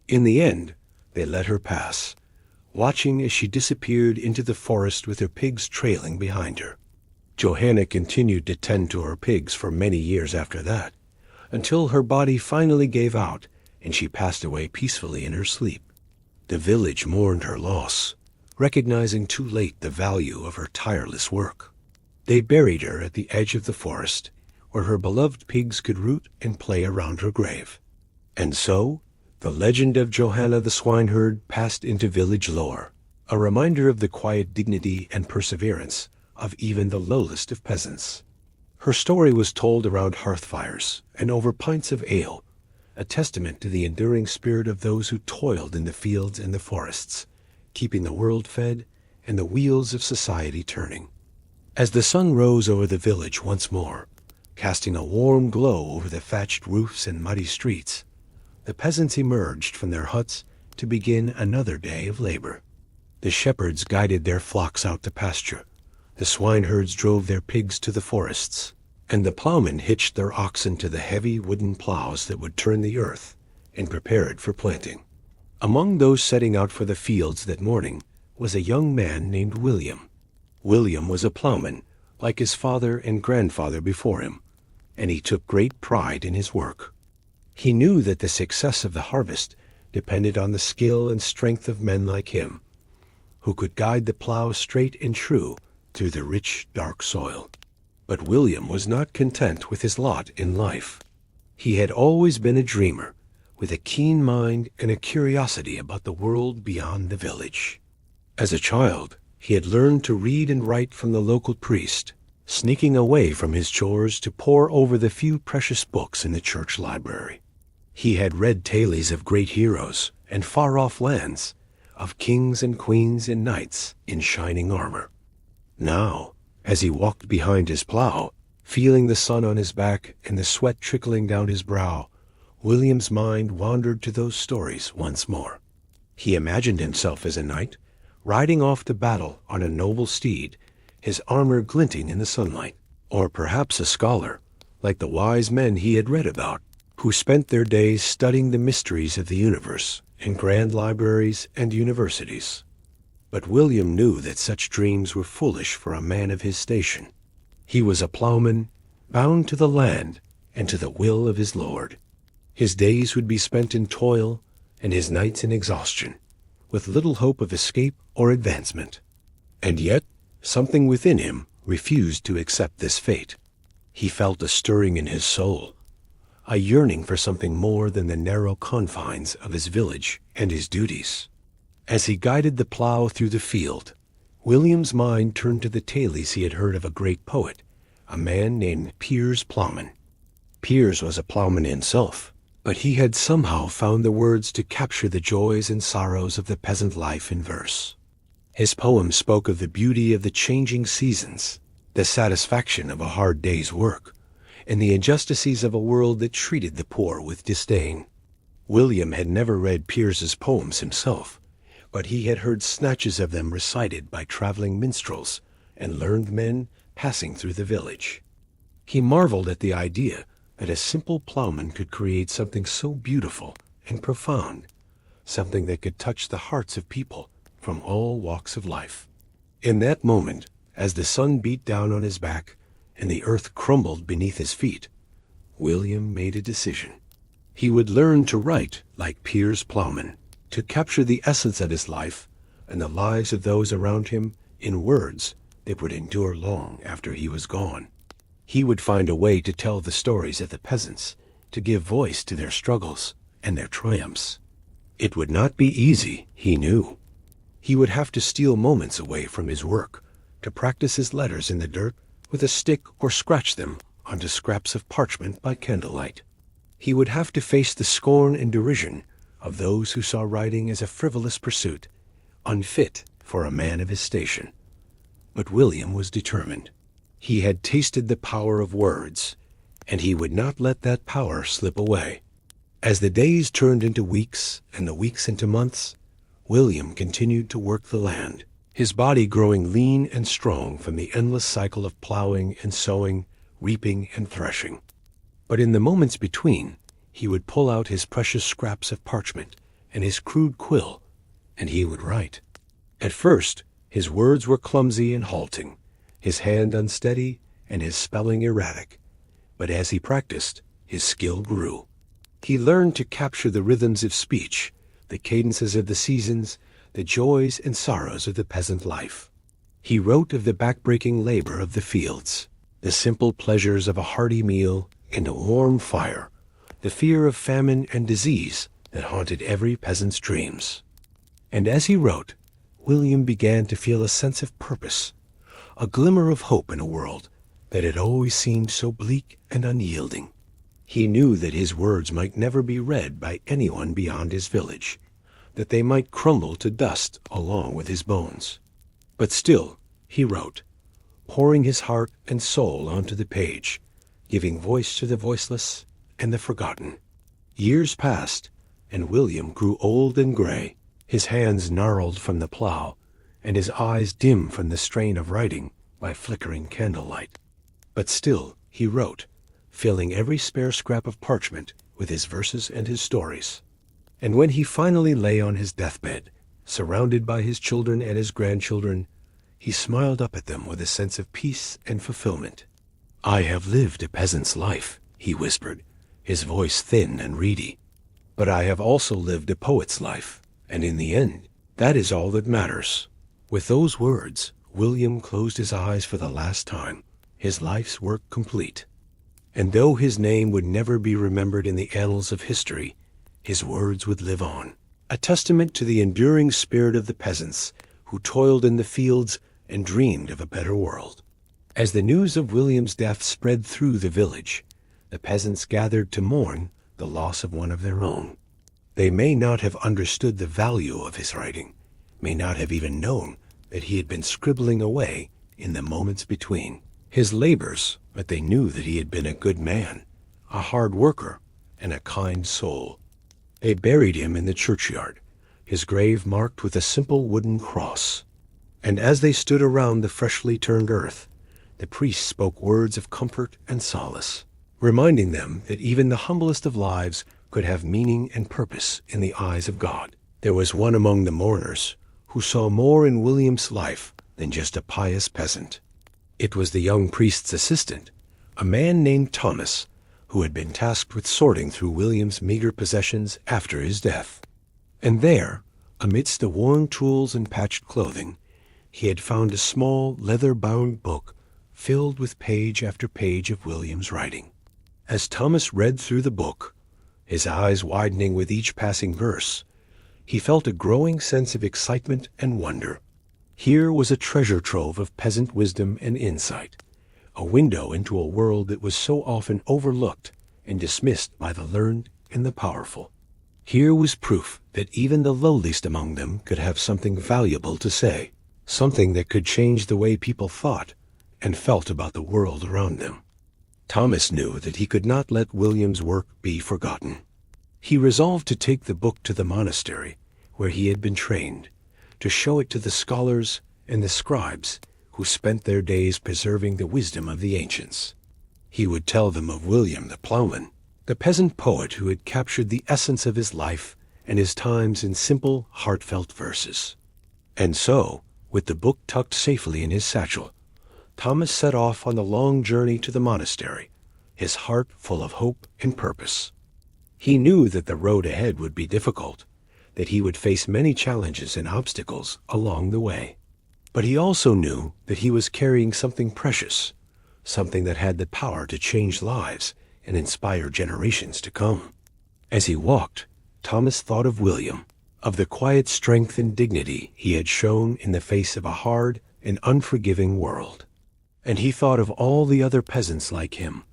In the end, they let her pass, watching as she disappeared into the forest with her pigs trailing behind her. Johanna continued to tend to her pigs for many years after that, until her body finally gave out and she passed away peacefully in her sleep. The village mourned her loss, recognizing too late the value of her tireless work. They buried her at the edge of the forest, where her beloved pigs could root and play around her grave. And so, the legend of Johanna the swineherd passed into village lore, a reminder of the quiet dignity and perseverance of even the lowest of peasants. Her story was told around hearth fires and over pints of ale, a testament to the enduring spirit of those who toiled in the fields and the forests, keeping the world fed and the wheels of society turning. As the sun rose over the village once more, casting a warm glow over the thatched roofs and muddy streets, the peasants emerged from their huts to begin another day of labor. The shepherds guided their flocks out to pasture, the swineherds drove their pigs to the forests, and the plowmen hitched their oxen to the heavy wooden plows that would turn the earth and prepare it for planting. Among those setting out for the fields that morning was a young man named William. William was a plowman, like his father and grandfather before him, and he took great pride in his work. He knew that the success of the harvest depended on the skill and strength of men like him, who could guide the plow straight and true through the rich, dark soil. But William was not content with his lot in life. He had always been a dreamer, with a keen mind and a curiosity about the world beyond the village. As a child, he had learned to read and write from the local priest, sneaking away from his chores to pore over the few precious books in the church library. He had read tales of great heroes and far-off lands, of kings and queens and knights in shining armor. Now, as he walked behind his plow, feeling the sun on his back and the sweat trickling down his brow, William's mind wandered to those stories once more. He imagined himself as a knight, riding off to battle on a noble steed, his armor glinting in the sunlight. Or perhaps a scholar, like the wise men he had read about, who spent their days studying the mysteries of the universe in grand libraries and universities. But William knew that such dreams were foolish for a man of his station. He was a plowman, bound to the land and to the will of his lord. His days would be spent in toil and his nights in exhaustion, with little hope of escape or advancement. And yet, something within him refused to accept this fate. He felt a stirring in his soul, a yearning for something more than the narrow confines of his village and his duties. As he guided the plow through the field, William's mind turned to the tales he had heard of a great poet, a man named Piers Plowman. Piers was a plowman himself, but he had somehow found the words to capture the joys and sorrows of the peasant life in verse. His poem spoke of the beauty of the changing seasons, the satisfaction of a hard day's work, and the injustices of a world that treated the poor with disdain. William had never read Piers's poems himself, but he had heard snatches of them recited by traveling minstrels and learned men passing through the village. He marveled at the idea that a simple plowman could create something so beautiful and profound, something that could touch the hearts of people from all walks of life. In that moment, as the sun beat down on his back and the earth crumbled beneath his feet, William made a decision. He would learn to write like Piers Plowman, to capture the essence of his life and the lives of those around him in words that would endure long after he was gone. He would find a way to tell the stories of the peasants, to give voice to their struggles and their triumphs. It would not be easy, he knew. He would have to steal moments away from his work, to practice his letters in the dirt with a stick or scratch them onto scraps of parchment by candlelight. He would have to face the scorn and derision of those who saw writing as a frivolous pursuit, unfit for a man of his station. But William was determined. He had tasted the power of words, and he would not let that power slip away. As the days turned into weeks and the weeks into months, William continued to work the land, his body growing lean and strong from the endless cycle of plowing and sowing, reaping and threshing. But in the moments between, he would pull out his precious scraps of parchment and his crude quill, and he would write. At first, his words were clumsy and halting, his hand unsteady and his spelling erratic. But as he practiced, his skill grew. He learned to capture the rhythms of speech, the cadences of the seasons, the joys and sorrows of the peasant life. He wrote of the back-breaking labor of the fields, the simple pleasures of a hearty meal and a warm fire, the fear of famine and disease that haunted every peasant's dreams. And as he wrote, William began to feel a sense of purpose, a glimmer of hope in a world that had always seemed so bleak and unyielding. He knew that his words might never be read by anyone beyond his village, that they might crumble to dust along with his bones. But still, he wrote, pouring his heart and soul onto the page, giving voice to the voiceless and the forgotten. Years passed, and William grew old and gray, his hands gnarled from the plow, and his eyes dim from the strain of writing by flickering candlelight. But still he wrote, filling every spare scrap of parchment with his verses and his stories. And when he finally lay on his deathbed, surrounded by his children and his grandchildren, he smiled up at them with a sense of peace and fulfillment. "I have lived a peasant's life," he whispered, his voice thin and reedy. "But I have also lived a poet's life, and in the end, that is all that matters." With those words, William closed his eyes for the last time, his life's work complete. And though his name would never be remembered in the annals of history, his words would live on, a testament to the enduring spirit of the peasants who toiled in the fields and dreamed of a better world. As the news of William's death spread through the village, the peasants gathered to mourn the loss of one of their own. They may not have understood the value of his writing, may not have even known that he had been scribbling away in the moments between his labors, but they knew that he had been a good man, a hard worker, and a kind soul. They buried him in the churchyard, his grave marked with a simple wooden cross. And as they stood around the freshly turned earth, the priest spoke words of comfort and solace, reminding them that even the humblest of lives could have meaning and purpose in the eyes of God. There was one among the mourners who saw more in William's life than just a pious peasant. It was the young priest's assistant, a man named Thomas, who had been tasked with sorting through William's meager possessions after his death. And there, amidst the worn tools and patched clothing, he had found a small leather-bound book filled with page after page of William's writing. As Thomas read through the book, his eyes widening with each passing verse, he felt a growing sense of excitement and wonder. Here was a treasure trove of peasant wisdom and insight, a window into a world that was so often overlooked and dismissed by the learned and the powerful. Here was proof that even the lowliest among them could have something valuable to say, something that could change the way people thought and felt about the world around them. Thomas knew that he could not let William's work be forgotten. He resolved to take the book to the monastery where he had been trained, to show it to the scholars and the scribes who spent their days preserving the wisdom of the ancients. He would tell them of William the plowman, the peasant poet who had captured the essence of his life and his times in simple, heartfelt verses. And so, with the book tucked safely in his satchel, Thomas set off on the long journey to the monastery, his heart full of hope and purpose. He knew that the road ahead would be difficult, that he would face many challenges and obstacles along the way. But he also knew that he was carrying something precious, something that had the power to change lives and inspire generations to come. As he walked, Thomas thought of William, of the quiet strength and dignity he had shown in the face of a hard and unforgiving world. And he thought of all the other peasants like him,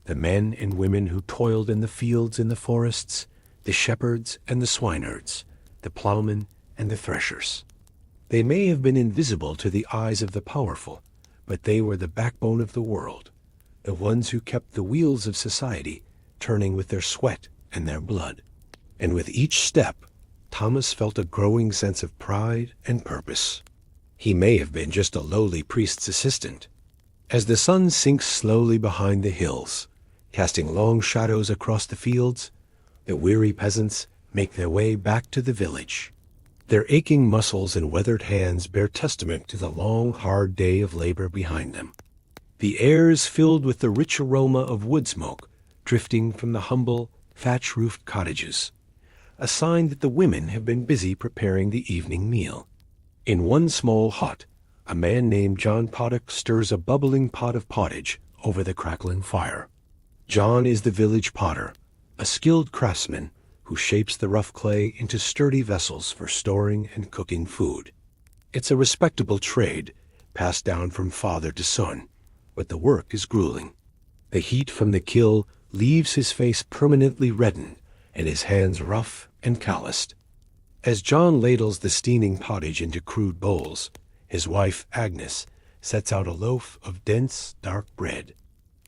the men and women who toiled in the fields and the forests, the shepherds and the swineherds, the plowmen and the threshers. They may have been invisible to the eyes of the powerful, but they were the backbone of the world, the ones who kept the wheels of society turning with their sweat and their blood. And with each step, Thomas felt a growing sense of pride and purpose. He may have been just a lowly priest's assistant. As the sun sinks slowly behind the hills, casting long shadows across the fields, the weary peasants make their way back to the village. Their aching muscles and weathered hands bear testament to the long, hard day of labor behind them. The air is filled with the rich aroma of wood smoke drifting from the humble, thatch-roofed cottages, a sign that the women have been busy preparing the evening meal. In one small hut, a man named John Poddock stirs a bubbling pot of pottage over the crackling fire. John is the village potter, a skilled craftsman who shapes the rough clay into sturdy vessels for storing and cooking food. It's a respectable trade, passed down from father to son, but the work is grueling. The heat from the kiln leaves his face permanently reddened and his hands rough and calloused. As John ladles the steaming pottage into crude bowls, his wife, Agnes, sets out a loaf of dense, dark bread.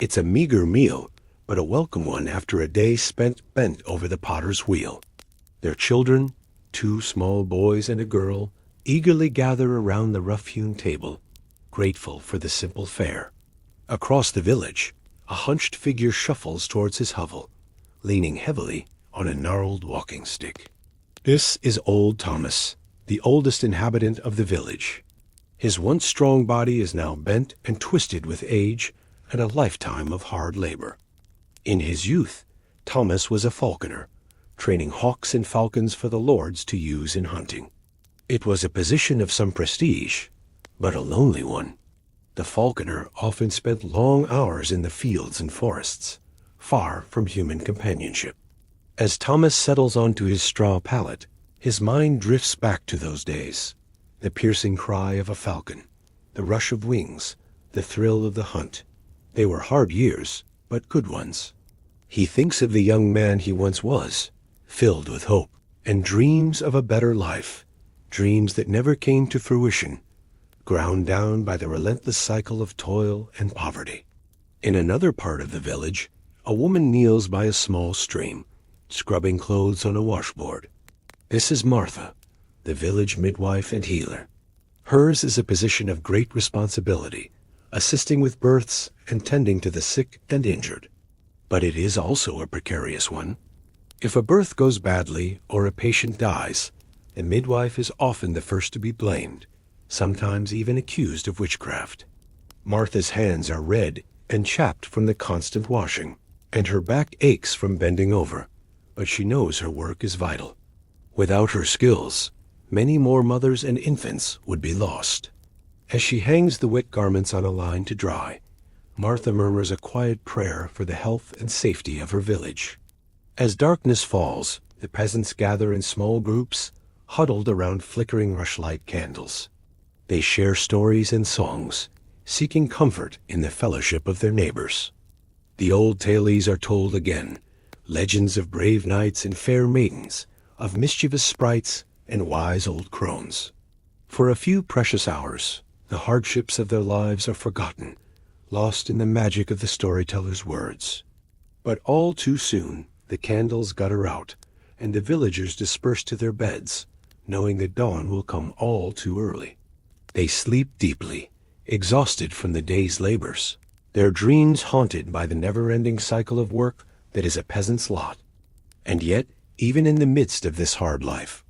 It's a meager meal, but a welcome one after a day spent bent over the potter's wheel. Their children, 2 small boys and a girl, eagerly gather around the rough-hewn table, grateful for the simple fare. Across the village, a hunched figure shuffles towards his hovel, leaning heavily on a gnarled walking stick. This is old Thomas, the oldest inhabitant of the village. His once strong body is now bent and twisted with age and a lifetime of hard labor. In his youth, Thomas was a falconer, training hawks and falcons for the lords to use in hunting. It was a position of some prestige, but a lonely one. The falconer often spent long hours in the fields and forests, far from human companionship. As Thomas settles onto his straw pallet, his mind drifts back to those days. The piercing cry of a falcon, the rush of wings, the thrill of the hunt. They were hard years, but good ones. He thinks of the young man he once was, filled with hope, and dreams of a better life, dreams that never came to fruition, ground down by the relentless cycle of toil and poverty. In another part of the village, a woman kneels by a small stream, scrubbing clothes on a washboard. This is Martha, the village midwife and healer. Hers is a position of great responsibility, assisting with births and tending to the sick and injured. But it is also a precarious one. If a birth goes badly or a patient dies, the midwife is often the first to be blamed, sometimes even accused of witchcraft. Martha's hands are red and chapped from the constant washing, and her back aches from bending over, but she knows her work is vital. Without her skills, many more mothers and infants would be lost. As she hangs the wet garments on a line to dry, Martha murmurs a quiet prayer for the health and safety of her village. As darkness falls, the peasants gather in small groups, huddled around flickering rushlight candles. They share stories and songs, seeking comfort in the fellowship of their neighbors. The old tales are told again, legends of brave knights and fair maidens, of mischievous sprites and wise old crones. For a few precious hours, the hardships of their lives are forgotten, lost in the magic of the storyteller's words. But all too soon, the candles gutter out, and the villagers disperse to their beds, knowing that dawn will come all too early. They sleep deeply, exhausted from the day's labors, their dreams haunted by the never-ending cycle of work that is a peasant's lot. And yet, even in the midst of this hard life,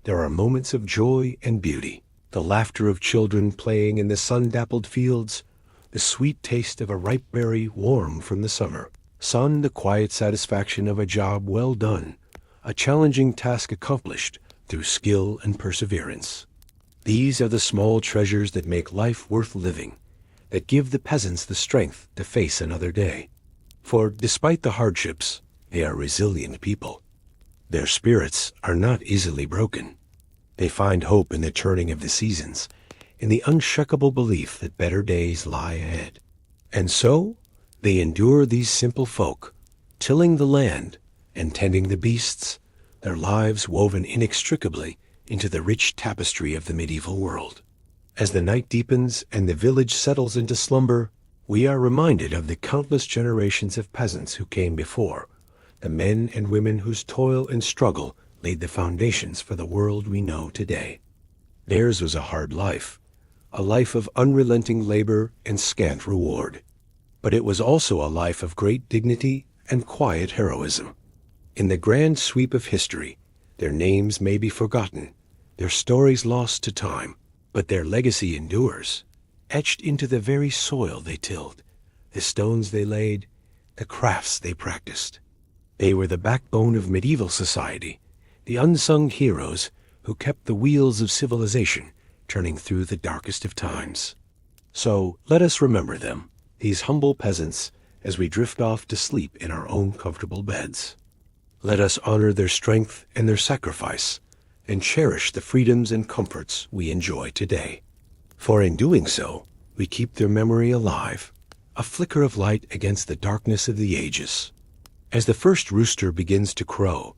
there are moments of joy and beauty, the laughter of children playing in the sun-dappled fields, the sweet taste of a ripe berry warm from the summer, Sun, the quiet satisfaction of a job well done, a challenging task accomplished through skill and perseverance. These are the small treasures that make life worth living, that give the peasants the strength to face another day. For despite the hardships, they are resilient people. Their spirits are not easily broken. They find hope in the turning of the seasons, in the unshakable belief that better days lie ahead. And so, they endure these simple folk, tilling the land and tending the beasts, their lives woven inextricably into the rich tapestry of the medieval world. As the night deepens and the village settles into slumber, we are reminded of the countless generations of peasants who came before, the men and women whose toil and struggle laid the foundations for the world we know today. Theirs was a hard life, a life of unrelenting labor and scant reward. But it was also a life of great dignity and quiet heroism. In the grand sweep of history, their names may be forgotten, their stories lost to time, but their legacy endures, etched into the very soil they tilled, the stones they laid, the crafts they practiced. They were the backbone of medieval society, the unsung heroes who kept the wheels of civilization turning through the darkest of times. So let us remember them, these humble peasants, as we drift off to sleep in our own comfortable beds. Let us honor their strength and their sacrifice, and cherish the freedoms and comforts we enjoy today. For in doing so, we keep their memory alive, a flicker of light against the darkness of the ages. As the first rooster begins to crow,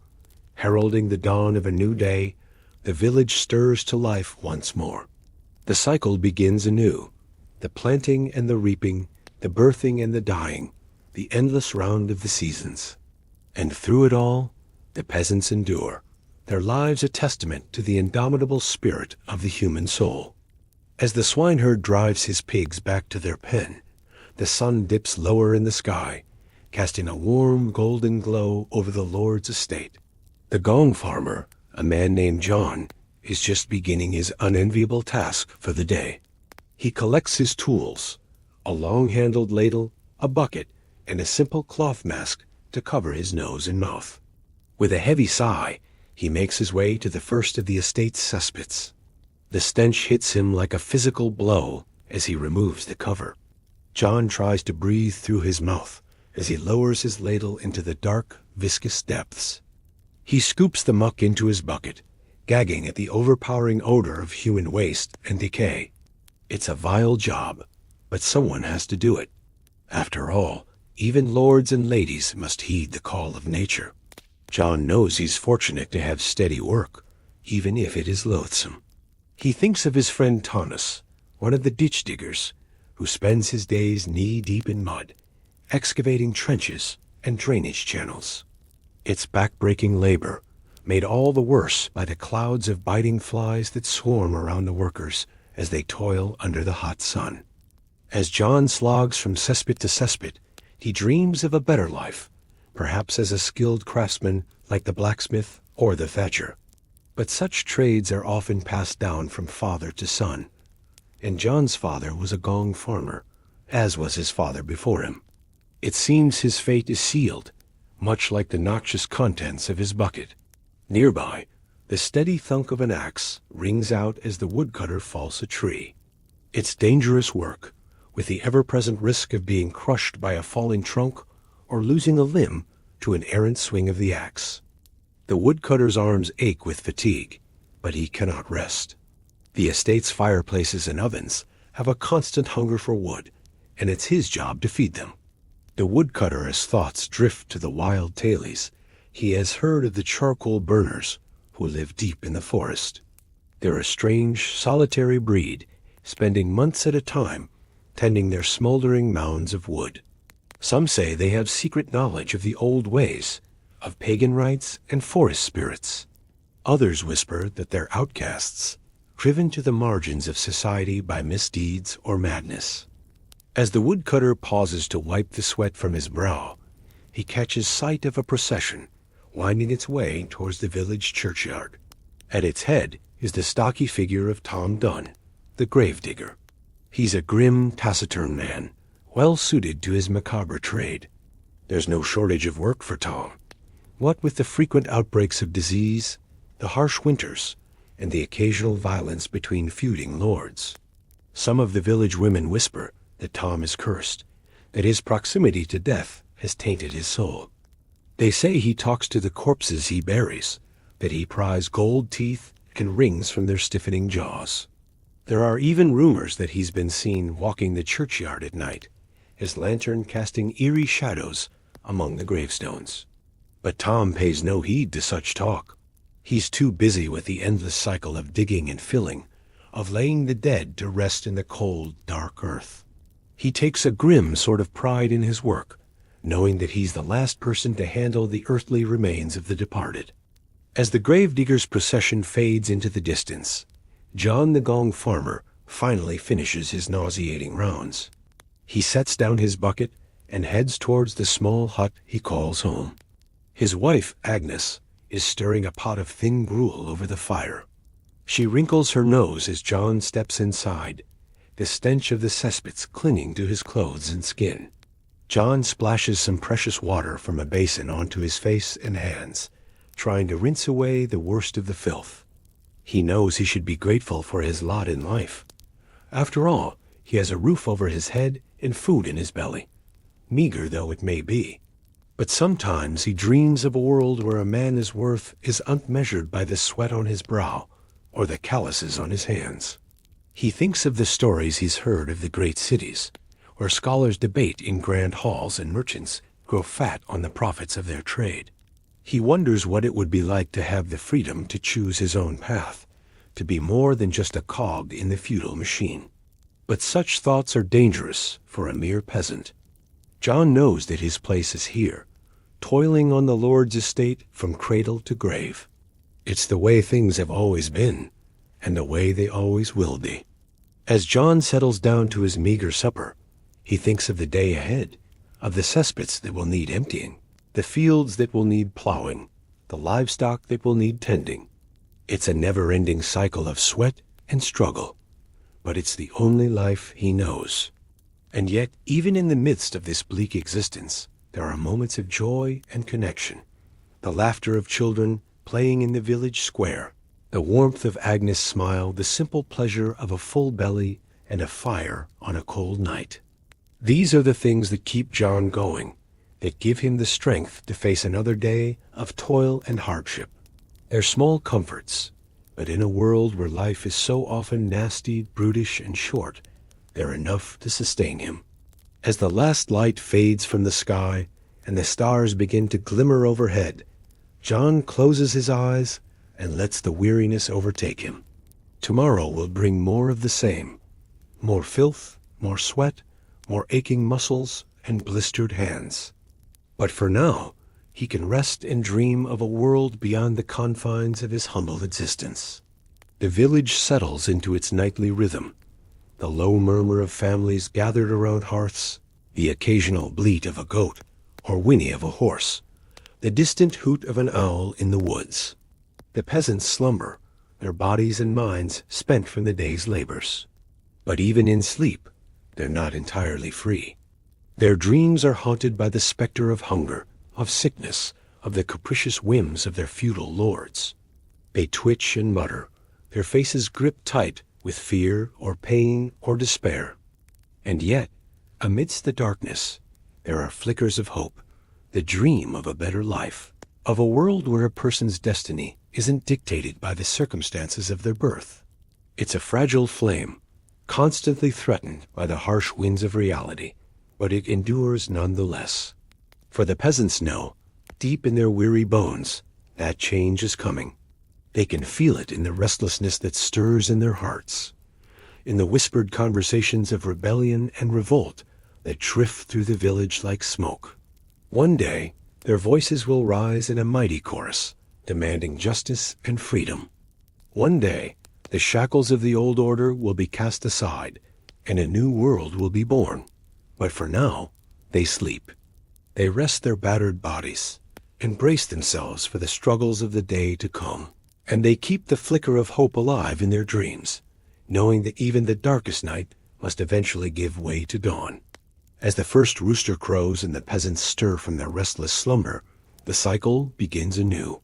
heralding the dawn of a new day, the village stirs to life once more. The cycle begins anew, the planting and the reaping, the birthing and the dying, the endless round of the seasons. And through it all, the peasants endure, their lives a testament to the indomitable spirit of the human soul. As the swineherd drives his pigs back to their pen, the sun dips lower in the sky, casting a warm golden glow over the Lord's estate. The gong farmer, a man named John, is just beginning his unenviable task for the day. He collects his tools, a long-handled ladle, a bucket, and a simple cloth mask to cover his nose and mouth. With a heavy sigh, he makes his way to the first of the estate's cesspits. The stench hits him like a physical blow as he removes the cover. John tries to breathe through his mouth as he lowers his ladle into the dark, viscous depths. He scoops the muck into his bucket, gagging at the overpowering odor of human waste and decay. It's a vile job, but someone has to do it. After all, even lords and ladies must heed the call of nature. John knows he's fortunate to have steady work, even if it is loathsome. He thinks of his friend Thomas, one of the ditch diggers, who spends his days knee-deep in mud, excavating trenches and drainage channels. It's back-breaking labor, made all the worse by the clouds of biting flies that swarm around the workers as they toil under the hot sun. As John slogs from cesspit to cesspit, he dreams of a better life, perhaps as a skilled craftsman like the blacksmith or the thatcher. But such trades are often passed down from father to son, and John's father was a gong farmer, as was his father before him. It seems his fate is sealed, much like the noxious contents of his bucket. Nearby, the steady thunk of an axe rings out as the woodcutter falls a tree. It's dangerous work, with the ever-present risk of being crushed by a falling trunk or losing a limb to an errant swing of the axe. The woodcutter's arms ache with fatigue, but he cannot rest. The estate's fireplaces and ovens have a constant hunger for wood, and it's his job to feed them. The woodcutter, as thoughts drift to the wild tailies, he has heard of the charcoal burners who live deep in the forest. They're a strange, solitary breed, spending months at a time tending their smoldering mounds of wood. Some say they have secret knowledge of the old ways, of pagan rites and forest spirits. Others whisper that they're outcasts, driven to the margins of society by misdeeds or madness. As the woodcutter pauses to wipe the sweat from his brow, he catches sight of a procession winding its way towards the village churchyard. At its head is the stocky figure of Tom Dunn, the gravedigger. He's a grim, taciturn man, well suited to his macabre trade. There's no shortage of work for Tom. What with the frequent outbreaks of disease, the harsh winters, and the occasional violence between feuding lords. Some of the village women whisper that Tom is cursed, that his proximity to death has tainted his soul. They say he talks to the corpses he buries, that he pries gold teeth and rings from their stiffening jaws. There are even rumors that he's been seen walking the churchyard at night, his lantern casting eerie shadows among the gravestones. But Tom pays no heed to such talk. He's too busy with the endless cycle of digging and filling, of laying the dead to rest in the cold, dark earth. He takes a grim sort of pride in his work, knowing that he's the last person to handle the earthly remains of the departed. As the gravedigger's procession fades into the distance, John the Gong farmer finally finishes his nauseating rounds. He sets down his bucket and heads towards the small hut he calls home. His wife, Agnes, is stirring a pot of thin gruel over the fire. She wrinkles her nose as John steps inside, the stench of the cesspits clinging to his clothes and skin. John splashes some precious water from a basin onto his face and hands, trying to rinse away the worst of the filth. He knows he should be grateful for his lot in life. After all, he has a roof over his head and food in his belly, meager though it may be. But sometimes he dreams of a world where a man's worth is unmeasured by the sweat on his brow or the calluses on his hands. He thinks of the stories he's heard of the great cities, where scholars debate in grand halls and merchants grow fat on the profits of their trade. He wonders what it would be like to have the freedom to choose his own path, to be more than just a cog in the feudal machine. But such thoughts are dangerous for a mere peasant. John knows that his place is here, toiling on the Lord's estate from cradle to grave. It's the way things have always been, and the way they always will be. As John settles down to his meager supper, he thinks of the day ahead, of the cesspits that will need emptying, the fields that will need plowing, the livestock that will need tending. It's a never-ending cycle of sweat and struggle, but it's the only life he knows. And yet, even in the midst of this bleak existence, there are moments of joy and connection. The laughter of children playing in the village square, the warmth of Agnes' smile, the simple pleasure of a full belly and a fire on a cold night. These are the things that keep John going, that give him the strength to face another day of toil and hardship. They're small comforts, but in a world where life is so often nasty, brutish, and short, they're enough to sustain him. As the last light fades from the sky and the stars begin to glimmer overhead, John closes his eyes and lets the weariness overtake him. Tomorrow will bring more of the same. More filth, more sweat, more aching muscles and blistered hands. But for now, he can rest and dream of a world beyond the confines of his humble existence. The village settles into its nightly rhythm. The low murmur of families gathered around hearths, the occasional bleat of a goat or whinny of a horse, the distant hoot of an owl in the woods. The peasants slumber, their bodies and minds spent from the day's labors. But even in sleep, they're not entirely free. Their dreams are haunted by the specter of hunger, of sickness, of the capricious whims of their feudal lords. They twitch and mutter, their faces gripped tight with fear or pain or despair. And yet, amidst the darkness, there are flickers of hope, the dream of a better life, of a world where a person's destiny isn't dictated by the circumstances of their birth. It's a fragile flame, constantly threatened by the harsh winds of reality, but it endures nonetheless. For the peasants know, deep in their weary bones, that change is coming. They can feel it in the restlessness that stirs in their hearts, in the whispered conversations of rebellion and revolt that drift through the village like smoke. One day, their voices will rise in a mighty chorus, demanding justice and freedom. One day, the shackles of the old order will be cast aside, and a new world will be born. But for now, they sleep. They rest their battered bodies, and brace themselves for the struggles of the day to come. And they keep the flicker of hope alive in their dreams, knowing that even the darkest night must eventually give way to dawn. As the first rooster crows and the peasants stir from their restless slumber, the cycle begins anew.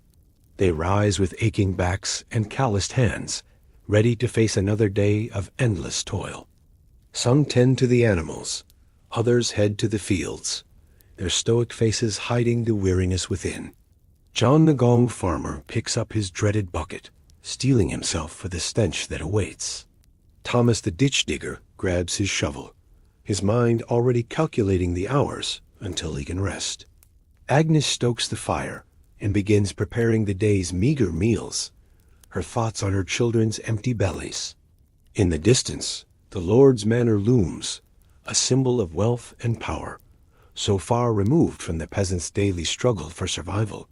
They rise with aching backs and calloused hands, ready to face another day of endless toil. Some tend to the animals, others head to the fields, their stoic faces hiding the weariness within. John the gong farmer picks up his dreaded bucket, steeling himself for the stench that awaits. Thomas the ditch digger grabs his shovel, his mind already calculating the hours until he can rest. Agnes stokes the fire and begins preparing the day's meager meals, her thoughts on her children's empty bellies. In the distance, the Lord's manor looms, a symbol of wealth and power, so far removed from the peasants' daily struggle for survival.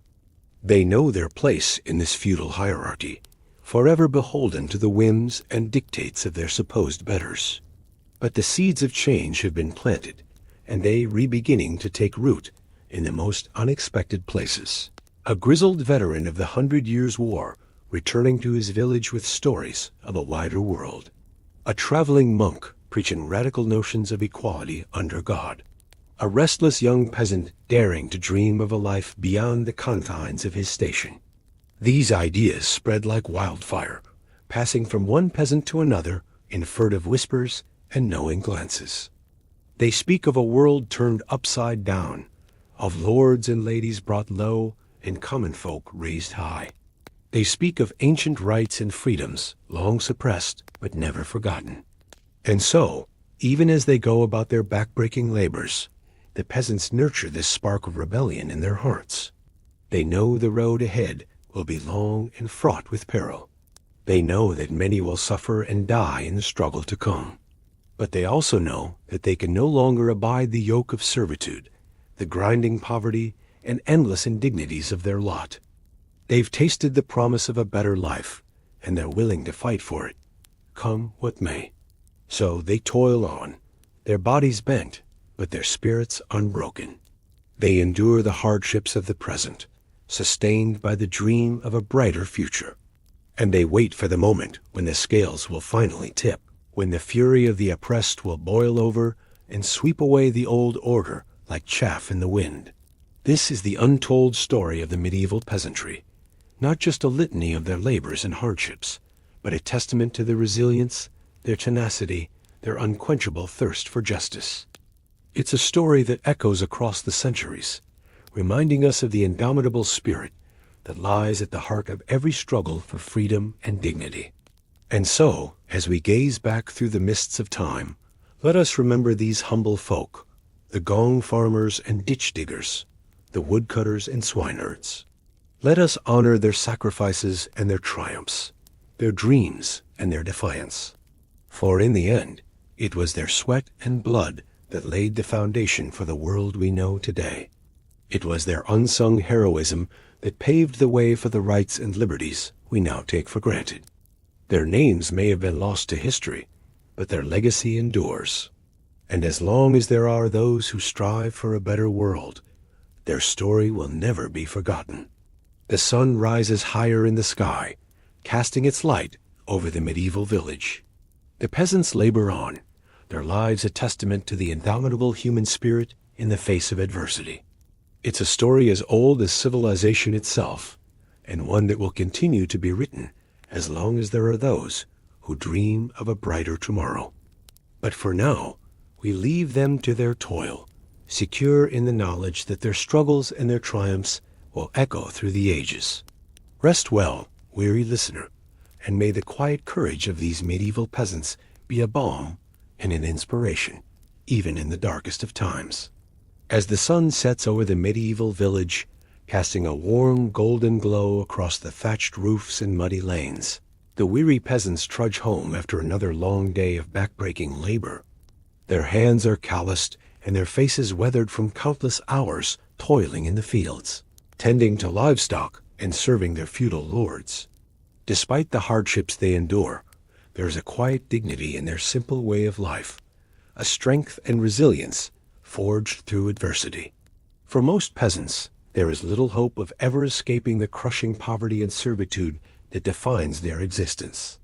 They know their place in this feudal hierarchy, forever beholden to the whims and dictates of their supposed betters. But the seeds of change have been planted, and they re-beginning to take root in the most unexpected places. A grizzled veteran of the 100 Years' War, returning to his village with stories of a wider world. A traveling monk preaching radical notions of equality under God. A restless young peasant daring to dream of a life beyond the confines of his station. These ideas spread like wildfire, passing from one peasant to another in furtive whispers and knowing glances. They speak of a world turned upside down, of lords and ladies brought low and common folk raised high. They speak of ancient rights and freedoms long suppressed but never forgotten. And so, even as they go about their backbreaking labors, the peasants nurture this spark of rebellion in their hearts. They know the road ahead will be long and fraught with peril. They know that many will suffer and die in the struggle to come. But they also know that they can no longer abide the yoke of servitude, the grinding poverty and endless indignities of their lot. They've tasted the promise of a better life, and they're willing to fight for it, come what may. So they toil on, their bodies bent, but their spirits unbroken. They endure the hardships of the present, sustained by the dream of a brighter future. And they wait for the moment when the scales will finally tip, when the fury of the oppressed will boil over and sweep away the old order like chaff in the wind. This is the untold story of the medieval peasantry, not just a litany of their labors and hardships, but a testament to their resilience, their tenacity, their unquenchable thirst for justice. It's a story that echoes across the centuries, reminding us of the indomitable spirit that lies at the heart of every struggle for freedom and dignity. And so, as we gaze back through the mists of time, let us remember these humble folk, the gong farmers and ditch diggers, the woodcutters and swineherds. Let us honor their sacrifices and their triumphs, their dreams and their defiance. For in the end, it was their sweat and blood that laid the foundation for the world we know today. It was their unsung heroism that paved the way for the rights and liberties we now take for granted. Their names may have been lost to history, but their legacy endures. And as long as there are those who strive for a better world, their story will never be forgotten. The sun rises higher in the sky, casting its light over the medieval village. The peasants labor on, their lives a testament to the indomitable human spirit in the face of adversity. It's a story as old as civilization itself, and one that will continue to be written as long as there are those who dream of a brighter tomorrow. But for now, we leave them to their toil, secure in the knowledge that their struggles and their triumphs will echo through the ages. Rest well, weary listener, and may the quiet courage of these medieval peasants be a balm and an inspiration, even in the darkest of times. As the sun sets over the medieval village, casting a warm golden glow across the thatched roofs and muddy lanes, the weary peasants trudge home after another long day of backbreaking labor. Their hands are calloused and their faces weathered from countless hours toiling in the fields, tending to livestock and serving their feudal lords. Despite the hardships they endure, there is a quiet dignity in their simple way of life, a strength and resilience forged through adversity. For most peasants, there is little hope of ever escaping the crushing poverty and servitude that defines their existence.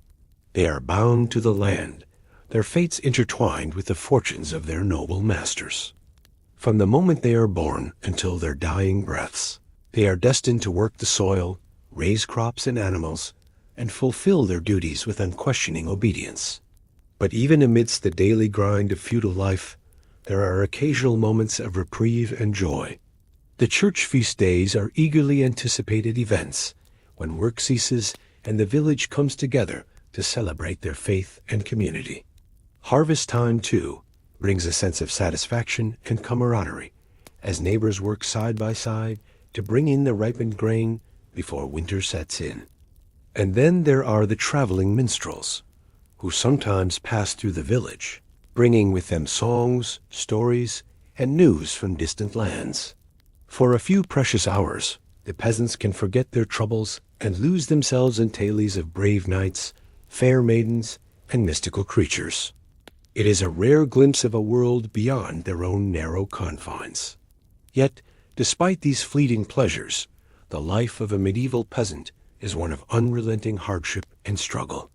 They are bound to the land, their fates intertwined with the fortunes of their noble masters. From the moment they are born until their dying breaths, they are destined to work the soil, raise crops and animals, and fulfill their duties with unquestioning obedience. But even amidst the daily grind of feudal life, there are occasional moments of reprieve and joy. The church feast days are eagerly anticipated events when work ceases and the village comes together to celebrate their faith and community. Harvest time, too, brings a sense of satisfaction and camaraderie as neighbors work side by side to bring in the ripened grain before winter sets in. And then there are the traveling minstrels, who sometimes pass through the village, bringing with them songs, stories, and news from distant lands. For a few precious hours, the peasants can forget their troubles and lose themselves in tales of brave knights, fair maidens, and mystical creatures. It is a rare glimpse of a world beyond their own narrow confines. Yet, despite these fleeting pleasures, the life of a medieval peasant is one of unrelenting hardship and struggle.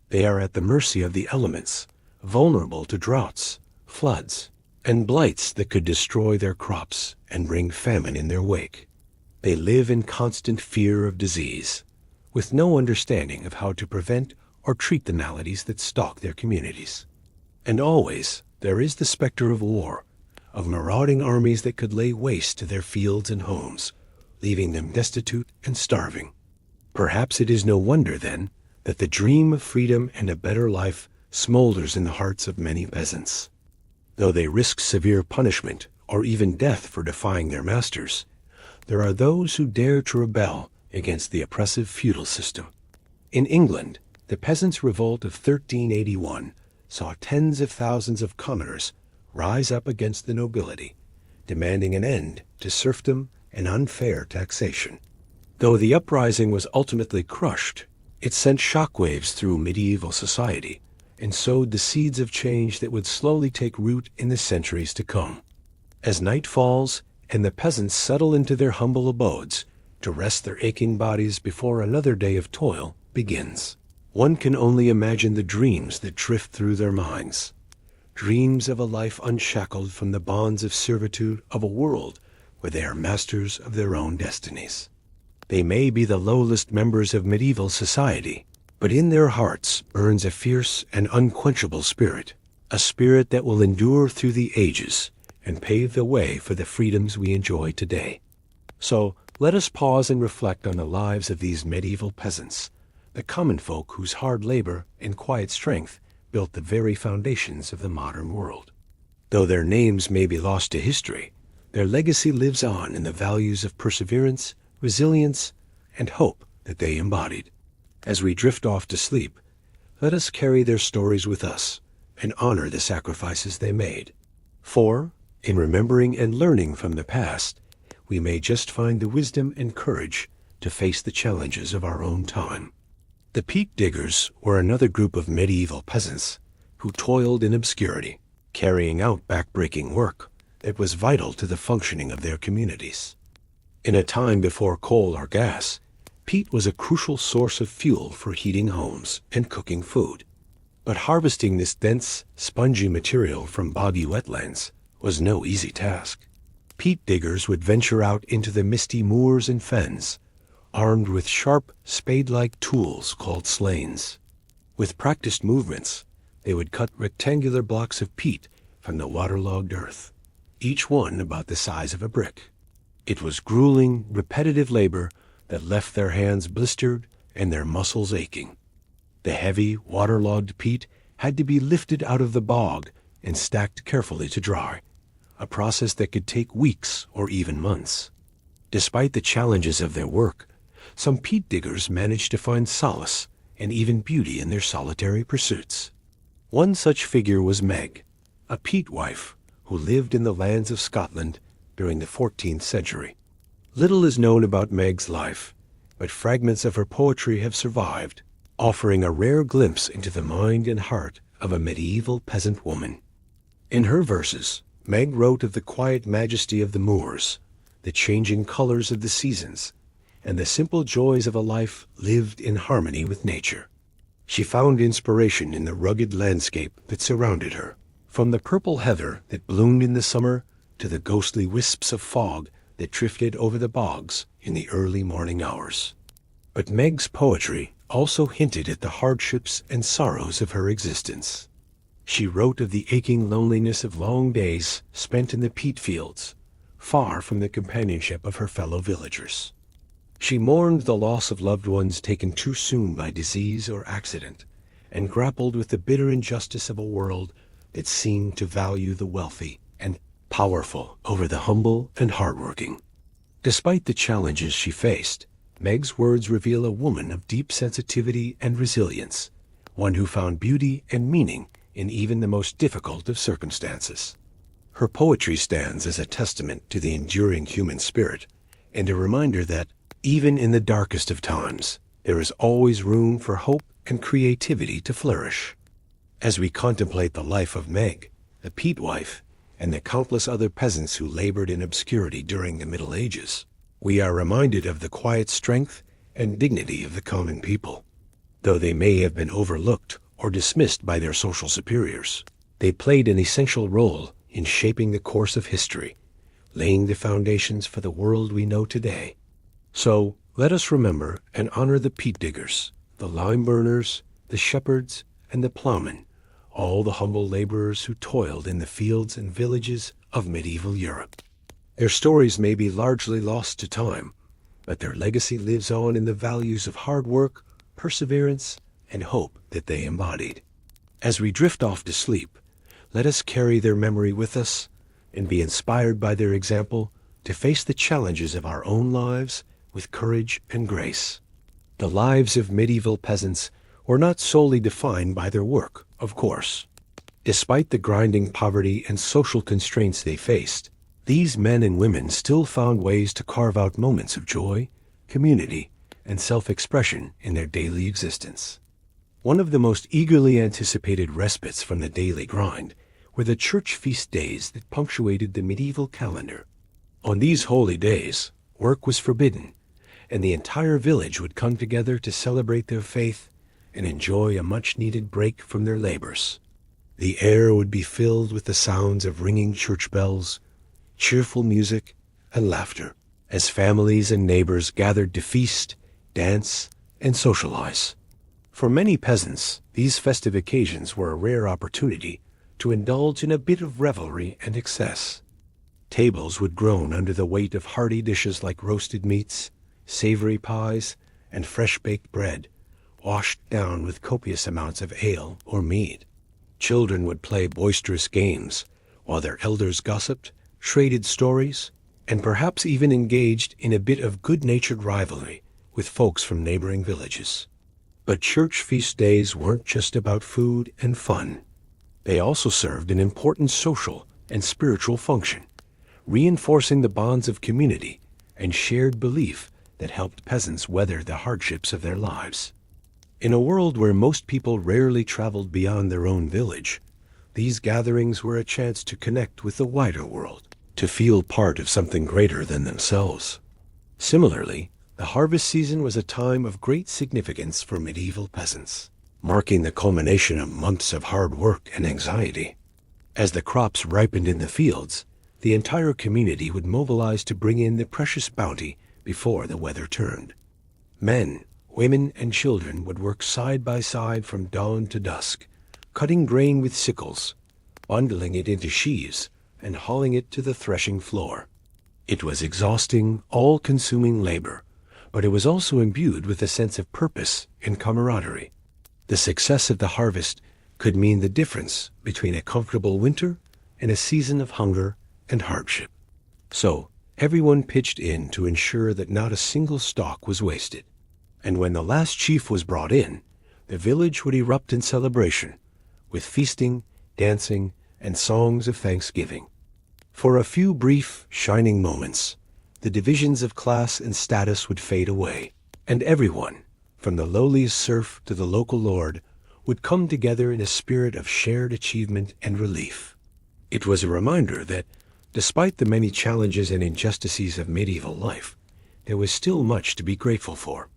They are at the mercy of the elements, vulnerable to droughts, floods, and blights that could destroy their crops and bring famine in their wake. They live in constant fear of disease, with no understanding of how to prevent or treat the maladies that stalk their communities. And always there is the specter of war, of marauding armies that could lay waste to their fields and homes, leaving them destitute and starving. Perhaps it is no wonder, then, that the dream of freedom and a better life smolders in the hearts of many peasants. Though they risk severe punishment or even death for defying their masters, there are those who dare to rebel against the oppressive feudal system. In England, the Peasants' Revolt of 1381 saw tens of thousands of commoners rise up against the nobility, demanding an end to serfdom and unfair taxation. Though the uprising was ultimately crushed, it sent shockwaves through medieval society and sowed the seeds of change that would slowly take root in the centuries to come. As night falls and the peasants settle into their humble abodes to rest their aching bodies before another day of toil begins, one can only imagine the dreams that drift through their minds. Dreams of a life unshackled from the bonds of servitude of a world where they are masters of their own destinies. They may be the lowest members of medieval society, but in their hearts burns a fierce and unquenchable spirit, a spirit that will endure through the ages and pave the way for the freedoms we enjoy today. So let us pause and reflect on the lives of these medieval peasants, the common folk whose hard labor and quiet strength built the very foundations of the modern world. Though their names may be lost to history, their legacy lives on in the values of perseverance, resilience, and hope that they embodied. As we drift off to sleep, let us carry their stories with us and honor the sacrifices they made. For, in remembering and learning from the past, we may just find the wisdom and courage to face the challenges of our own time. The peat diggers were another group of medieval peasants who toiled in obscurity, carrying out backbreaking work that was vital to the functioning of their communities. In a time before coal or gas, peat was a crucial source of fuel for heating homes and cooking food. But harvesting this dense, spongy material from boggy wetlands was no easy task. Peat diggers would venture out into the misty moors and fens, armed with sharp, spade-like tools called slains. With practiced movements, they would cut rectangular blocks of peat from the waterlogged earth, each one about the size of a brick. It was grueling, repetitive labor that left their hands blistered and their muscles aching. The heavy, waterlogged peat had to be lifted out of the bog and stacked carefully to dry, a process that could take weeks or even months. Despite the challenges of their work, some peat diggers managed to find solace and even beauty in their solitary pursuits. One such figure was Meg, a peat wife who lived in the lands of Scotland during the 14th century. Little is known about Meg's life, but fragments of her poetry have survived, offering a rare glimpse into the mind and heart of a medieval peasant woman. In her verses, Meg wrote of the quiet majesty of the moors, the changing colors of the seasons, and the simple joys of a life lived in harmony with nature. She found inspiration in the rugged landscape that surrounded her, from the purple heather that bloomed in the summer to the ghostly wisps of fog that drifted over the bogs in the early morning hours. But Meg's poetry also hinted at the hardships and sorrows of her existence. She wrote of the aching loneliness of long days spent in the peat fields, far from the companionship of her fellow villagers. She mourned the loss of loved ones taken too soon by disease or accident, and grappled with the bitter injustice of a world that seemed to value the wealthy and powerful over the humble and hardworking. Despite the challenges she faced, Meg's words reveal a woman of deep sensitivity and resilience, one who found beauty and meaning in even the most difficult of circumstances. Her poetry stands as a testament to the enduring human spirit and a reminder that, even in the darkest of times, there is always room for hope and creativity to flourish. As we contemplate the life of Meg, the peat wife, and the countless other peasants who labored in obscurity during the Middle Ages, we are reminded of the quiet strength and dignity of the common people. Though they may have been overlooked or dismissed by their social superiors, they played an essential role in shaping the course of history, laying the foundations for the world we know today. So, let us remember and honor the peat diggers, the lime burners, the shepherds, and the plowmen, all the humble laborers who toiled in the fields and villages of medieval Europe. Their stories may be largely lost to time, but their legacy lives on in the values of hard work, perseverance, and hope that they embodied. As we drift off to sleep, let us carry their memory with us and be inspired by their example to face the challenges of our own lives with courage and grace. The lives of medieval peasants were not solely defined by their work, of course. Despite the grinding poverty and social constraints they faced, these men and women still found ways to carve out moments of joy, community, and self-expression in their daily existence. One of the most eagerly anticipated respites from the daily grind were the church feast days that punctuated the medieval calendar. On these holy days, work was forbidden, and the entire village would come together to celebrate their faith and enjoy a much-needed break from their labors. The air would be filled with the sounds of ringing church bells, cheerful music, and laughter, as families and neighbors gathered to feast, dance, and socialize. For many peasants, these festive occasions were a rare opportunity to indulge in a bit of revelry and excess. Tables would groan under the weight of hearty dishes like roasted meats, savory pies, and fresh-baked bread, washed down with copious amounts of ale or mead. Children would play boisterous games, while their elders gossiped, traded stories, and perhaps even engaged in a bit of good-natured rivalry with folks from neighboring villages. But church feast days weren't just about food and fun. They also served an important social and spiritual function, reinforcing the bonds of community and shared belief that helped peasants weather the hardships of their lives. In a world where most people rarely traveled beyond their own village, these gatherings were a chance to connect with the wider world, to feel part of something greater than themselves. Similarly, the harvest season was a time of great significance for medieval peasants, marking the culmination of months of hard work and anxiety. As the crops ripened in the fields, the entire community would mobilize to bring in the precious bounty before the weather turned. Men, women, and children would work side by side from dawn to dusk, cutting grain with sickles, bundling it into sheaves, and hauling it to the threshing floor. It was exhausting, all-consuming labor, but it was also imbued with a sense of purpose and camaraderie. The success of the harvest could mean the difference between a comfortable winter and a season of hunger and hardship. So, everyone pitched in to ensure that not a single stalk was wasted. And when the last sheaf was brought in, the village would erupt in celebration, with feasting, dancing, and songs of thanksgiving. For a few brief, shining moments, the divisions of class and status would fade away, and everyone, from the lowliest serf to the local lord, would come together in a spirit of shared achievement and relief. It was a reminder that, despite the many challenges and injustices of medieval life, there was still much to be grateful for.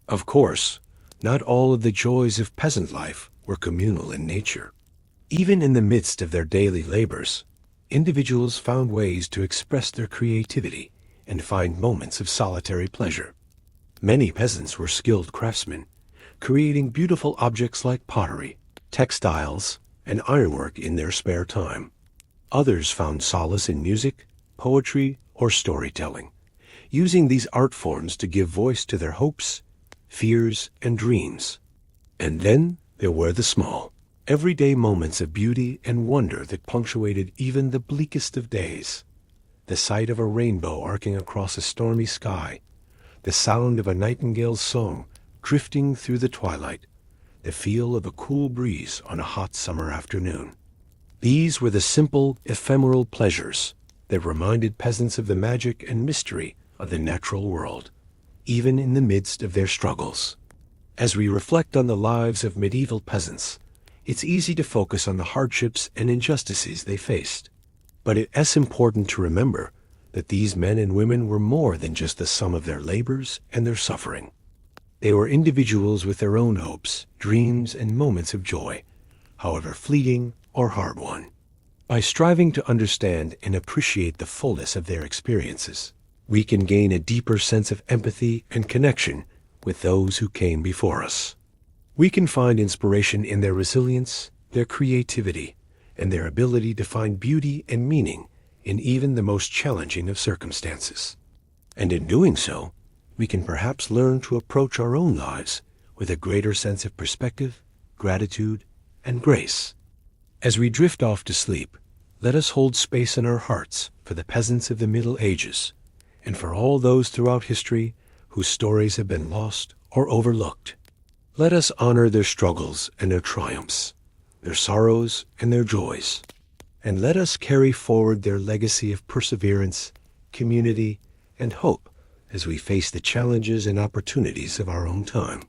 Of course, Not all of the joys of peasant life were communal in nature. Even in the midst of their daily labors, individuals found ways to express their creativity and find moments of solitary pleasure. Many peasants were skilled craftsmen, creating beautiful objects like pottery, textiles, and ironwork in their spare time. Others found solace in music, poetry, or storytelling, using these art forms to give voice to their hopes, fears, and dreams. And then there were the small, everyday moments of beauty and wonder that punctuated even the bleakest of days. The sight of a rainbow arcing across a stormy sky, the sound of a nightingale's song drifting through the twilight, the feel of a cool breeze on a hot summer afternoon. These were the simple, ephemeral pleasures that reminded peasants of the magic and mystery of the natural world, even in the midst of their struggles. As we reflect on the lives of medieval peasants, it's easy to focus on the hardships and injustices they faced. But it's important to remember that these men and women were more than just the sum of their labors and their suffering. They were individuals with their own hopes, dreams, and moments of joy, however fleeting or hard-won. By striving to understand and appreciate the fullness of their experiences, we can gain a deeper sense of empathy and connection with those who came before us. We can find inspiration in their resilience, their creativity, and their ability to find beauty and meaning in even the most challenging of circumstances. And in doing so, we can perhaps learn to approach our own lives with a greater sense of perspective, gratitude, and grace. As we drift off to sleep, let us hold space in our hearts for the peasants of the Middle Ages, and for all those throughout history whose stories have been lost or overlooked. Let us honor their struggles and their triumphs, their sorrows and their joys, and let us carry forward their legacy of perseverance, community, and hope as we face the challenges and opportunities of our own time.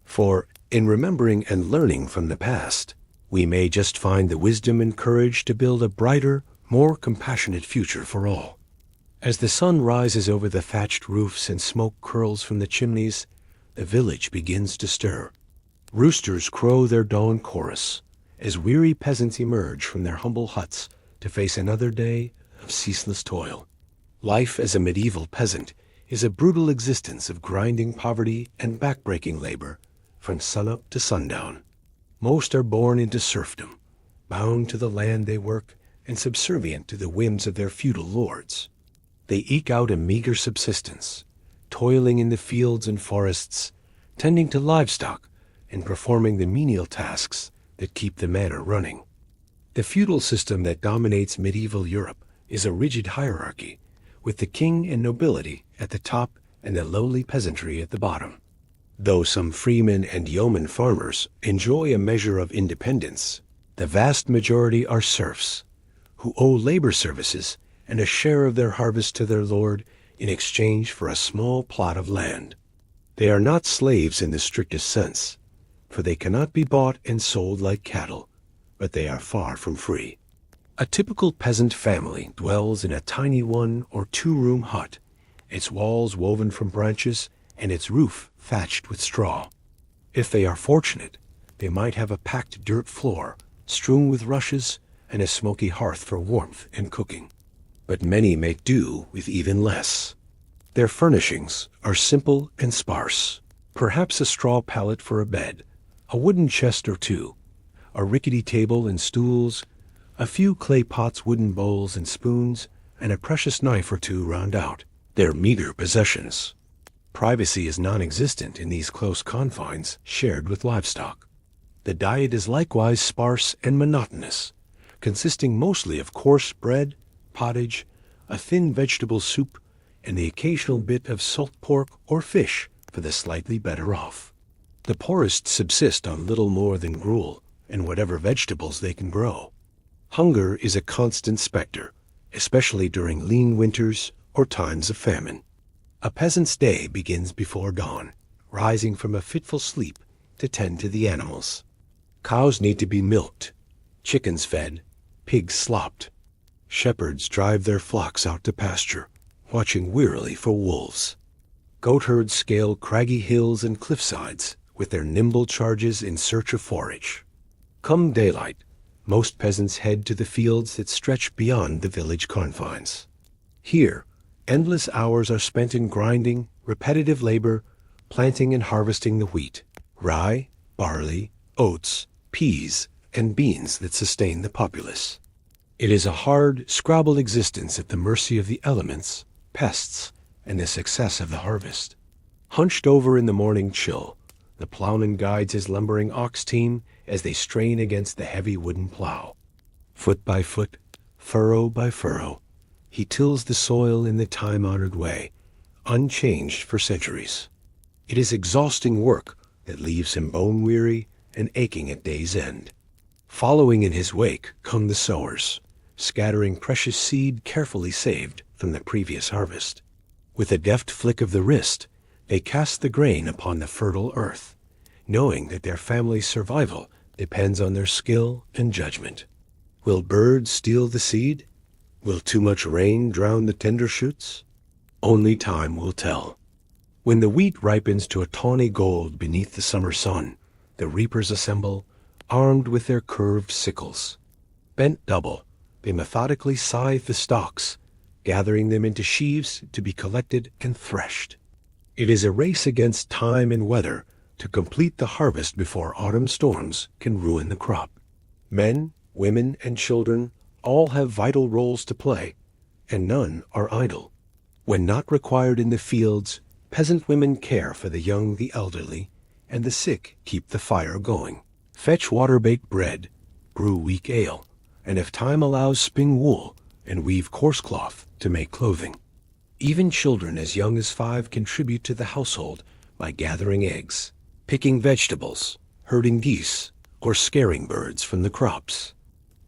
For, in remembering and learning from the past, we may just find the wisdom and courage to build a brighter, more compassionate future for all. As the sun rises over the thatched roofs and smoke curls from the chimneys, the village begins to stir. Roosters crow their dawn chorus as weary peasants emerge from their humble huts to face another day of ceaseless toil. Life as a medieval peasant is a brutal existence of grinding poverty and backbreaking labor from sunup to sundown. Most are born into serfdom, bound to the land they work and subservient to the whims of their feudal lords. They eke out a meager subsistence, toiling in the fields and forests, tending to livestock, and performing the menial tasks that keep the manor running. The feudal system that dominates medieval Europe is a rigid hierarchy, with the king and nobility at the top and the lowly peasantry at the bottom. Though some freemen and yeoman farmers enjoy a measure of independence, the vast majority are serfs, who owe labor services and a share of their harvest to their lord in exchange for a small plot of land. They are not slaves in the strictest sense, for they cannot be bought and sold like cattle, but they are far from free. A typical peasant family dwells in a tiny one- or two-room hut, its walls woven from branches and its roof thatched with straw. If they are fortunate, they might have a packed dirt floor strewn with rushes and a smoky hearth for warmth and cooking. But many make do with even less. Their furnishings are simple and sparse, perhaps a straw pallet for a bed, a wooden chest or two, a rickety table and stools, a few clay pots, wooden bowls and spoons, and a precious knife or two round out their meager possessions. Privacy is non-existent in these close confines shared with livestock. The diet is likewise sparse and monotonous, consisting mostly of coarse bread, pottage, a thin vegetable soup, and the occasional bit of salt pork or fish for the slightly better off. The poorest subsist on little more than gruel and whatever vegetables they can grow. Hunger is a constant specter, especially during lean winters or times of famine. A peasant's day begins before dawn, rising from a fitful sleep to tend to the animals. Cows need to be milked, chickens fed, pigs slopped. Shepherds drive their flocks out to pasture, watching wearily for wolves. Goatherds scale craggy hills and cliffsides with their nimble charges in search of forage. Come daylight, most peasants head to the fields that stretch beyond the village confines. Here, endless hours are spent in grinding, repetitive labor, planting and harvesting the wheat, rye, barley, oats, peas, and beans that sustain the populace. It is a hard, scrabble existence at the mercy of the elements, pests, and the success of the harvest. Hunched over in the morning chill, the plowman guides his lumbering ox team as they strain against the heavy wooden plow. Foot by foot, furrow by furrow, he tills the soil in the time-honored way, unchanged for centuries. It is exhausting work that leaves him bone-weary and aching at day's end. Following in his wake come the sowers, scattering precious seed carefully saved from the previous harvest. With a deft flick of the wrist, they cast the grain upon the fertile earth, knowing that their family's survival depends on their skill and judgment. Will birds steal the seed? Will too much rain drown the tender shoots? Only time will tell. When the wheat ripens to a tawny gold beneath the summer sun, the reapers assemble, armed with their curved sickles. Bent double, they methodically scythe the stalks, gathering them into sheaves to be collected and threshed. It is a race against time and weather to complete the harvest before autumn storms can ruin the crop. Men, women, and children all have vital roles to play, and none are idle. When not required in the fields, peasant women care for the young, the elderly, and the sick keep the fire going. Fetch water-baked bread, brew weak ale, and if time allows, spin wool and weave coarse cloth to make clothing. Even children as young as 5 contribute to the household by gathering eggs, picking vegetables, herding geese, or scaring birds from the crops.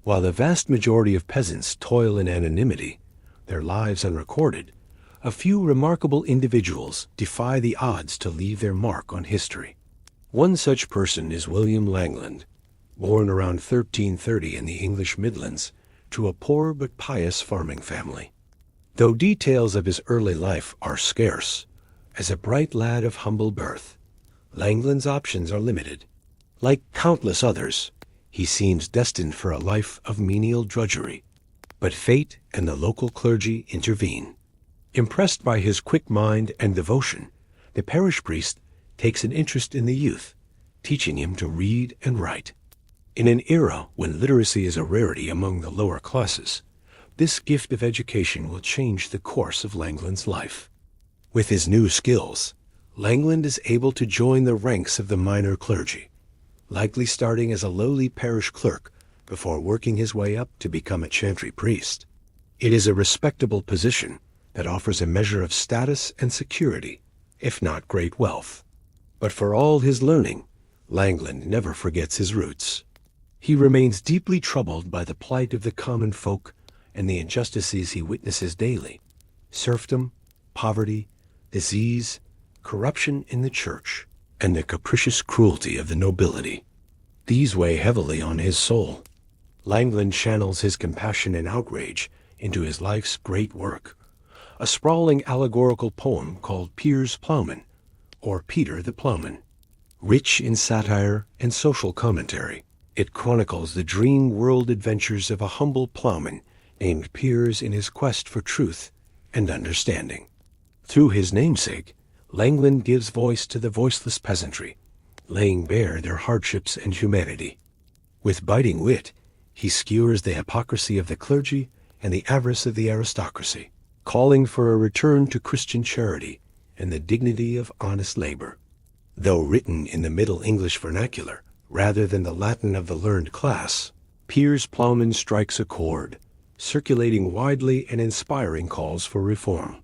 While the vast majority of peasants toil in anonymity, their lives unrecorded, a few remarkable individuals defy the odds to leave their mark on history. One such person is William Langland, born around 1330 in the English Midlands to a poor but pious farming family. Though details of his early life are scarce, as a bright lad of humble birth, Langland's options are limited. Like countless others, he seems destined for a life of menial drudgery, but fate and the local clergy intervene. Impressed by his quick mind and devotion, the parish priest takes an interest in the youth, teaching him to read and write. In an era when literacy is a rarity among the lower classes, this gift of education will change the course of Langland's life. With his new skills, Langland is able to join the ranks of the minor clergy, likely starting as a lowly parish clerk before working his way up to become a chantry priest. It is a respectable position that offers a measure of status and security, if not great wealth. But for all his learning, Langland never forgets his roots. He remains deeply troubled by the plight of the common folk and the injustices he witnesses daily: serfdom, poverty, disease, corruption in the church, and the capricious cruelty of the nobility. These weigh heavily on his soul. Langland channels his compassion and outrage into his life's great work, a sprawling allegorical poem called Piers Plowman, or Peter the Plowman. Rich in satire and social commentary, it chronicles the dream world adventures of a humble plowman named Piers in his quest for truth and understanding. Through his namesake, Langland gives voice to the voiceless peasantry, laying bare their hardships and humanity. With biting wit, he skewers the hypocrisy of the clergy and the avarice of the aristocracy, calling for a return to Christian charity and the dignity of honest labor. Though written in the Middle English vernacular, rather than the Latin of the learned class, Piers Plowman strikes a chord, circulating widely and inspiring calls for reform.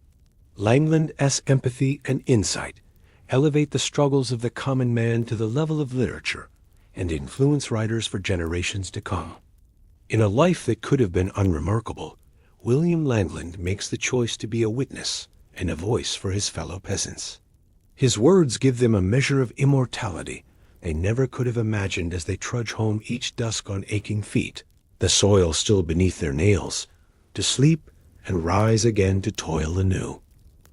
Langland's empathy and insight elevate the struggles of the common man to the level of literature and influence writers for generations to come. In a life that could have been unremarkable, William Langland makes the choice to be a witness and a voice for his fellow peasants. His words give them a measure of immortality they never could have imagined as they trudge home each dusk on aching feet, the soil still beneath their nails, to sleep and rise again to toil anew.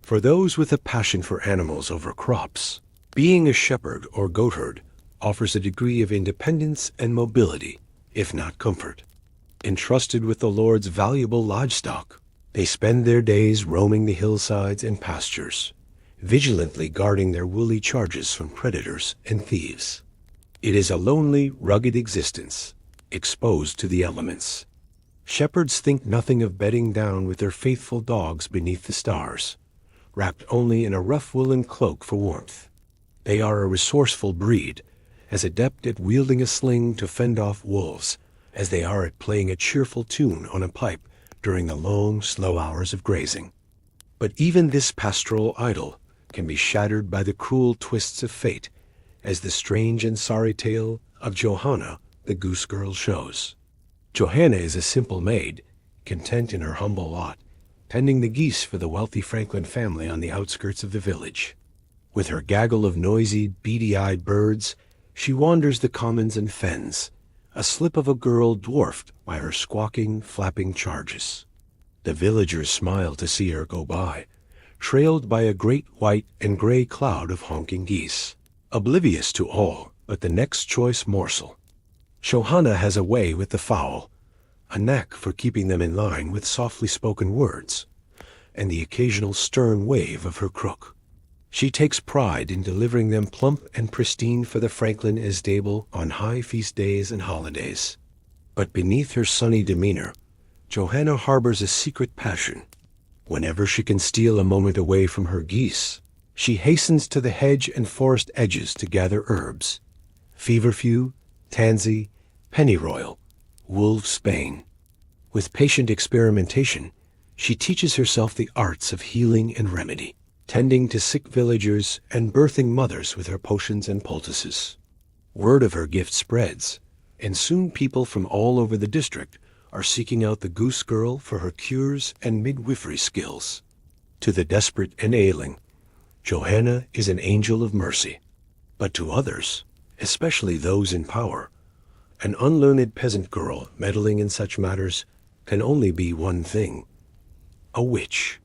For those with a passion for animals over crops, Being a shepherd or goatherd offers a degree of independence and mobility, if not comfort. Entrusted with the Lord's valuable livestock, they spend their days roaming the hillsides and pastures, vigilantly guarding their woolly charges from predators and thieves. It is a lonely, rugged existence, exposed to the elements. Shepherds think nothing of bedding down with their faithful dogs beneath the stars, wrapped only in a rough woolen cloak for warmth. They are a resourceful breed, as adept at wielding a sling to fend off wolves as they are at playing a cheerful tune on a pipe during the long, slow hours of grazing. But even this pastoral idyll can be shattered by the cruel twists of fate, as the strange and sorry tale of Johanna, the goose girl, shows. Johanna is a simple maid, content in her humble lot, tending the geese for the wealthy Franklin family on the outskirts of the village. With her gaggle of noisy, beady-eyed birds, she wanders the commons and fens, a slip of a girl dwarfed by her squawking, flapping charges. The villagers smile to see her go by, trailed by a great white and gray cloud of honking geese, oblivious to all but the next choice morsel. Johanna has a way with the fowl, a knack for keeping them in line with softly spoken words, and the occasional stern wave of her crook. She takes pride in delivering them plump and pristine for the Franklin Esdable on high feast days and holidays. But beneath her sunny demeanor, Johanna harbors a secret passion. Whenever she can steal a moment away from her geese, she hastens to the hedge and forest edges to gather herbs: feverfew, tansy, pennyroyal, wolfsbane. With patient experimentation, she teaches herself the arts of healing and remedy, tending to sick villagers and birthing mothers with her potions and poultices. Word of her gift spreads, and soon people from all over the district are seeking out the goose girl for her cures and midwifery skills. To the desperate and ailing, Johanna is an angel of mercy. But to others, especially those in power, an unlearned peasant girl meddling in such matters can only be one thing: a witch.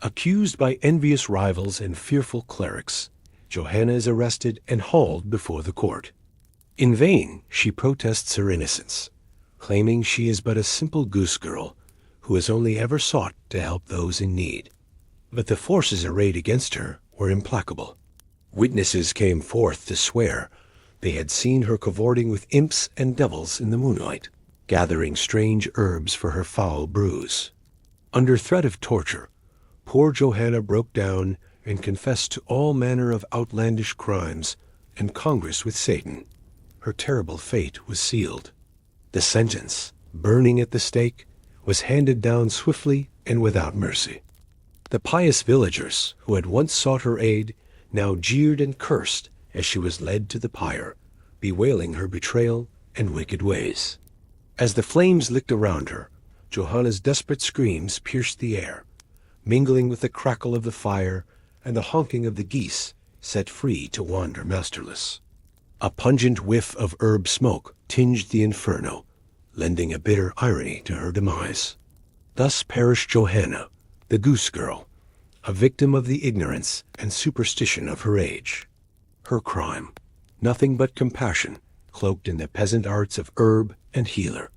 Accused by envious rivals and fearful clerics, Johanna is arrested and hauled before the court. In vain she protests her innocence, claiming she is but a simple goose girl who has only ever sought to help those in need. But the forces arrayed against her were implacable. Witnesses came forth to swear they had seen her cavorting with imps and devils in the moonlight, gathering strange herbs for her foul brews. Under threat of torture, poor Johanna broke down and confessed to all manner of outlandish crimes and congress with Satan. Her terrible fate was sealed. The sentence, burning at the stake, was handed down swiftly and without mercy. The pious villagers who had once sought her aid now jeered and cursed as she was led to the pyre, bewailing her betrayal and wicked ways. As the flames licked around her, Johanna's desperate screams pierced the air, mingling with the crackle of the fire and the honking of the geese set free to wander masterless. A pungent whiff of herb smoke tinged the inferno, lending a bitter irony to her demise. Thus perished Johanna, the goose girl, a victim of the ignorance and superstition of her age. Her crime, nothing but compassion, cloaked in the peasant arts of herb and healer.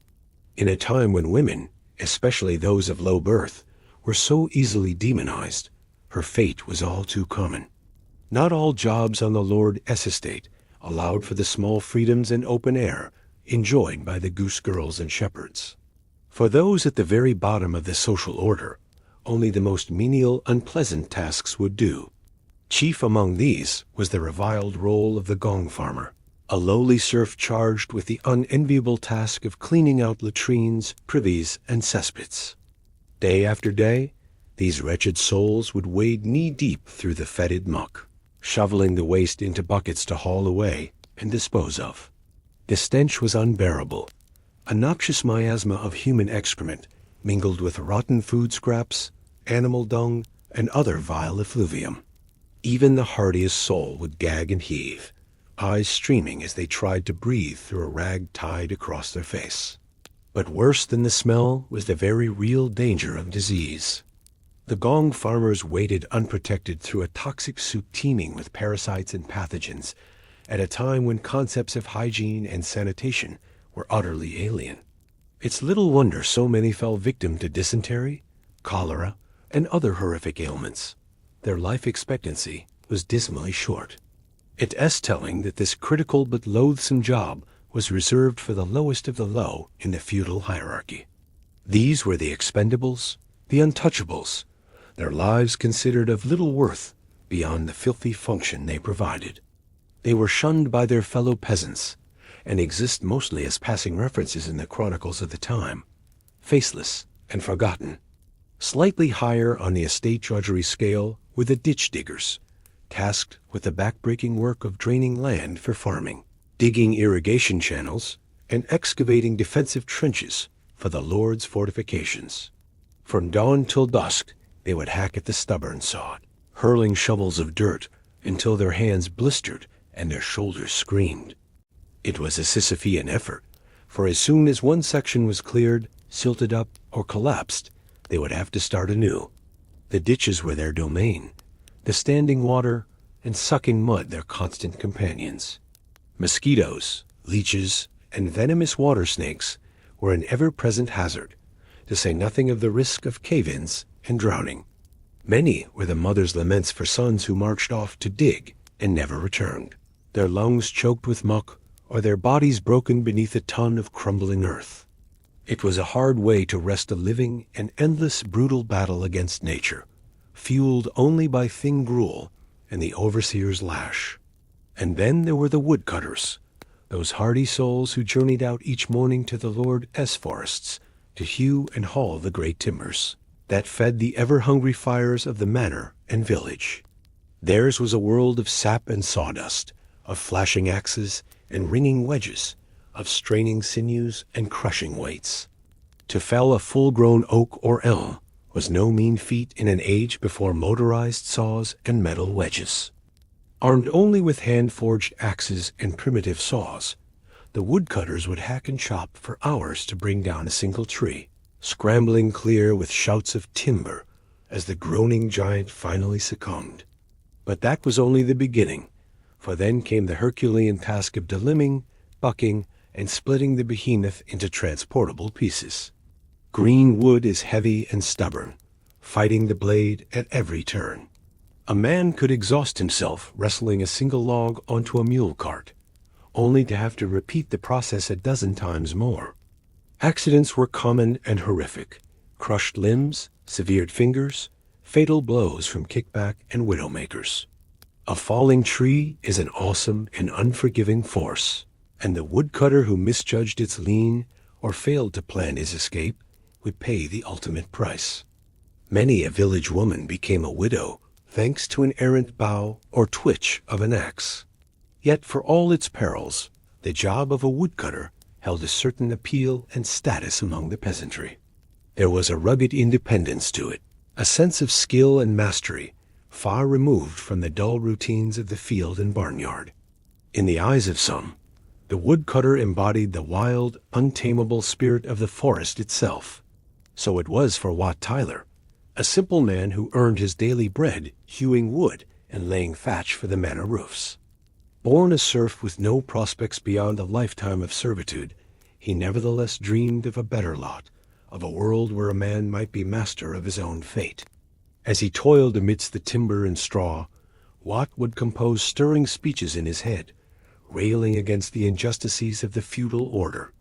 In a time when women, especially those of low birth, were so easily demonized, her fate was all too common. Not all jobs on the Lord S estate allowed for the small freedoms and open air enjoyed by the goose girls and shepherds. For those at the very bottom of the social order, only the most menial, unpleasant tasks would do. Chief among these was the reviled role of the gong farmer, a lowly serf charged with the unenviable task of cleaning out latrines, privies, and cesspits. Day after day, these wretched souls would wade knee-deep through the fetid muck, shoveling the waste into buckets to haul away and dispose of. The stench was unbearable, a noxious miasma of human excrement mingled with rotten food scraps, animal dung, and other vile effluvium. Even the hardiest soul would gag and heave, eyes streaming as they tried to breathe through a rag tied across their face. But worse than the smell was the very real danger of disease. The gong farmers waded unprotected through a toxic soup teeming with parasites and pathogens at a time when concepts of hygiene and sanitation were utterly alien. It's little wonder so many fell victim to dysentery, cholera, and other horrific ailments. Their life expectancy was dismally short. It's telling that this critical but loathsome job was reserved for the lowest of the low in the feudal hierarchy. These were the expendables, the untouchables, their lives considered of little worth beyond the filthy function they provided. They were shunned by their fellow peasants and exist mostly as passing references in the chronicles of the time, faceless and forgotten. Slightly higher on the estate drudgery scale were the ditch diggers, tasked with the backbreaking work of draining land for farming, digging irrigation channels, and excavating defensive trenches for the Lord's fortifications. From dawn till dusk, they would hack at the stubborn sod, hurling shovels of dirt until their hands blistered and their shoulders screamed. It was a Sisyphean effort, for as soon as one section was cleared, silted up, or collapsed, they would have to start anew. The ditches were their domain, the standing water and sucking mud their constant companions. Mosquitoes, leeches, and venomous water snakes were an ever-present hazard, to say nothing of the risk of cave-ins and drowning. Many were the mothers' laments for sons who marched off to dig and never returned, their lungs choked with muck or their bodies broken beneath a ton of crumbling earth. It was a hard way to wrest a living and endless brutal battle against nature, fueled only by thin gruel and the overseer's lash. And then there were the woodcutters, those hardy souls who journeyed out each morning to the Lord's forests to hew and haul the great timbers that fed the ever-hungry fires of the manor and village. Theirs was a world of sap and sawdust, of flashing axes and ringing wedges, of straining sinews and crushing weights. To fell a full-grown oak or elm was no mean feat in an age before motorized saws and metal wedges. Armed only with hand-forged axes and primitive saws, the woodcutters would hack and chop for hours to bring down a single tree, scrambling clear with shouts of timber as the groaning giant finally succumbed. But that was only the beginning, for then came the Herculean task of delimbing, bucking, and splitting the behemoth into transportable pieces. Green wood is heavy and stubborn, fighting the blade at every turn. A man could exhaust himself wrestling a single log onto a mule cart, only to have to repeat the process a dozen times more. Accidents were common and horrific: crushed limbs, severed fingers, fatal blows from kickback and widowmakers. A falling tree is an awesome and unforgiving force, and the woodcutter who misjudged its lean or failed to plan his escape would pay the ultimate price. Many a village woman became a widow thanks to an errant bough or twitch of an axe. Yet for all its perils, the job of a woodcutter held a certain appeal and status among the peasantry. There was a rugged independence to it, a sense of skill and mastery, far removed from the dull routines of the field and barnyard. In the eyes of some, the woodcutter embodied the wild, untamable spirit of the forest itself. So it was for Wat Tyler, a simple man who earned his daily bread hewing wood and laying thatch for the manor roofs. Born a serf with no prospects beyond a lifetime of servitude, he nevertheless dreamed of a better lot, of a world where a man might be master of his own fate. As he toiled amidst the timber and straw, Wat would compose stirring speeches in his head, railing against the injustices of the feudal order.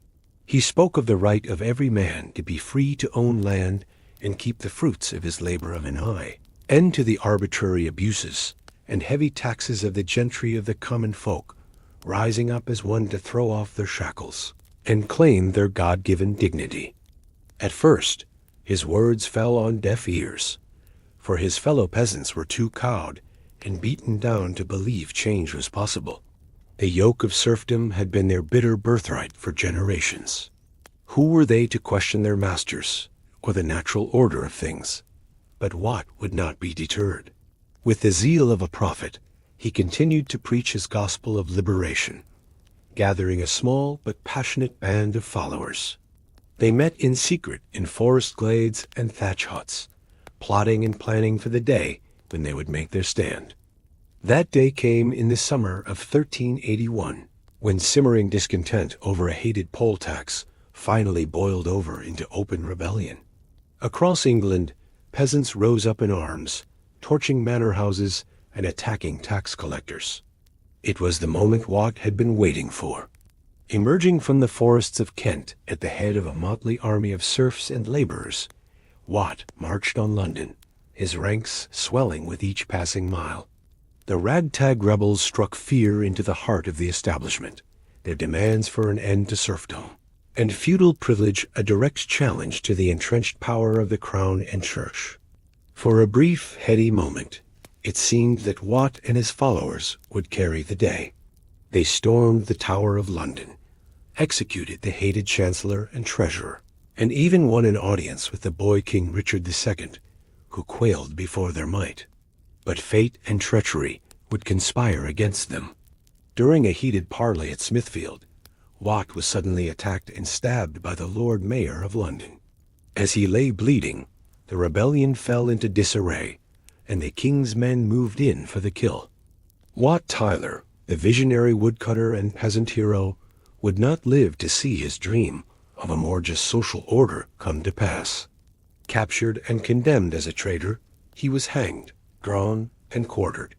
He spoke of the right of every man to be free to own land and keep the fruits of his labor of an eye, end to the arbitrary abuses and heavy taxes of the gentry of the common folk, rising up as one to throw off their shackles and claim their God-given dignity. At first, his words fell on deaf ears, for his fellow peasants were too cowed and beaten down to believe change was possible. The yoke of serfdom had been their bitter birthright for generations. Who were they to question their masters or the natural order of things? But Wat would not be deterred. With the zeal of a prophet, he continued to preach his gospel of liberation, gathering a small but passionate band of followers. They met in secret in forest glades and thatch huts, plotting and planning for the day when they would make their stand. That day came in the summer of 1381, when simmering discontent over a hated poll tax finally boiled over into open rebellion. Across England, peasants rose up in arms, torching manor houses and attacking tax collectors. It was the moment Wat had been waiting for. Emerging from the forests of Kent at the head of a motley army of serfs and laborers, Wat marched on London, his ranks swelling with each passing mile. The ragtag rebels struck fear into the heart of the establishment, their demands for an end to serfdom, and feudal privilege a direct challenge to the entrenched power of the crown and church. For a brief, heady moment, it seemed that Wat and his followers would carry the day. They stormed the Tower of London, executed the hated chancellor and treasurer, and even won an audience with the boy King Richard II, who quailed before their might. But fate and treachery would conspire against them. During a heated parley at Smithfield, Wat was suddenly attacked and stabbed by the Lord Mayor of London. As he lay bleeding, the rebellion fell into disarray, and the king's men moved in for the kill. Wat Tyler, the visionary woodcutter and peasant hero, would not live to see his dream of a more just social order come to pass. Captured and condemned as a traitor, he was hanged, drawn, and quartered.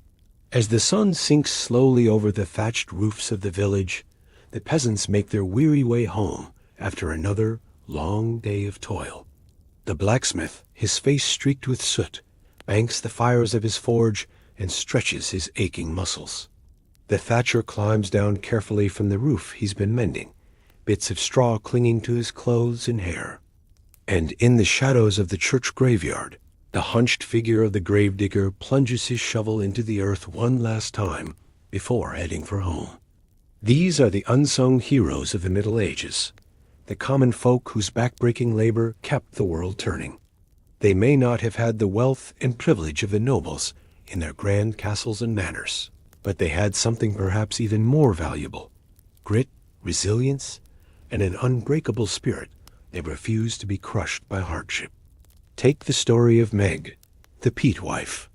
As the sun sinks slowly over the thatched roofs of the village, the peasants make their weary way home after another long day of toil. The blacksmith, his face streaked with soot, banks the fires of his forge and stretches his aching muscles. The thatcher climbs down carefully from the roof he's been mending, bits of straw clinging to his clothes and hair. And in the shadows of the church graveyard, the hunched figure of the gravedigger plunges his shovel into the earth one last time before heading for home. These are the unsung heroes of the Middle Ages, the common folk whose backbreaking labor kept the world turning. They may not have had the wealth and privilege of the nobles in their grand castles and manors, but they had something perhaps even more valuable: grit, resilience, and an unbreakable spirit that refused to be crushed by hardship. Take the story of Meg, the peat wife.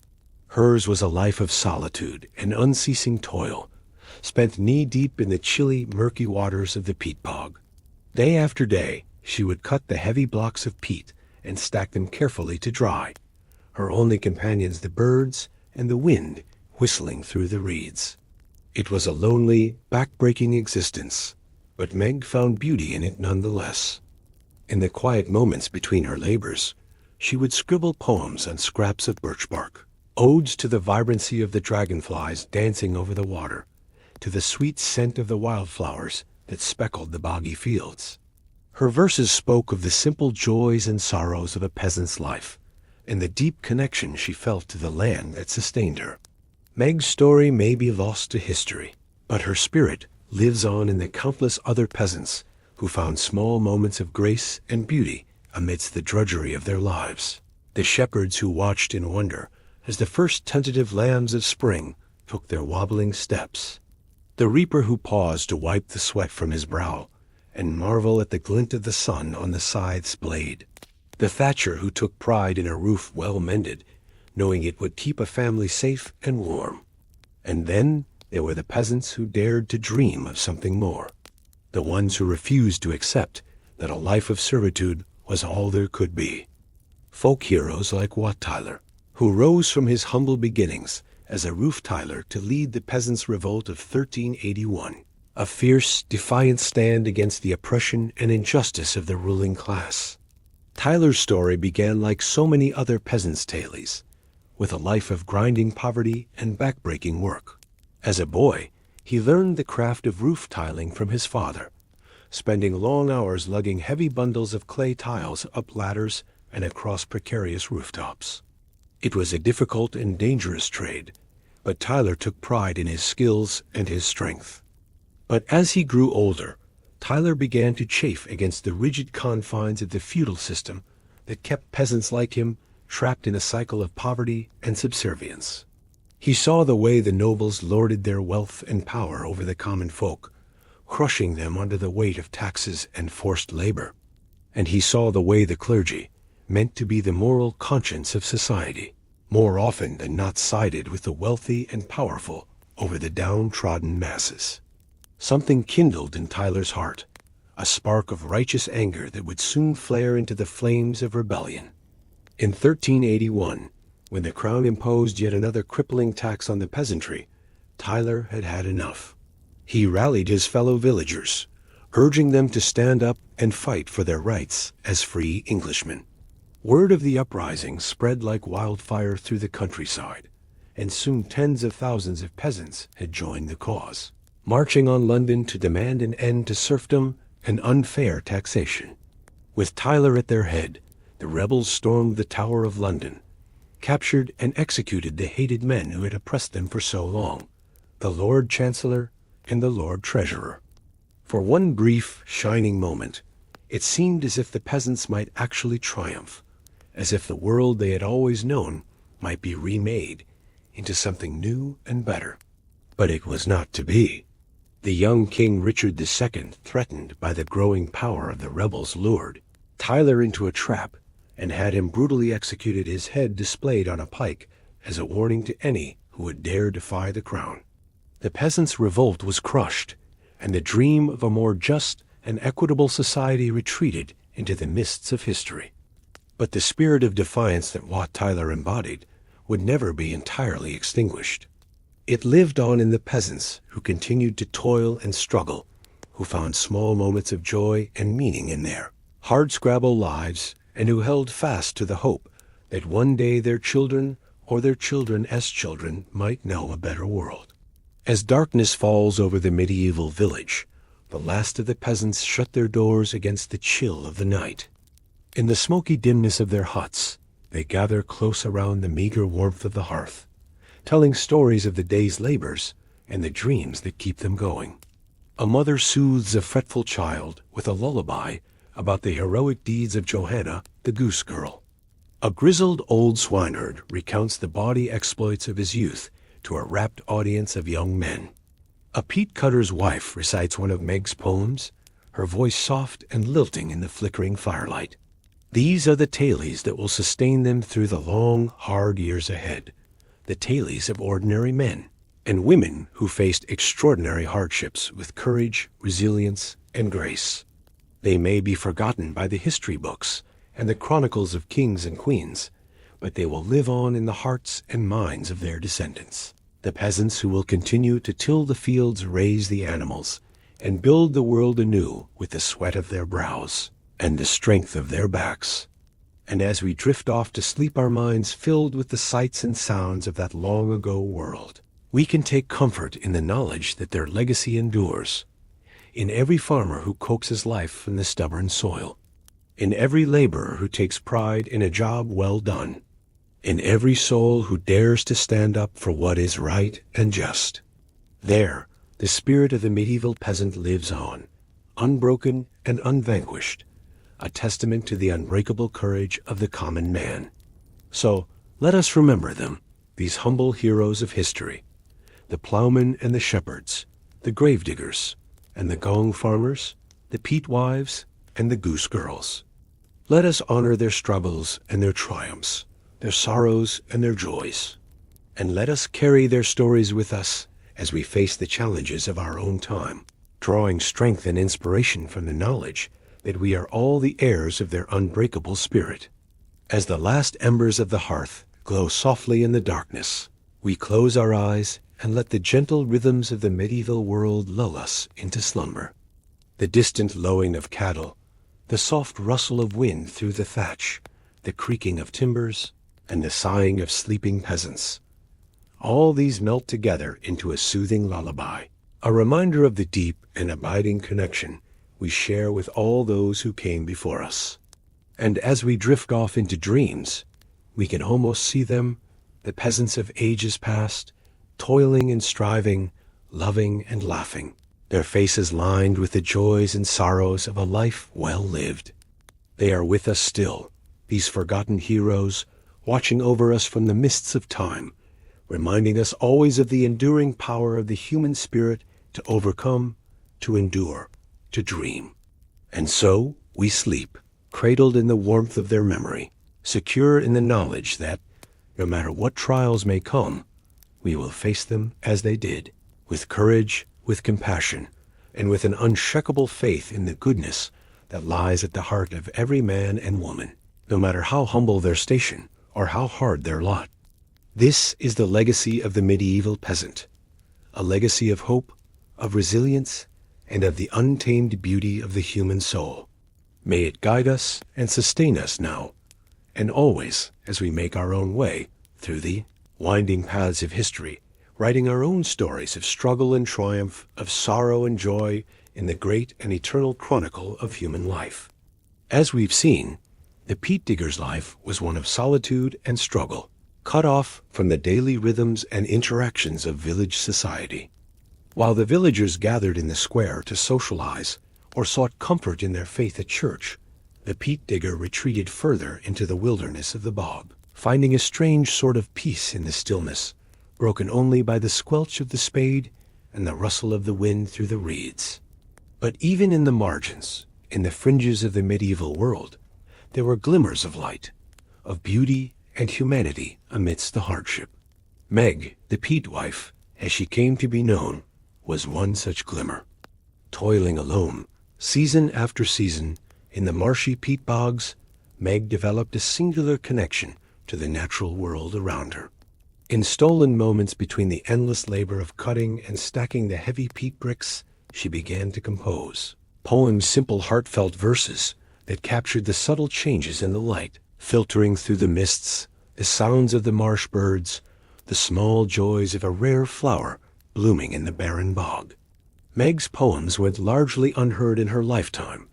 Hers was a life of solitude and unceasing toil, spent knee-deep in the chilly, murky waters of the peat bog. Day after day, she would cut the heavy blocks of peat and stack them carefully to dry, her only companions the birds and the wind whistling through the reeds. It was a lonely, back-breaking existence, but Meg found beauty in it nonetheless. In the quiet moments between her labors, she would scribble poems on scraps of birch bark, odes to the vibrancy of the dragonflies dancing over the water, to the sweet scent of the wildflowers that speckled the boggy fields. Her verses spoke of the simple joys and sorrows of a peasant's life, and the deep connection she felt to the land that sustained her. Meg's story may be lost to history, but her spirit lives on in the countless other peasants who found small moments of grace and beauty amidst the drudgery of their lives. The shepherds who watched in wonder as the first tentative lambs of spring took their wobbling steps. The reaper who paused to wipe the sweat from his brow and marvel at the glint of the sun on the scythe's blade. The thatcher who took pride in a roof well mended, knowing it would keep a family safe and warm. And then there were the peasants who dared to dream of something more, the ones who refused to accept that a life of servitude was all there could be. Folk heroes like Wat Tyler, who rose from his humble beginnings as a roof tiler to lead the peasants' revolt of 1381, a fierce, defiant stand against the oppression and injustice of the ruling class. Tyler's story began like so many other peasants' tales, with a life of grinding poverty and backbreaking work. As a boy, he learned the craft of roof tiling from his father, spending long hours lugging heavy bundles of clay tiles up ladders and across precarious rooftops. It was a difficult and dangerous trade, but Tyler took pride in his skills and his strength. But as he grew older, Tyler began to chafe against the rigid confines of the feudal system that kept peasants like him trapped in a cycle of poverty and subservience. He saw the way the nobles lorded their wealth and power over the common folk, crushing them under the weight of taxes and forced labor. And he saw the way the clergy, meant to be the moral conscience of society, more often than not sided with the wealthy and powerful over the downtrodden masses. Something kindled in Tyler's heart, a spark of righteous anger that would soon flare into the flames of rebellion. In 1381, when the crown imposed yet another crippling tax on the peasantry, Tyler had had enough. He rallied his fellow villagers, urging them to stand up and fight for their rights as free Englishmen. Word of the uprising spread like wildfire through the countryside, and soon tens of thousands of peasants had joined the cause, marching on London to demand an end to serfdom and unfair taxation. With Tyler at their head, the rebels stormed the Tower of London, captured and executed the hated men who had oppressed them for so long, the Lord Chancellor and the Lord Treasurer. For one brief, shining moment, it seemed as if the peasants might actually triumph, as if the world they had always known might be remade into something new and better. But it was not to be. The young King Richard II, threatened by the growing power of the rebels, lured Tyler into a trap and had him brutally executed, his head displayed on a pike as a warning to any who would dare defy the crown. The peasants' revolt was crushed, and the dream of a more just and equitable society retreated into the mists of history. But the spirit of defiance that Wat Tyler embodied would never be entirely extinguished. It lived on in the peasants who continued to toil and struggle, who found small moments of joy and meaning in their hardscrabble lives, and who held fast to the hope that one day their children or their children's children might know a better world. As darkness falls over the medieval village, the last of the peasants shut their doors against the chill of the night. In the smoky dimness of their huts, they gather close around the meager warmth of the hearth, telling stories of the day's labors and the dreams that keep them going. A mother soothes a fretful child with a lullaby about the heroic deeds of Johanna, the goose girl. A grizzled old swineherd recounts the bawdy exploits of his youth to a rapt audience of young men. A peat cutter's wife recites one of Meg's poems, her voice soft and lilting in the flickering firelight. These are the tales that will sustain them through the long, hard years ahead, the tales of ordinary men and women who faced extraordinary hardships with courage, resilience, and grace. They may be forgotten by the history books and the chronicles of kings and queens, but they will live on in the hearts and minds of their descendants, the peasants who will continue to till the fields, raise the animals, and build the world anew with the sweat of their brows and the strength of their backs. And as we drift off to sleep, our minds filled with the sights and sounds of that long-ago world, we can take comfort in the knowledge that their legacy endures, in every farmer who coaxes life from the stubborn soil, in every laborer who takes pride in a job well done, in every soul who dares to stand up for what is right and just. There, the spirit of the medieval peasant lives on, unbroken and unvanquished, a testament to the unbreakable courage of the common man. So, let us remember them, these humble heroes of history, the plowmen and the shepherds, the gravediggers, and the gong farmers, the peat wives, and the goose girls. Let us honor their struggles and their triumphs, their sorrows and their joys, and let us carry their stories with us as we face the challenges of our own time, drawing strength and inspiration from the knowledge that we are all the heirs of their unbreakable spirit. As the last embers of the hearth glow softly in the darkness, we close our eyes and let the gentle rhythms of the medieval world lull us into slumber. The distant lowing of cattle, the soft rustle of wind through the thatch, the creaking of timbers, and the sighing of sleeping peasants. All these melt together into a soothing lullaby, a reminder of the deep and abiding connection we share with all those who came before us. And as we drift off into dreams, we can almost see them, the peasants of ages past, toiling and striving, loving and laughing, their faces lined with the joys and sorrows of a life well lived. They are with us still, these forgotten heroes, watching over us from the mists of time, reminding us always of the enduring power of the human spirit to overcome, to endure, to dream. And so we sleep, cradled in the warmth of their memory, secure in the knowledge that, no matter what trials may come, we will face them as they did, with courage, with compassion, and with an unshakable faith in the goodness that lies at the heart of every man and woman, no matter how humble their station or how hard their lot. This is the legacy of the medieval peasant, a legacy of hope, of resilience, and of the untamed beauty of the human soul. May it guide us and sustain us now and always as we make our own way through the winding paths of history, writing our own stories of struggle and triumph, of sorrow and joy in the great and eternal chronicle of human life. As we've seen, the peat digger's life was one of solitude and struggle, cut off from the daily rhythms and interactions of village society. While the villagers gathered in the square to socialize or sought comfort in their faith at church, the peat digger retreated further into the wilderness of the bog, finding a strange sort of peace in the stillness, broken only by the squelch of the spade and the rustle of the wind through the reeds. But even in the margins, in the fringes of the medieval world, there were glimmers of light, of beauty and humanity amidst the hardship. Meg, the peat wife, as she came to be known, was one such glimmer. Toiling alone, season after season, in the marshy peat bogs, Meg developed a singular connection to the natural world around her. In stolen moments between the endless labor of cutting and stacking the heavy peat bricks, she began to compose poems, simple heartfelt verses that captured the subtle changes in the light, filtering through the mists, the sounds of the marsh birds, the small joys of a rare flower blooming in the barren bog. Meg's poems went largely unheard in her lifetime,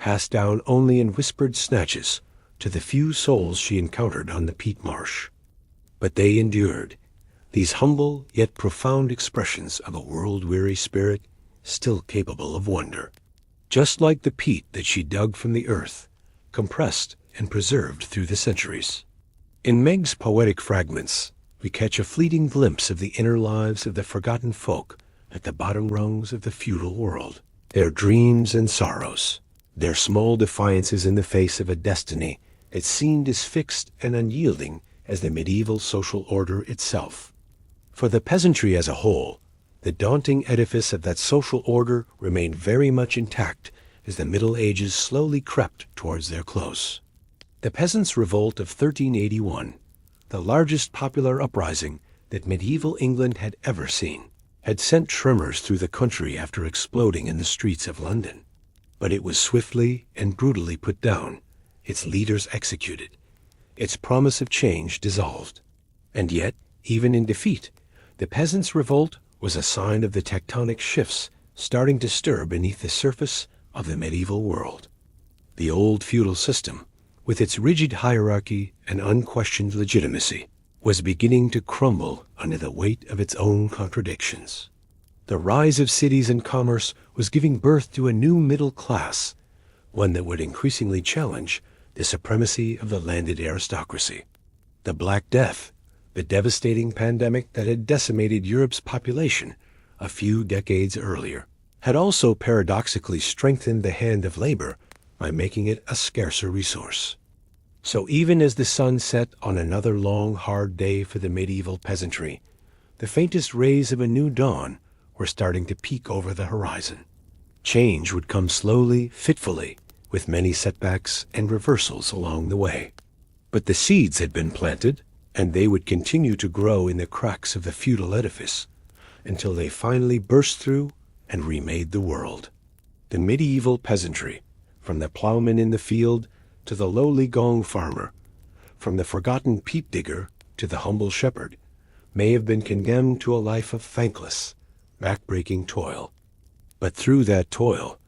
passed down only in whispered snatches to the few souls she encountered on the peat marsh. But they endured, these humble yet profound expressions of a world-weary spirit still capable of wonder, just like the peat that she dug from the earth, compressed and preserved through the centuries. In Meg's poetic fragments, we catch a fleeting glimpse of the inner lives of the forgotten folk at the bottom rungs of the feudal world, their dreams and sorrows, their small defiances in the face of a destiny that seemed as fixed and unyielding as the medieval social order itself. For the peasantry as a whole, the daunting edifice of that social order remained very much intact as the Middle Ages slowly crept towards their close. The Peasants' Revolt of 1381, the largest popular uprising that medieval England had ever seen, had sent tremors through the country after exploding in the streets of London. But it was swiftly and brutally put down, its leaders executed, its promise of change dissolved. And yet, even in defeat, the Peasants' Revolt was a sign of the tectonic shifts starting to stir beneath the surface of the medieval world. The old feudal system, with its rigid hierarchy and unquestioned legitimacy, was beginning to crumble under the weight of its own contradictions. The rise of cities and commerce was giving birth to a new middle class, one that would increasingly challenge the supremacy of the landed aristocracy. The Black Death, the devastating pandemic that had decimated Europe's population a few decades earlier, had also paradoxically strengthened the hand of labor by making it a scarcer resource. So even as the sun set on another long, hard day for the medieval peasantry, the faintest rays of a new dawn were starting to peek over the horizon. Change would come slowly, fitfully, with many setbacks and reversals along the way. But the seeds had been planted, and they would continue to grow in the cracks of the feudal edifice until they finally burst through and remade the world. The medieval peasantry, from the plowman in the field to the lowly gong farmer, from the forgotten peat digger to the humble shepherd, may have been condemned to a life of thankless, back-breaking toil. But through that toil,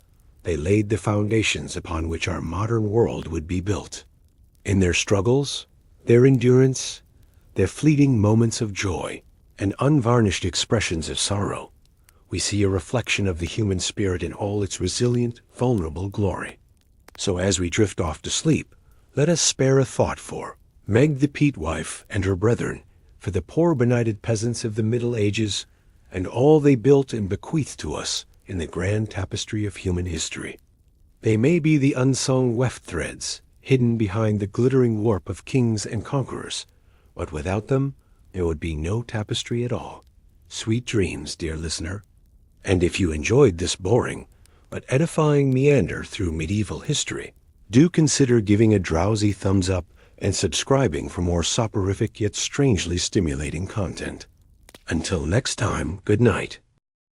they laid the foundations upon which our modern world would be built. In their struggles, their endurance, their fleeting moments of joy, and unvarnished expressions of sorrow, we see a reflection of the human spirit in all its resilient, vulnerable glory. So as we drift off to sleep, let us spare a thought for Meg the peat wife and her brethren, for the poor benighted peasants of the Middle Ages, and all they built and bequeathed to us in the grand tapestry of human history. They may be the unsung weft threads hidden behind the glittering warp of kings and conquerors. But without them, there would be no tapestry at all. Sweet dreams, dear listener. And if you enjoyed this boring but edifying meander through medieval history, do consider giving a drowsy thumbs up and subscribing for more soporific yet strangely stimulating content. Until next time, good night.